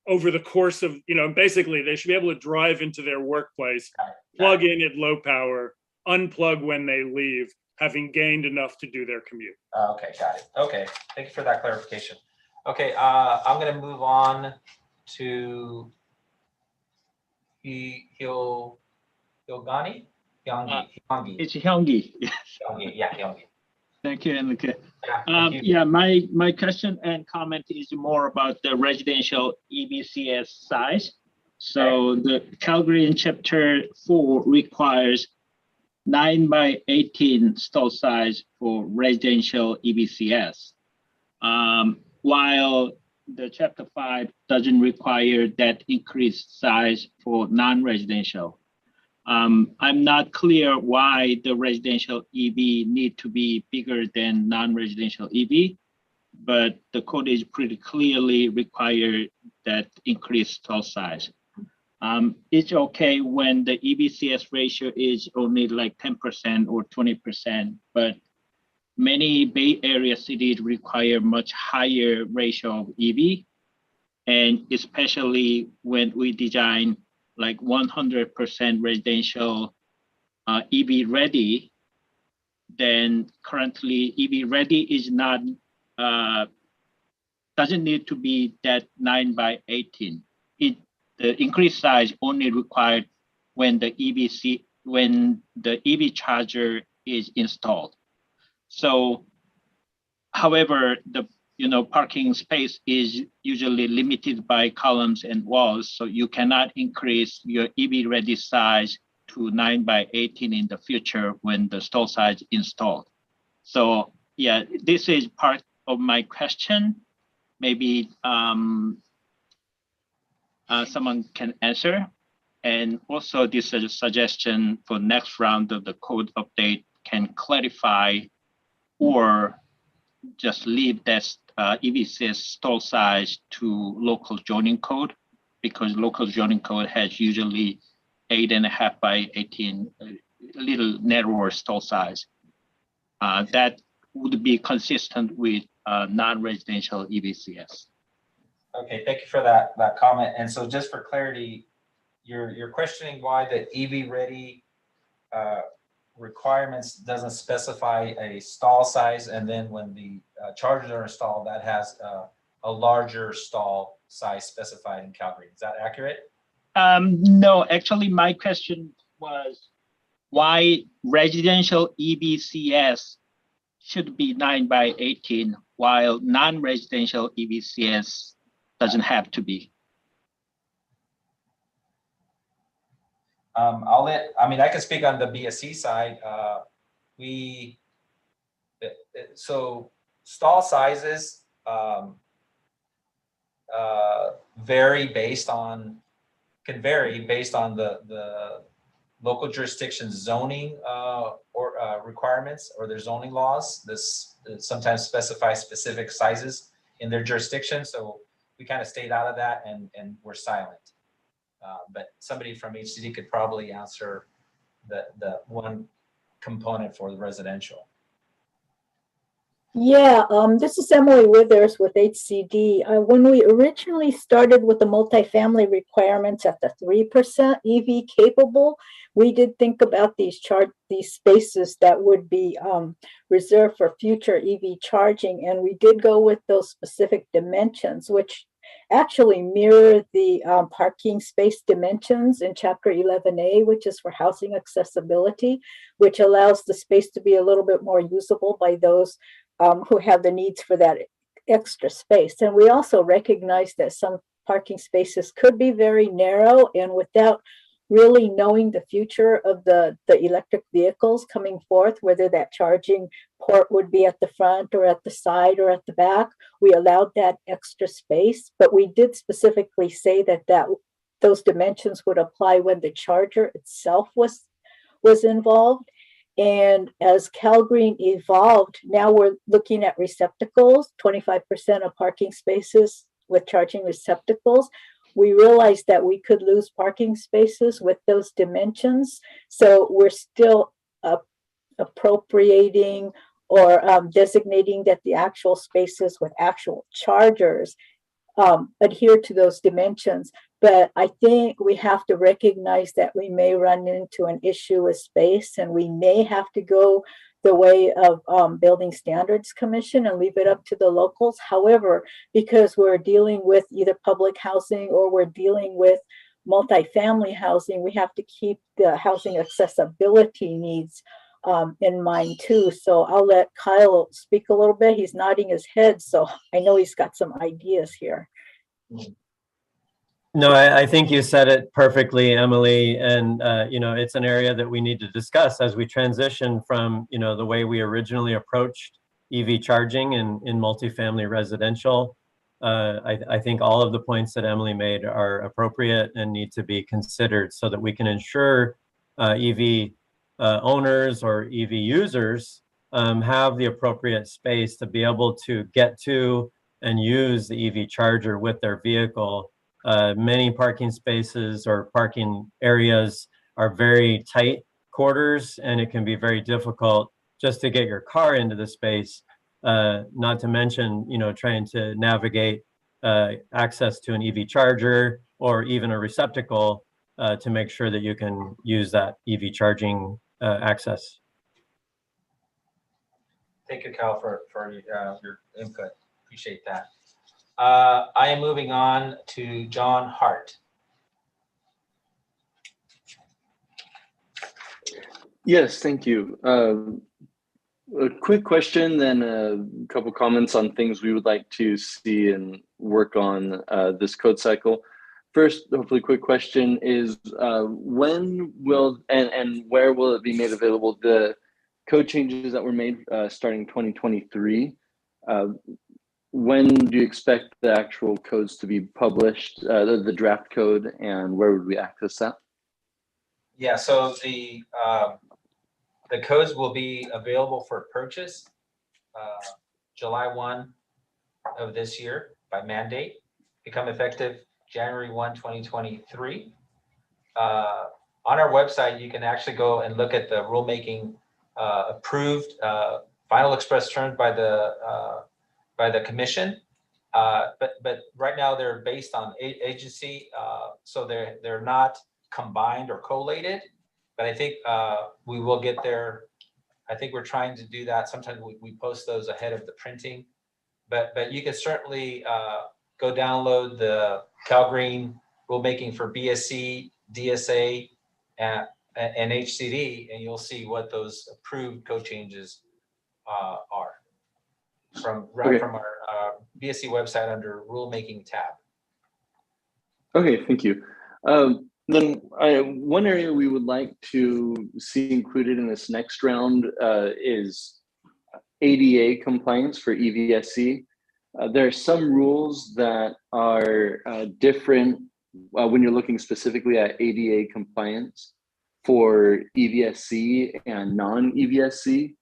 S14: over the course of, basically they should be able to drive into their workplace, plug in at low power, unplug when they leave, having gained enough to do their commute.
S2: Okay, got it. Okay, thank you for that clarification. Okay, I'm going to move on to Hyungi.
S15: It's Hyungi.
S2: Hyungi, yeah, Hyungi.
S15: Thank you, Enrique.
S2: Thank you.
S15: Yeah, my question and comment is more about the residential EBCS size. So the CALGreen Chapter 4 requires 9 by 18 stall size for residential EBCS, while the Chapter 5 doesn't require that increased size for non-residential. I'm not clear why the residential EV need to be bigger than non-residential EV, but the code is pretty clearly required that increased stall size. It's okay when the EBCS ratio is only like 10% or 20%, but many Bay Area cities require much higher ratio of EV, and especially when we design like 100% residential EV ready, then currently EV ready is not, doesn't need to be that 9 by 18. The increased size only required when the EV charger is installed. So, however, the parking space is usually limited by columns and walls, so you cannot increase your EV ready size to 9 by 18 in the future when the stall size installed. So yeah, this is part of my question. Maybe someone can answer. And also this is a suggestion for next round of the code update can clarify or just leave that EBCS stall size to local zoning code, because local zoning code has usually 8.5 by 18, a little narrower stall size. That would be consistent with non-residential EBCS.
S2: Okay, thank you for that comment. And so just for clarity, you're questioning why the EV ready requirements doesn't specify a stall size, and then when the chargers are installed, that has a larger stall size specified in CALGreen. Is that accurate?
S15: No, actually my question was why residential EBCS should be 9/18, while non-residential EVCS doesn't have to be?
S2: I can speak on the BSC side. So stall sizes can vary based on the local jurisdiction zoning or requirements or their zoning laws. This sometimes specifies specific sizes in their jurisdiction. So we kind of stayed out of that and we're silent. But somebody from HCD could probably answer the one component for the residential.
S22: Yeah, this is Emily Withers with HCD. When we originally started with the multifamily requirements at the 3% EV capable, we did think about these spaces that would be reserved for future EV charging, and we did go with those specific dimensions, which actually mirror the parking space dimensions in Chapter 11A, which is for housing accessibility, which allows the space to be a little bit more usable by those who have the needs for that extra space. And we also recognize that some parking spaces could be very narrow, and without really knowing the future of the electric vehicles coming forth, whether that charging port would be at the front or at the side or at the back, we allowed that extra space. But we did specifically say that those dimensions would apply when the charger itself was involved. And as CALGreen evolved, now we're looking at receptacles, 25% of parking spaces with charging receptacles. We realized that we could lose parking spaces with those dimensions. So we're still appropriating or designating that the actual spaces with actual chargers adhere to those dimensions. But I think we have to recognize that we may run into an issue with space, and we may have to go the way of Building Standards Commission and leave it up to the locals. However, because we're dealing with either public housing or we're dealing with multifamily housing, we have to keep the housing accessibility needs in mind too. So I'll let Kyle speak a little bit. He's nodding his head, so I know he's got some ideas here.
S17: No, I think you said it perfectly, Emily. And, it's an area that we need to discuss as we transition from, the way we originally approached EV charging in multifamily residential. I think all of the points that Emily made are appropriate and need to be considered so that we can ensure EV owners or EV users have the appropriate space to be able to get to and use the EV charger with their vehicle. Many parking spaces or parking areas are very tight quarters, and it can be very difficult just to get your car into the space, not to mention, trying to navigate access to an EV charger or even a receptacle to make sure that you can use that EV charging access.
S2: Thank you, Cal, for your input. Appreciate that. I am moving on to John Hart.
S18: Yes, thank you. A quick question, then a couple comments on things we would like to see and work on this code cycle. First, hopefully quick question is when will and where will it be made available, the code changes that were made starting 2023? When do you expect the actual codes to be published, the draft code, and where would we access that?
S2: Yeah, so the codes will be available for purchase July 1 of this year by mandate, become effective January 1, 2023. On our website, you can actually go and look at the rulemaking approved final express terms by the commission, but right now they're based on agency, so they're not combined or collated. But I think we will get there. I think we're trying to do that. Sometimes we post those ahead of the printing, but you can certainly go download the CALGreen rulemaking for BSC, DSA, and HCD, and you'll see what those approved code changes are from
S18: Okay.
S2: from our BSC website under rulemaking tab.
S18: Okay, thank you. Then one area we would like to see included in this next round is ADA compliance for EVSC. There are some rules that are different when you're looking specifically at ADA compliance for EVSC and non-EVSC.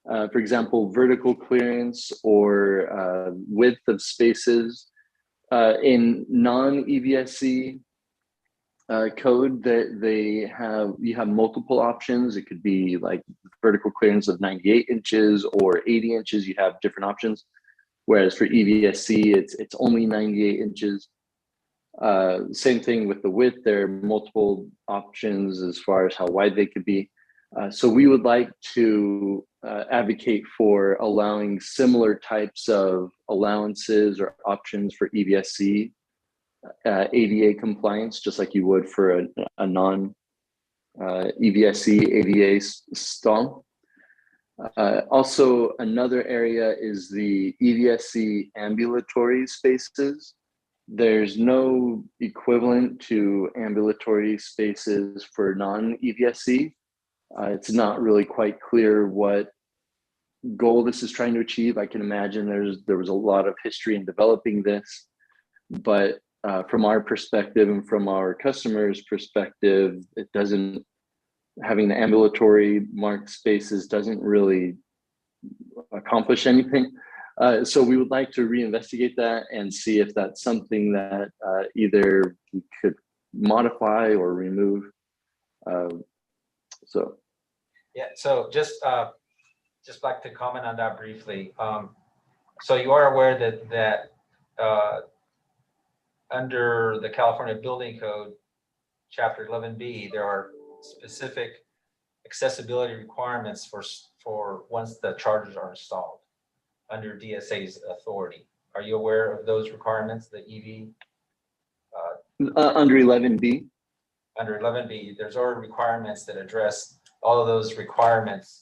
S18: For example, vertical clearance or width of spaces. In non-EVSC code, that you have multiple options. It could be like vertical clearance of 98 inches or 80 inches. You have different options. Whereas for EVSC, it's only 98 inches. Same thing with the width. There are multiple options as far as how wide they could be. So we would like to advocate for allowing similar types of allowances or options for EVSC ADA compliance, just like you would for a non EVSC ADA stall. Also, another area is the EVSC ambulatory spaces. There's no equivalent to ambulatory spaces for non-EVSC. It's not really quite clear what goal this is trying to achieve. I can imagine there was a lot of history in developing this, but from our perspective and from our customers' perspective, having the ambulatory marked spaces doesn't really accomplish anything. So we would like to reinvestigate that and see if that's something that either we could modify or remove.
S2: Yeah, so just like to comment on that briefly. So you are aware that under the California Building Code, Chapter 11B, there are specific accessibility requirements for once the chargers are installed under DSA's authority. Are you aware of those requirements, the EV?
S18: Under 11B?
S2: Under 11B, there's already requirements that address all of those requirements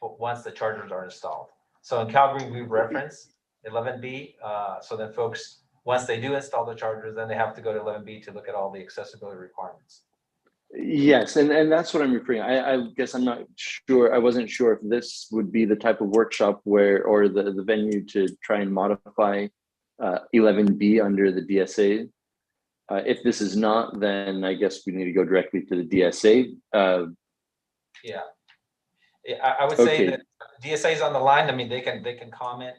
S2: once the chargers are installed. So in CALGreen, we reference 11B. So then folks, once they do install the chargers, then they have to go to 11B to look at all the accessibility requirements.
S18: Yes, and that's what I'm referring. I guess I'm not sure. I wasn't sure if this would be the type of workshop or the venue to try and modify 11B under the DSA. If this is not, then I guess we need to go directly to the DSA.
S2: Yeah, I would say that DSA is on the line. I mean, they can comment.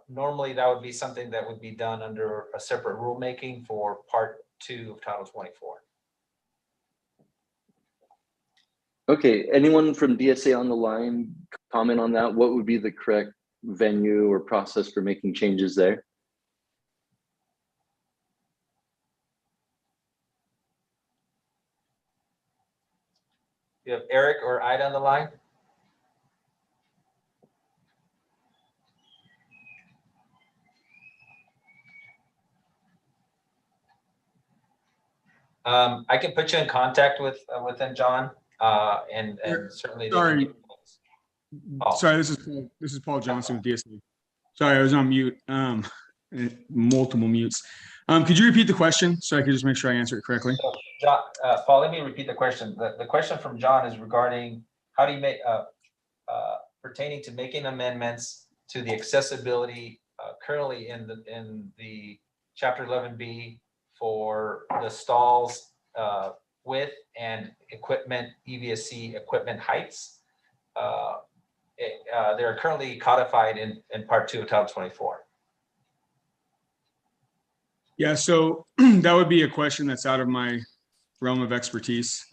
S2: Normally, that would be something that would be done under a separate rulemaking for Part 2 of Title 24.
S18: Okay, anyone from DSA on the line comment on that? What would be the correct venue or process for making changes there?
S2: You have Eric or Ida on the line? I can put you in contact with them, John, and certainly.
S4: Sorry. Sorry, this is Paul Johnson with DSA. Sorry, I was on mute. Multiple mutes. Could you repeat the question so I could just make sure I answer it correctly?
S2: So, John, Paul, let me repeat the question. The question from John is regarding how do you make pertaining to making amendments to the accessibility currently in the Chapter 11B for the stalls width and equipment, EVSC equipment heights. They're currently codified in Part 2 of Title 24.
S4: Yeah, so that would be a question that's out of my realm of expertise.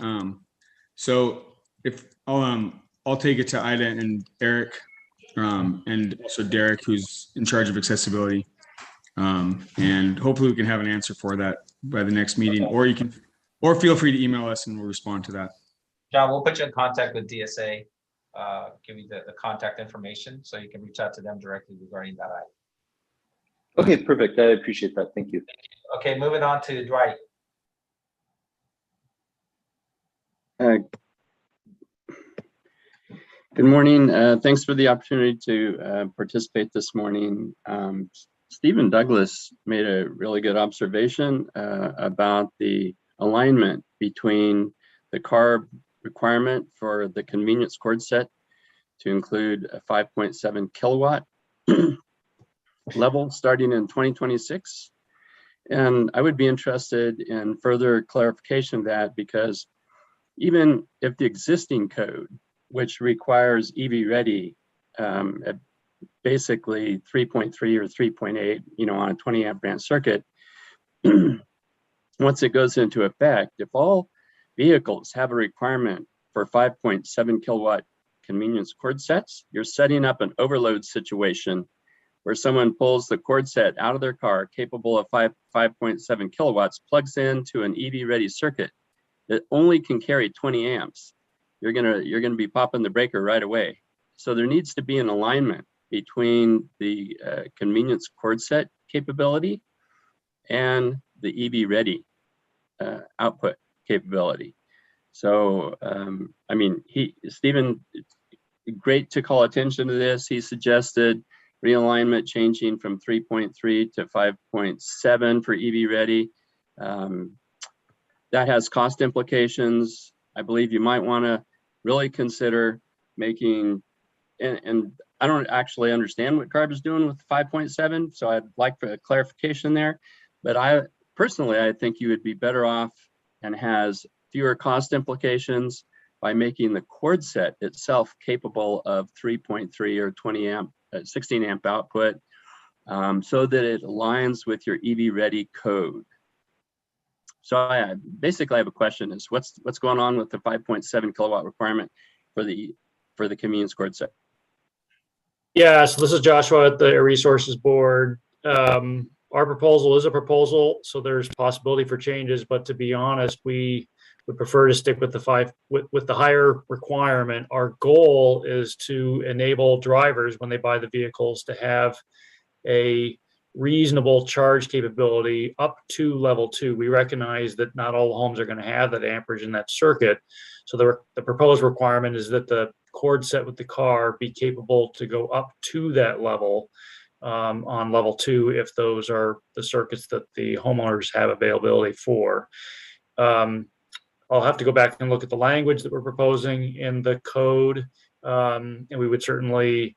S4: So if I'll take it to Ida and Eric, and also Derek, who's in charge of accessibility. And hopefully we can have an answer for that by the next meeting, or feel free to email us and we'll respond to that.
S2: John, we'll put you in contact with DSA, give you the contact information so you can reach out to them directly regarding that item.
S18: Okay, perfect. I appreciate that. Thank you.
S2: Okay, moving on to Dwight.
S8: Good morning. Thanks for the opportunity to participate this morning. Stephen Douglas made a really good observation about the alignment between the CARB requirement for the convenience cord set to include a 5.7 kilowatt level starting in 2026. And I would be interested in further clarification of that, because even if the existing code, which requires EV ready at basically 3.3 or 3.8, on a 20 amp branch circuit, once it goes into effect, if all vehicles have a requirement for 5.7 kilowatt convenience cord sets, you're setting up an overload situation where someone pulls the cord set out of their car capable of 5.7 kilowatts, plugs into an EV ready circuit that only can carry 20 amps. You're gonna be popping the breaker right away. So there needs to be an alignment between the convenience cord set capability and the EV ready output capability. So Stephen, great to call attention to this. He suggested realignment changing from 3.3 to 5.7 for EV ready. That has cost implications. I believe you might want to really consider making, and I don't actually understand what CARB is doing with 5.7, so I'd like for a clarification there. But I think you would be better off and has fewer cost implications by making the cord set itself capable of 3.3 or 20 amp, 16 amp output, so that it aligns with your EV ready code. So I have a question: is what's going on with the 5.7 kilowatt requirement for the convenience cord set?
S3: Yeah, so this is Joshua at the Air Resources Board. Our proposal is a proposal, so there's possibility for changes, but to be honest, we would prefer to stick with the higher requirement. Our goal is to enable drivers, when they buy the vehicles, to have a reasonable charge capability up to level 2. We recognize that not all homes are going to have that amperage in that circuit. So the proposed requirement is that the cord set with the car be capable to go up to that level on level 2, if those are the circuits that the homeowners have availability for. I'll have to go back and look at the language that we're proposing in the code, and we would certainly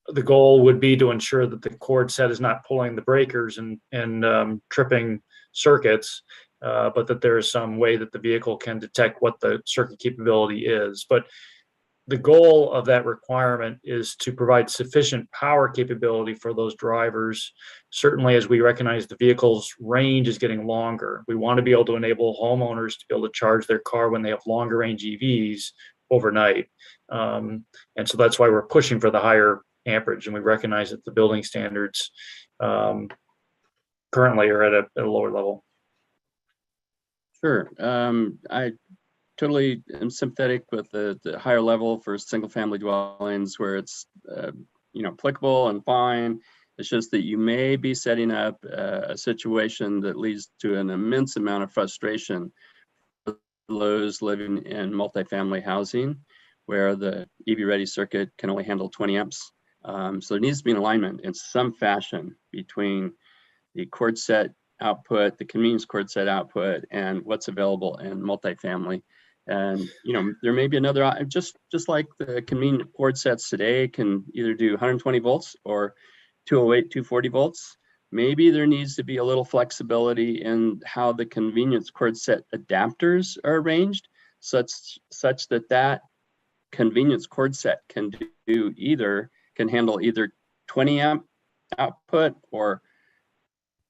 S3: the goal would be to ensure that the cord set is not pulling the breakers and tripping circuits, but that there is some way that the vehicle can detect what the circuit capability is. But the goal of that requirement is to provide sufficient power capability for those drivers. Certainly, as we recognize the vehicle's range is getting longer, we want to be able to enable homeowners to be able to charge their car when they have longer range EVs overnight. And so that's why we're pushing for the higher amperage, and we recognize that the building standards currently are at a lower level.
S8: Sure. I totally am sympathetic with the higher level for single family dwellings where it's applicable and fine. It's just that you may be setting up a situation that leads to an immense amount of frustration for those living in multifamily housing where the EV ready circuit can only handle 20 amps. So there needs to be an alignment in some fashion between the cord set output, the convenience cord set output, and what's available in multifamily. And there may be another, just like the convenient cord sets today can either do 120 volts or 208, 240 volts. Maybe there needs to be a little flexibility in how the convenience cord set adapters are arranged, such that convenience cord set can handle either 20 amp output or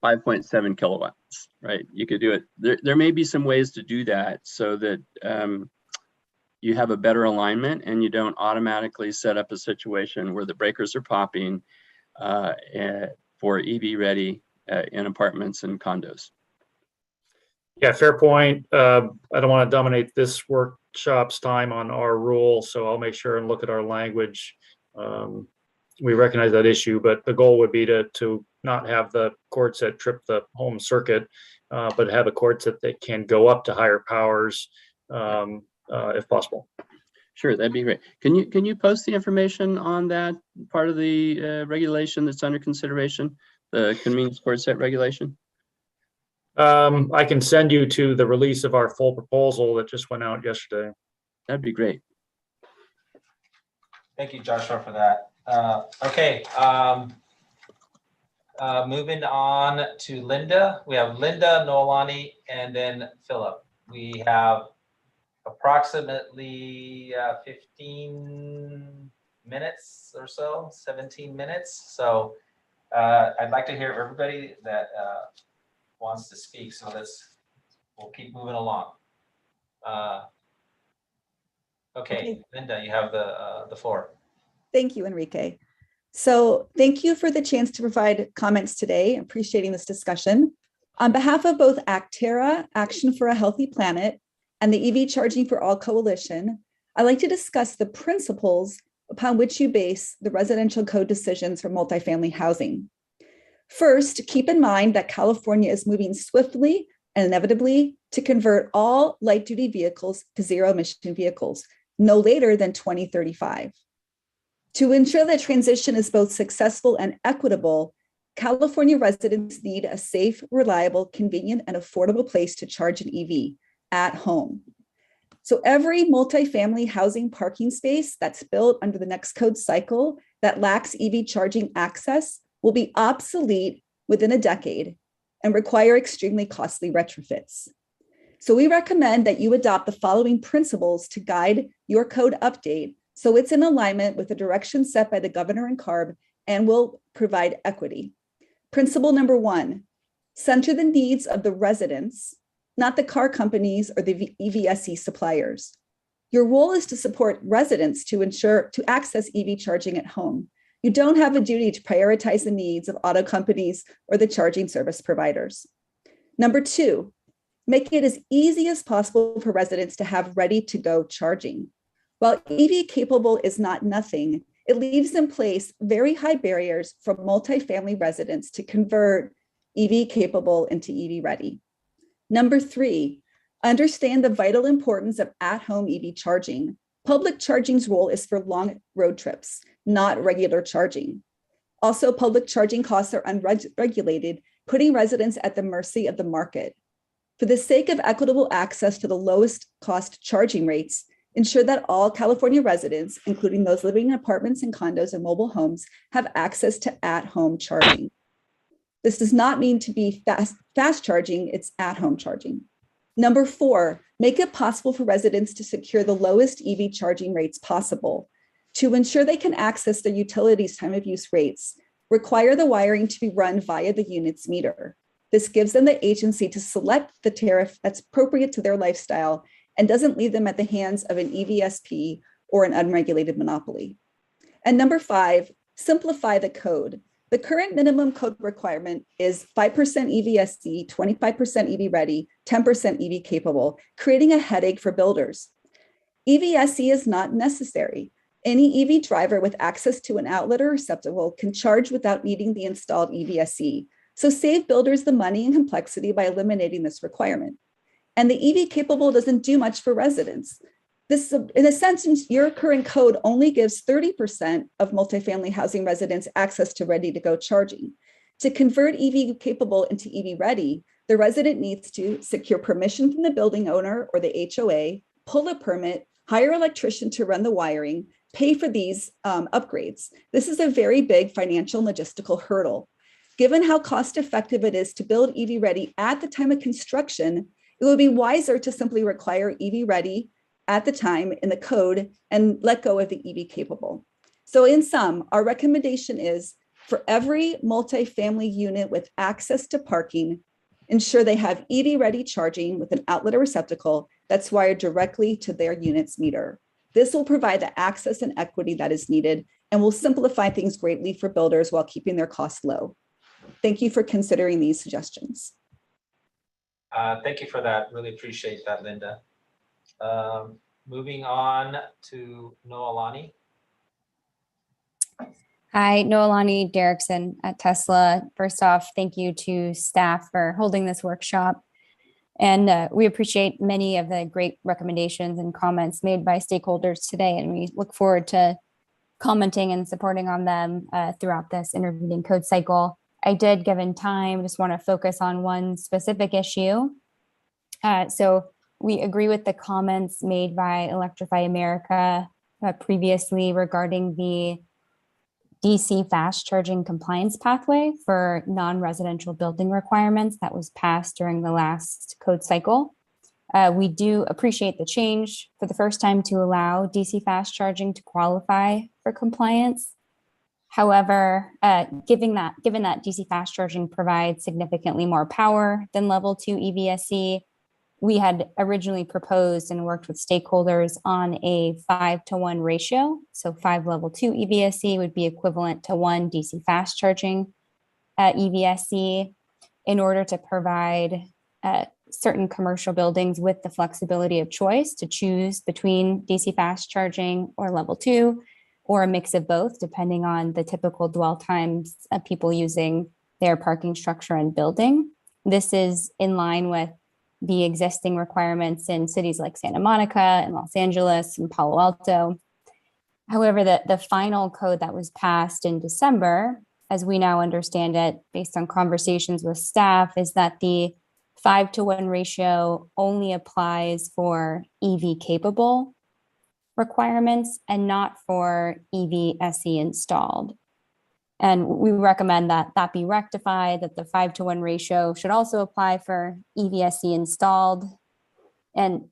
S8: 5.7 kilowatts, right? You could do it. There may be some ways to do that so that you have a better alignment and you don't automatically set up a situation where the breakers are popping for EV ready in apartments and condos.
S3: Yeah, fair point. I don't want to dominate this workshop's time on our rule, so I'll make sure and look at our language. We recognize that issue, but the goal would be to not have the cord set trip the home circuit, but have a cord set that can go up to higher powers if possible.
S8: Sure, that'd be great. Can you post the information on that part of the regulation that's under consideration, the convenience store set regulation?
S3: I can send you to the release of our full proposal that just went out yesterday.
S8: That'd be great.
S2: Thank you, Joshua, for that. Okay. Moving on to Linda. We have Linda, Noelani, and then Philip. We have approximately 15 minutes or so, 17 minutes. So I'd like to hear everybody that wants to speak. So we'll keep moving along. Okay, Linda, you have the floor.
S12: Thank you, Enrique. So thank you for the chance to provide comments today, appreciating this discussion. On behalf of both Actera, Action for a Healthy Planet, and the EV Charging for All Coalition, I'd like to discuss the principles upon which you base the residential code decisions for multifamily housing. First, keep in mind that California is moving swiftly and inevitably to convert all light-duty vehicles to zero-emission vehicles, no later than 2035. To ensure that transition is both successful and equitable, California residents need a safe, reliable, convenient, and affordable place to charge an EV at home. So every multifamily housing parking space that's built under the next code cycle that lacks EV charging access will be obsolete within a decade and require extremely costly retrofits. So we recommend that you adopt the following principles to guide your code update so it's in alignment with the direction set by the governor and CARB and will provide equity. Principle number 1, center the needs of the residents, not the car companies or the EVSE suppliers. Your role is to support residents to access EV charging at home. You don't have a duty to prioritize the needs of auto companies or the charging service providers. Number 2, make it as easy as possible for residents to have ready-to-go charging. While EV capable is not nothing, it leaves in place very high barriers for multifamily residents to convert EV capable into EV ready. Number 3, understand the vital importance of at-home EV charging. Public charging's role is for long road trips, not regular charging. Also, public charging costs are unregulated, putting residents at the mercy of the market. For the sake of equitable access to the lowest cost charging rates, ensure that all California residents, including those living in apartments and condos and mobile homes, have access to at-home charging. This does not mean to be fast charging, it's at-home charging. Number 4, make it possible for residents to secure the lowest EV charging rates possible. To ensure they can access their utilities time of use rates, require the wiring to be run via the unit's meter. This gives them the agency to select the tariff that's appropriate to their lifestyle and doesn't leave them at the hands of an EVSP or an unregulated monopoly. And number 5, simplify the code. The current minimum code requirement is 5% EVSE, 25% EV ready, 10% EV capable, creating a headache for builders. EVSE is not necessary. Any EV driver with access to an outlet or receptacle can charge without needing the installed EVSE. So save builders the money and complexity by eliminating this requirement. And the EV capable doesn't do much for residents. This, in a sense, your current code only gives 30% of multifamily housing residents access to ready-to-go charging. To convert EV capable into EV ready, the resident needs to secure permission from the building owner or the HOA, pull a permit, hire an electrician to run the wiring, pay for these upgrades. This is a very big financial and logistical hurdle. Given how cost-effective it is to build EV ready at the time of construction, it would be wiser to simply require EV ready at the time in the code and let go of the EV capable. So in sum, our recommendation is for every multifamily unit with access to parking, ensure they have EV ready charging with an outlet or receptacle that's wired directly to their unit's meter. This will provide the access and equity that is needed and will simplify things greatly for builders while keeping their costs low. Thank you for considering these suggestions.
S2: Thank you for that. Really appreciate that, Linda. Moving on to Noelani.
S20: Hi, Noelani Derrickson at Tesla. First off, thank you to staff for holding this workshop.
S11: And we appreciate many of the great recommendations and comments made by stakeholders today, and we look forward to commenting and supporting on them throughout this intervening code cycle. I did, given time, just want to focus on one specific issue. So we agree with the comments made by Electrify America previously regarding the DC fast charging compliance pathway for non-residential building requirements that was passed during the last code cycle. We do appreciate the change for the first time to allow DC fast charging to qualify for compliance. However, given that DC fast charging provides significantly more power than level 2 EVSE, we had originally proposed and worked with stakeholders on a 5-to-1 ratio. So 5 level 2 EVSE would be equivalent to 1 DC fast charging EVSE in order to provide certain commercial buildings with the flexibility of choice to choose between DC fast charging or level 2, or a mix of both, depending on the typical dwell times of people using their parking structure and building. This is in line with the existing requirements in cities like Santa Monica and Los Angeles and Palo Alto. However, the final code that was passed in December, as we now understand it, based on conversations with staff, is that the 5-to-1 ratio only applies for EV capable requirements and not for EV SE installed. And we recommend that that be rectified, that the 5-to-1 ratio should also apply for EVSE installed. And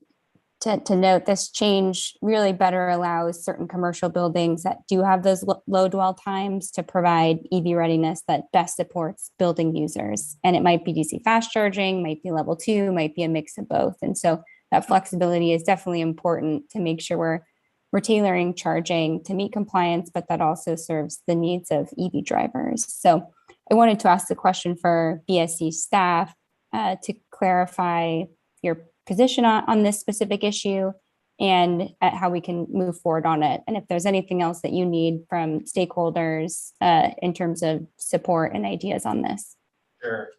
S11: to note, this change really better allows certain commercial buildings that do have those low dwell times to provide EV readiness that best supports building users. And it might be DC fast charging, might be level 2, might be a mix of both. And so that flexibility is definitely important to make sure we're tailoring charging to meet compliance, but that also serves the needs of EV drivers. So I wanted to ask the question for BSC staff to clarify your position on this specific issue and how we can move forward on it. And if there's anything else that you need from stakeholders in terms of support and ideas on this.
S2: Sure.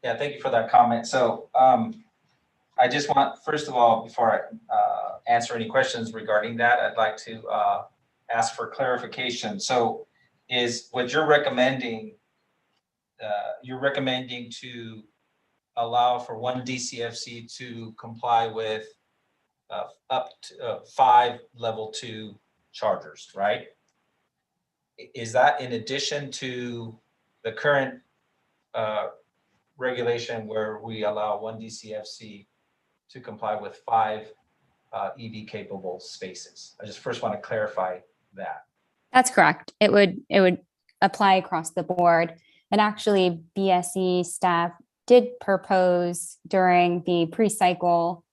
S2: Yeah, thank you for that comment. So I just want, first of all, before I answer any questions regarding that, I'd like to ask for clarification. So is what you're recommending to allow for 1 DCFC to comply with up to 5 level 2 chargers, right? Is that in addition to the current regulation where we allow 1 DCFC to comply with 5 EV capable spaces? I just first want to clarify that.
S11: That's correct. It would apply across the board. And actually BSE staff did propose during the pre-cycle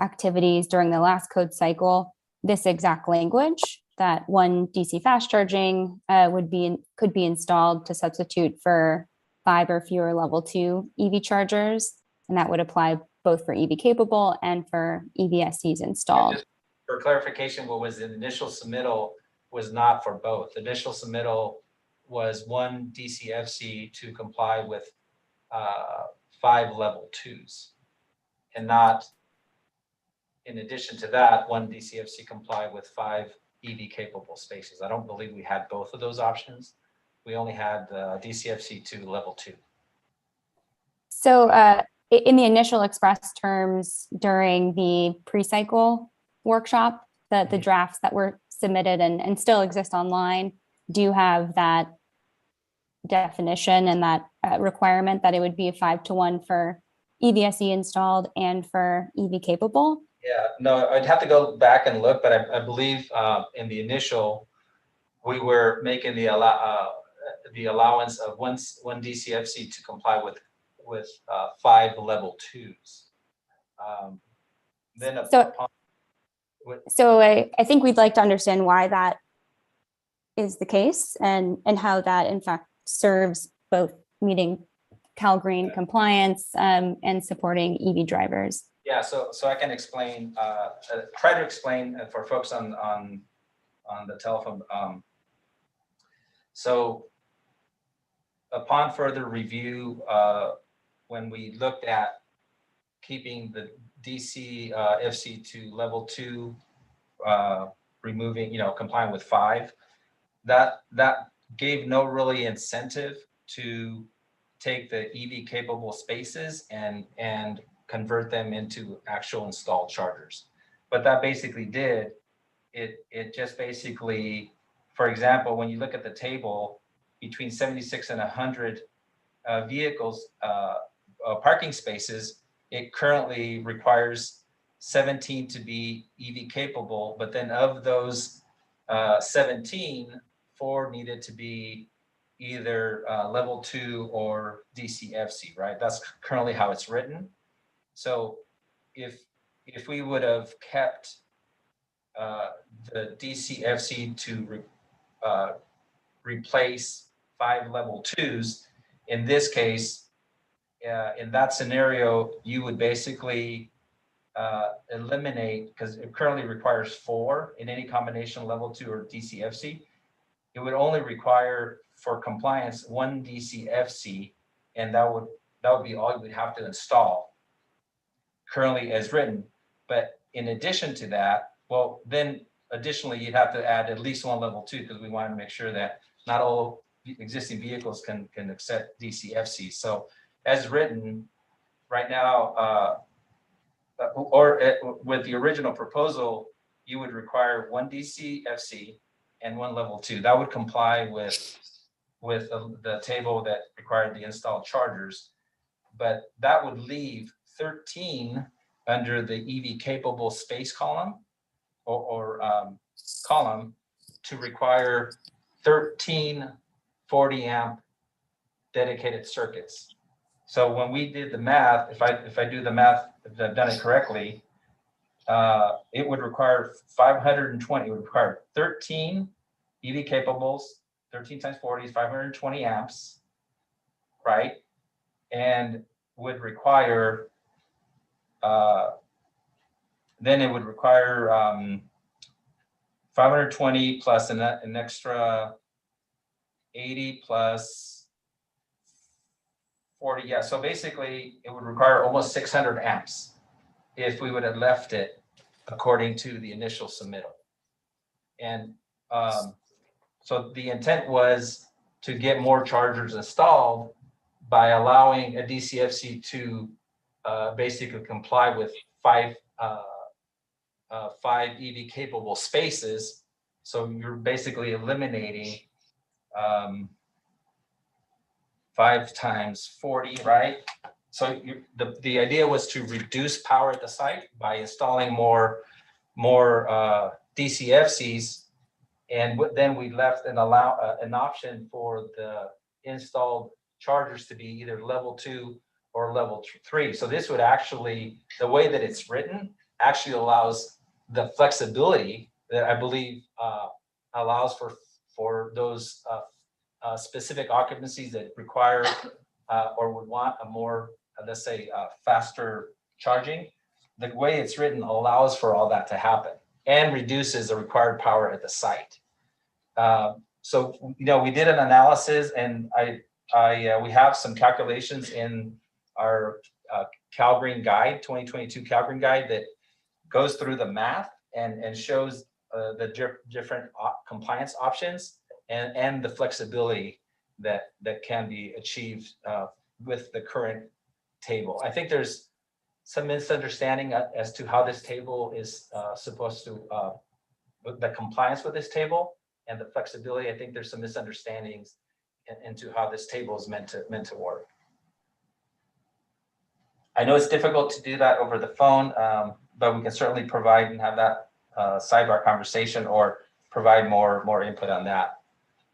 S11: activities during the last code cycle this exact language, that 1 DC fast charging could be installed to substitute for 5 or fewer level 2 EV chargers, and that would apply both for EV capable and for EVSEs installed.
S2: Just for clarification, what was the initial submittal was not for both. The initial submittal was 1 DCFC to comply with 5 level 2s, and not in addition to that 1 DCFC comply with 5 EV capable spaces. I don't believe we had both of those options. We only had DCFC to level 2.
S11: So in the initial express terms during the pre-cycle workshop, the drafts that were submitted and still exist online do have that definition and that requirement that it would be a 5-to-1 for EVSE installed and for EV capable.
S2: Yeah, no, I'd have to go back and look, but I believe in the initial, we were making the allowance of one DCFC to comply with 5 level 2s.
S11: So I think we'd like to understand why that is the case and how that in fact serves both meeting CALGreen compliance and supporting EV drivers.
S2: Yeah, so I can explain, try to explain for folks on the telephone. So upon further review, when we looked at keeping the DC FC to level 2, removing, complying with 5, that gave no really incentive to take the EV capable spaces and convert them into actual installed chargers. But that basically did, it just basically, for example, when you look at the table, between 76 and 100 vehicles, parking spaces, it currently requires 17 to be EV capable, but then of those 17, 4 needed to be either level 2 or DCFC, right? That's currently how it's written. So if we would have kept the DCFC to replace 5 level 2s, in this case, in that scenario, you would basically eliminate, because it currently requires 4 in any combination level 2 or DCFC. It would only require, for compliance, 1 DCFC, and that would be all you would have to install currently as written. But in addition to that, well, then additionally, you'd have to add at least 1 level 2, because we want to make sure that not all existing vehicles can accept DCFC. So as written right now, with the original proposal, you would require 1 DCFC and 1 level 2. That would comply with the table that required the installed chargers, but that would leave 13 under the EV capable space column or column to require 13 40 amp dedicated circuits. So when we did the math, if I do the math, if I've done it correctly, it would require 520. It would require 13 EV capables, 13 times 40 is 520 amps, right? And would require, then it would require 520 plus an extra 80 plus 40. Yeah, so basically it would require almost 600 amps if we would have left it according to the initial submittal. And so the intent was to get more chargers installed by allowing a DCFC to basically comply with 5 EV capable spaces. So you're basically eliminating 5 times 40, right? So the idea was to reduce power at the site by installing more DCFCs, and then we left an option for the installed chargers to be either level 2 or level 3. So this would actually, the way that it's written, actually allows the flexibility that I believe allows for those specific occupancies that require or would want a more, let's say, faster charging. The way it's written allows for all that to happen and reduces the required power at the site. So, we did an analysis, and we have some calculations in our CALGreen guide, 2022 CALGreen guide, that goes through the math and shows the different compliance options and the flexibility that can be achieved with the current table. I think there's some misunderstanding as to how this table is supposed to, the compliance with this table and the flexibility. I think there's some misunderstandings into how this table is meant to work. I know it's difficult to do that over the phone, but we can certainly provide and have that sidebar conversation or provide more input on that.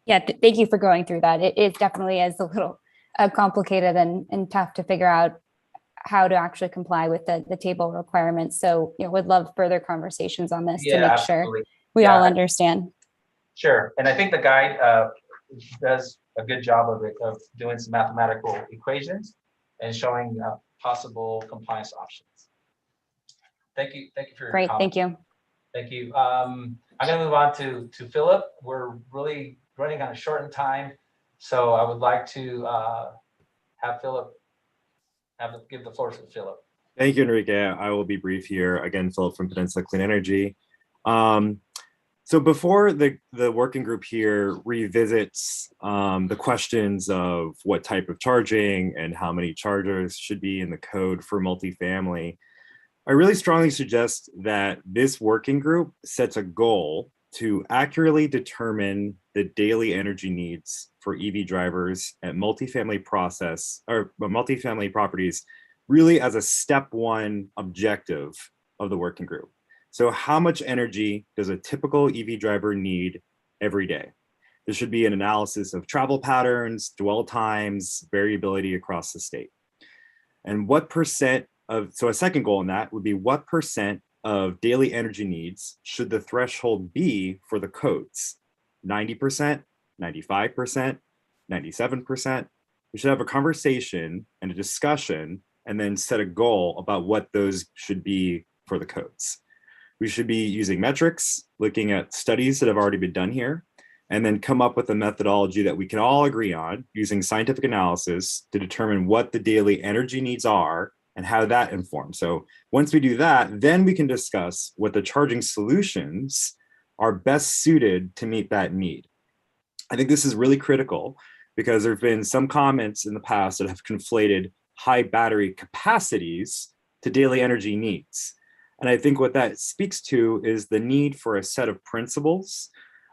S11: Yeah, thank you for going through that. It definitely is a little complicated and tough to figure out how to actually comply with the table requirements. So, would love further conversations on this to make sure we all understand.
S2: Sure, and I think the guide does a good job of doing some mathematical equations and showing possible compliance options. Thank you for your
S11: Great,
S2: comments.
S11: thank you.
S2: Thank you. I'm going to move on to Philip. We're really running on a shortened time, so I would like to have Philip give the floor to Philip.
S16: Thank you, Enrique. I will be brief here. Again, Philip from Peninsula Clean Energy. So before the working group here revisits the questions of what type of charging and how many chargers should be in the code for multifamily, I really strongly suggest that this working group sets a goal to accurately determine the daily energy needs for EV drivers at multifamily properties, really as a step one objective of the working group. So how much energy does a typical EV driver need every day? There should be an analysis of travel patterns, dwell times, variability across the state. And what percent of, so a second goal in that would be what percent of daily energy needs should the threshold be for the codes? 90%, 95%, 97%? We should have a conversation and a discussion and then set a goal about what those should be for the codes. We should be using metrics, looking at studies that have already been done here, and then come up with a methodology that we can all agree on using scientific analysis to determine what the daily energy needs are and how that informs. So once we do that, then we can discuss what the charging solutions are best suited to meet that need. I think this is really critical because there have been some comments in the past that have conflated high battery capacities to daily energy needs. And I think what that speaks to is the need for a set of principles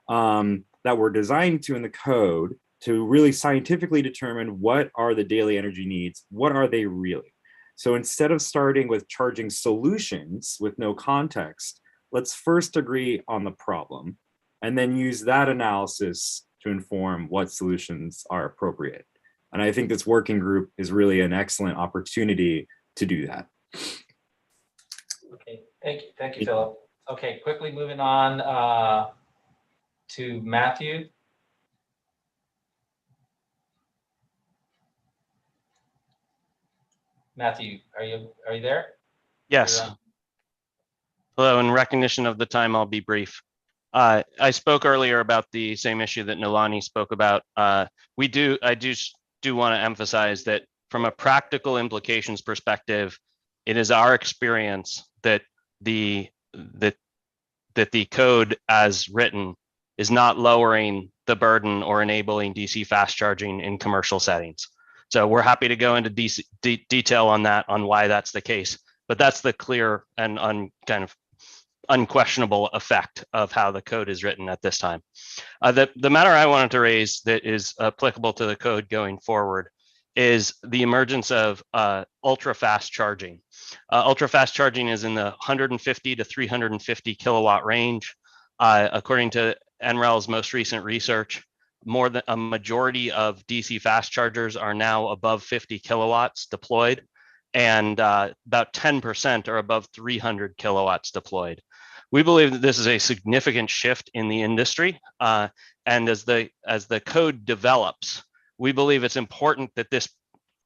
S16: that were designed to in the code to really scientifically determine what are the daily energy needs, what are they really? So instead of starting with charging solutions with no context, let's first agree on the problem and then use that analysis to inform what solutions are appropriate. And I think this working group is really an excellent opportunity to do that.
S2: Okay, thank you, Philip. Okay, quickly moving on to Matthew. Matthew, are you there?
S7: Yes. Hello, in recognition of the time, I'll be brief. I spoke earlier about the same issue that Nolani spoke about. I do want to emphasize that from a practical implications perspective, it is our experience that the code as written is not lowering the burden or enabling DC fast charging in commercial settings. So we're happy to go into detail on that, on why that's the case, but that's the clear and kind of unquestionable effect of how the code is written at this time. The matter I wanted to raise that is applicable to the code going forward is the emergence of ultra fast charging. Ultra fast charging is in the 150 to 350 kilowatt range. According to NREL's most recent research, more than a majority of DC fast chargers are now above 50 kilowatts deployed, and about 10% are above 300 kilowatts deployed. We believe that this is a significant shift in the industry, and as the code develops, we believe it's important that this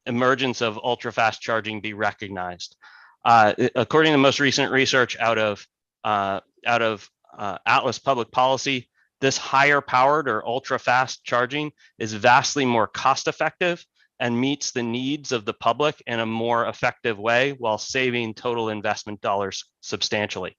S7: emergence of ultra fast charging be recognized. According to the most recent research out of Atlas Public Policy, this higher powered or ultra fast charging is vastly more cost effective and meets the needs of the public in a more effective way while saving total investment dollars substantially.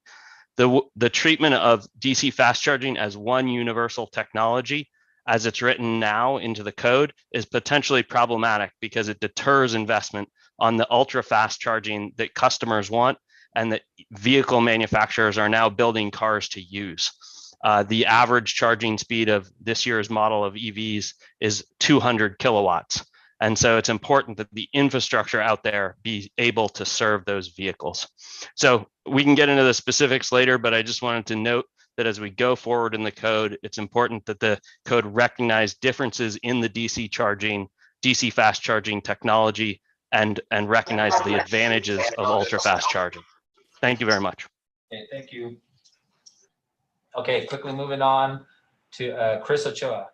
S7: The treatment of DC fast charging as one universal technology, as it's written now into the code, is potentially problematic because it deters investment on the ultra fast charging that customers want and that vehicle manufacturers are now building cars to use. The average charging speed of this year's model of EVs is 200 kilowatts. And so it's important that the infrastructure out there be able to serve those vehicles. So we can get into the specifics later, but I just wanted to note that as we go forward in the code, it's important that the code recognize differences in the DC fast charging technology and recognize the advantages of ultra fast charging. Thank you very much.
S2: Okay, thank you. Okay, quickly moving on to Chris Ochoa.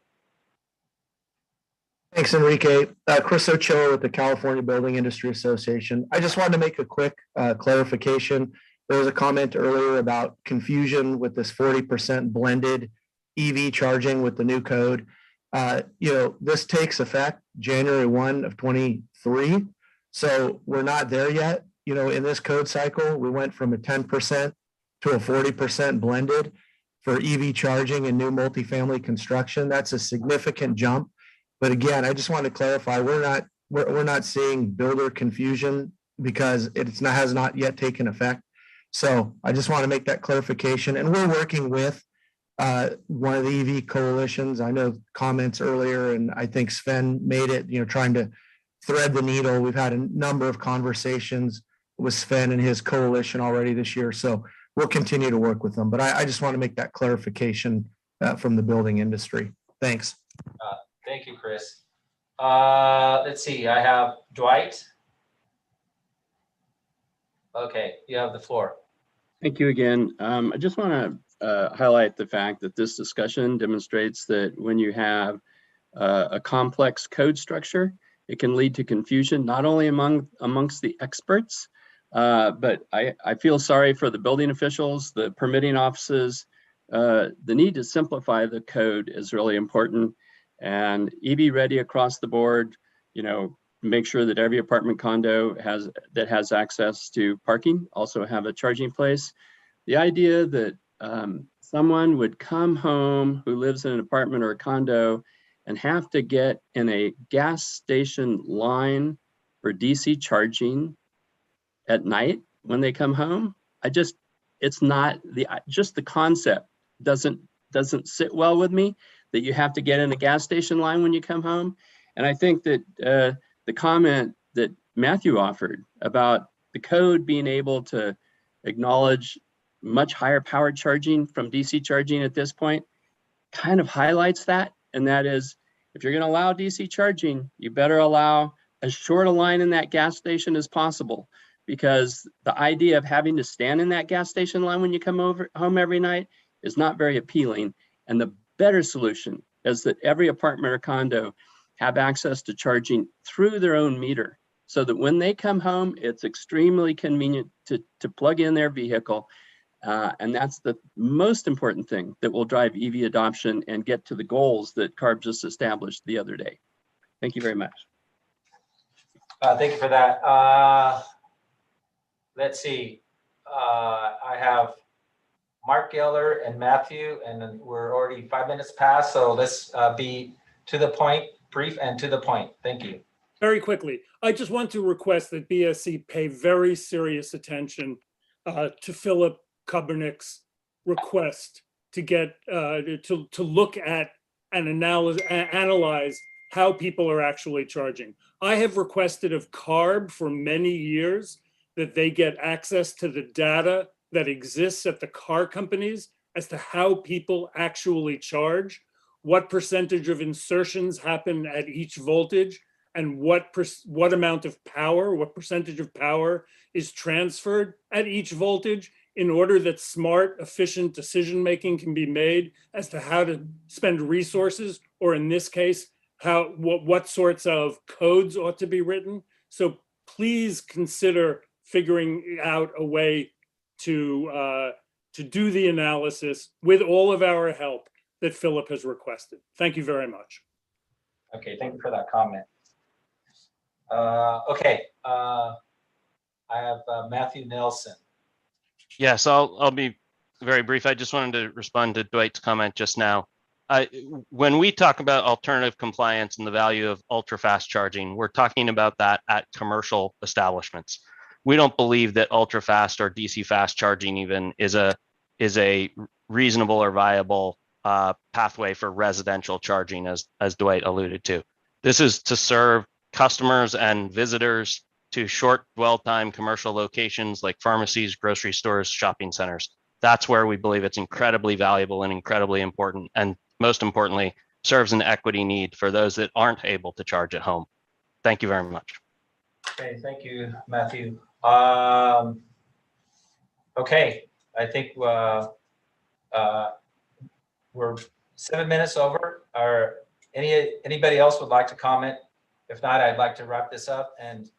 S13: Thanks, Enrique. Chris Ochoa with the California Building Industry Association. I just wanted to make a quick clarification. There was a comment earlier about confusion with this 40% blended EV charging with the new code. This takes effect January 1 of 23. So we're not there yet. in this code cycle, we went from a 10% to a 40% blended for EV charging and new multifamily construction. That's a significant jump. But again, I just want to clarify, we're not seeing builder confusion because has not yet taken effect. So I just want to make that clarification. And we're working with one of the EV coalitions. I know comments earlier, and I think Sven made it, trying to thread the needle. We've had a number of conversations with Sven and his coalition already this year. So we'll continue to work with them. But I just want to make that clarification from the building industry. Thanks.
S2: Thank you, Chris. Let's see, I have Dwight. Okay, you have the floor.
S8: Thank you again. I just want to highlight the fact that this discussion demonstrates that when you have a complex code structure, it can lead to confusion, not only amongst the experts, but I feel sorry for the building officials, the permitting offices. The need to simplify the code is really important, and EV ready across the board. Make sure that every apartment condo that has access to parking also have a charging place. The idea that someone would come home who lives in an apartment or a condo and have to get in a gas station line for DC charging at night when they come home, it's not just the concept doesn't sit well with me, that you have to get in a gas station line when you come home. And I think that the comment that Matthew offered about the code being able to acknowledge much higher power charging from DC charging at this point kind of highlights that. And that is, if you're going to allow DC charging, you better allow as short a line in that gas station as possible, because the idea of having to stand in that gas station line when you come home every night is not very appealing. And the better solution is that every apartment or condo have access to charging through their own meter, so that when they come home, it's extremely convenient to plug in their vehicle. And that's the most important thing that will drive EV adoption and get to the goals that CARB just established the other day. Thank you very much.
S2: Thank you for that. Let's see. I have Mark Geller and Matthew, and then we're already 5 minutes past. So let's be to the point, brief and to the point. Thank you.
S14: Very quickly, I just want to request that BSC pay very serious attention to Philip Kubernick's request to get to look at and analyze how people are actually charging. I have requested of CARB for many years that they get access to the data that exists at the car companies as to how people actually charge, what percentage of insertions happen at each voltage, and what amount of power, what percentage of power is transferred at each voltage, in order that smart, efficient decision-making can be made as to how to spend resources, or in this case, what sorts of codes ought to be written. So please consider figuring out a way to do the analysis with all of our help that Philip has requested. Thank you very much.
S2: Okay, thank you for that comment. I have Matthew Nelson.
S7: Yes, I'll be very brief. I just wanted to respond to Dwight's comment just now. When we talk about alternative compliance and the value of ultra fast charging, we're talking about that at commercial establishments. We don't believe that ultra fast or DC fast charging even is a reasonable or viable pathway for residential charging, as Dwight alluded to. This is to serve customers and visitors to short dwell time commercial locations like pharmacies, grocery stores, shopping centers. That's where we believe it's incredibly valuable and incredibly important, and most importantly, serves an equity need for those that aren't able to charge at home. Thank you very much.
S2: Okay, thank you, Matthew. Okay, I think we're 7 minutes over. Anybody else would like to comment? If not, I'd like to wrap this up and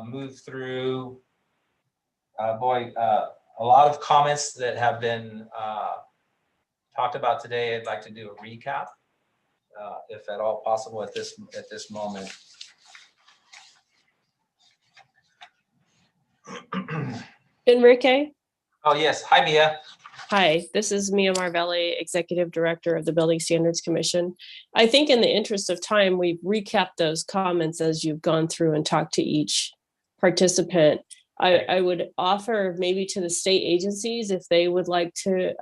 S2: move through, a lot of comments that have been talked about today. I'd like to do a recap, if at all possible at this moment.
S9: Enrique?
S2: Oh, yes. Hi, Mia.
S9: Hi, this is Mia Marvelli, Executive Director of the Building Standards Commission. I think in the interest of time, we've recapped those comments as you've gone through and talked to each participant. I would offer maybe to the state agencies if they would like to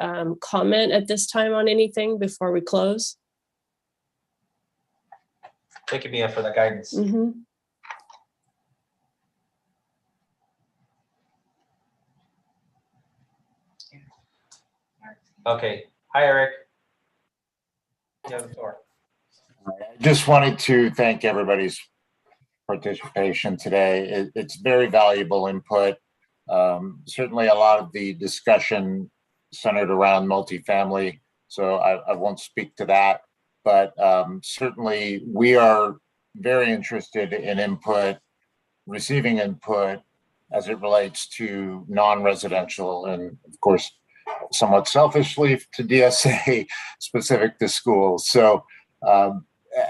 S9: comment at this time on anything before we close.
S2: Thank you, Mia, for the guidance. Okay. Hi, Eric. You have the floor.
S1: Just wanted to thank everybody's participation today. It's very valuable input. Certainly a lot of the discussion centered around multifamily, so I won't speak to that, but certainly we are very interested in input, receiving input as it relates to non-residential and of course, somewhat selfishly to DSA specific to schools. So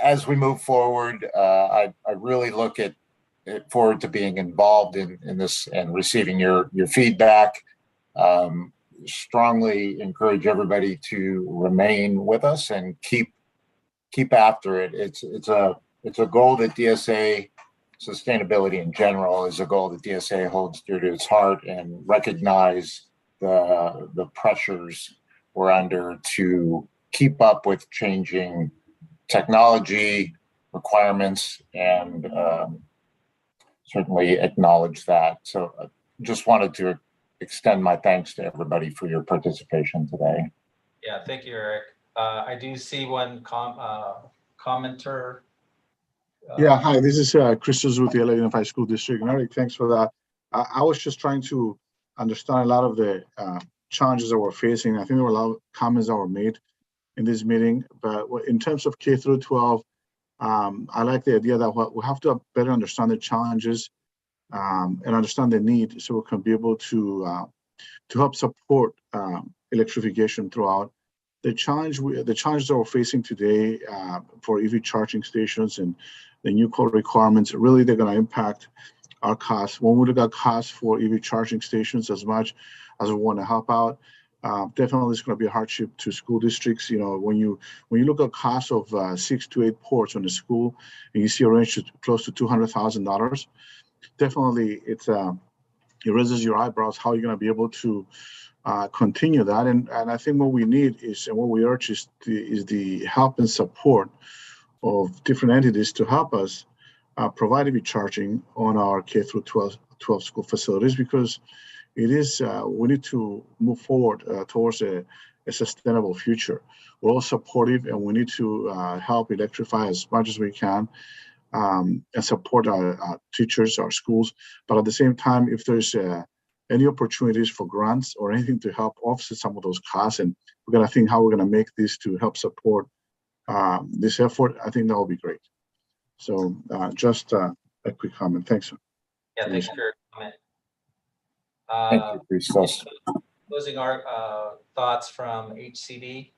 S1: as we move forward, I really look forward to being involved in this and receiving your feedback. Strongly encourage everybody to remain with us and keep after it. It's a goal that DSA, sustainability in general, is a goal that DSA holds dear to its heart, and recognize the pressures we're under to keep up with changing technology requirements, and certainly acknowledge that. So just wanted to extend my thanks to everybody for your participation today.
S2: Yeah, thank you, Eric. I do see one commenter.
S20: Yeah, hi, this is Christos with the LA Unified School District. And Eric, thanks for that. I was just trying to understand a lot of the challenges that we're facing. I think there were a lot of comments that were made in this meeting, but in terms of K through 12, I like the idea that we have to better understand the challenges and understand the need, so we can be able to help support electrification throughout. The challenges that we're facing today for EV charging stations and the new code requirements, really they're going to impact our costs. When we look at costs for EV charging stations, as much as we want to help out, definitely it's going to be a hardship to school districts. You know, when you look at costs of 6 to 8 ports on the school, and you see a range close to $200,000, definitely it raises your eyebrows how you're going to be able to continue that. And I think what we need is, and what we urge is the help and support of different entities to help us provide EV charging on our K through 12 school facilities, because it is we need to move forward towards a sustainable future. We're all supportive, and we need to help electrify as much as we can, and support our teachers, our schools. But at the same time, if there's any opportunities for grants or anything to help offset some of those costs, and we're going to think how we're going to make this to help support this effort, I think that will be great. So just a quick comment. Thanks.
S2: Yeah, thanks for your comment.
S1: Thank you, Christos.
S2: Closing our thoughts from HCD.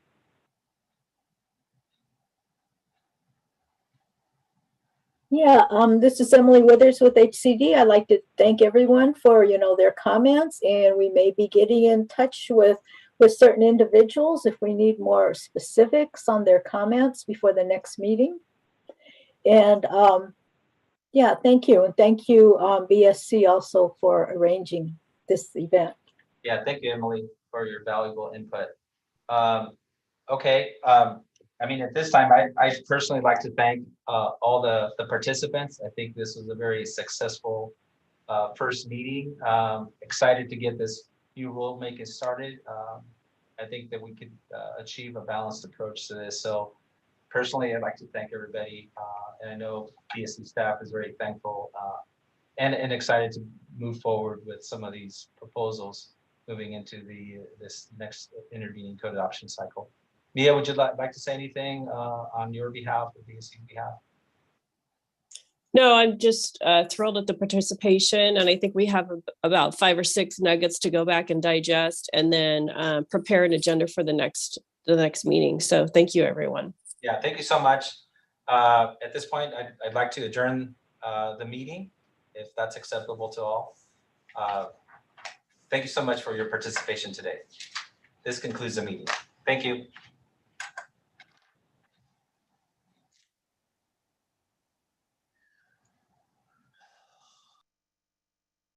S22: Yeah, this is Emily Withers with HCD. I'd like to thank everyone for, their comments, and we may be getting in touch with certain individuals if we need more specifics on their comments before the next meeting. And yeah, thank you. And thank you, BSC, also for arranging this event.
S2: Yeah, thank you, Emily, for your valuable input. Okay. I mean, at this time, I personally like to thank all the participants. I think this was a very successful first meeting. Excited to get this new rulemaking started. I think that we could achieve a balanced approach to this. So personally, I'd like to thank everybody. And I know BSC staff is very thankful and excited to move forward with some of these proposals moving into this next intervening code adoption cycle. Mia, would you like to say anything on your behalf or BSC behalf?
S9: No, I'm just thrilled at the participation, and I think we have about 5 or 6 nuggets to go back and digest, and then prepare an agenda for the next meeting. So thank you, everyone.
S2: Yeah, thank you so much. At this point, I'd like to adjourn the meeting, if that's acceptable to all. Thank you so much for your participation today. This concludes the meeting. Thank you.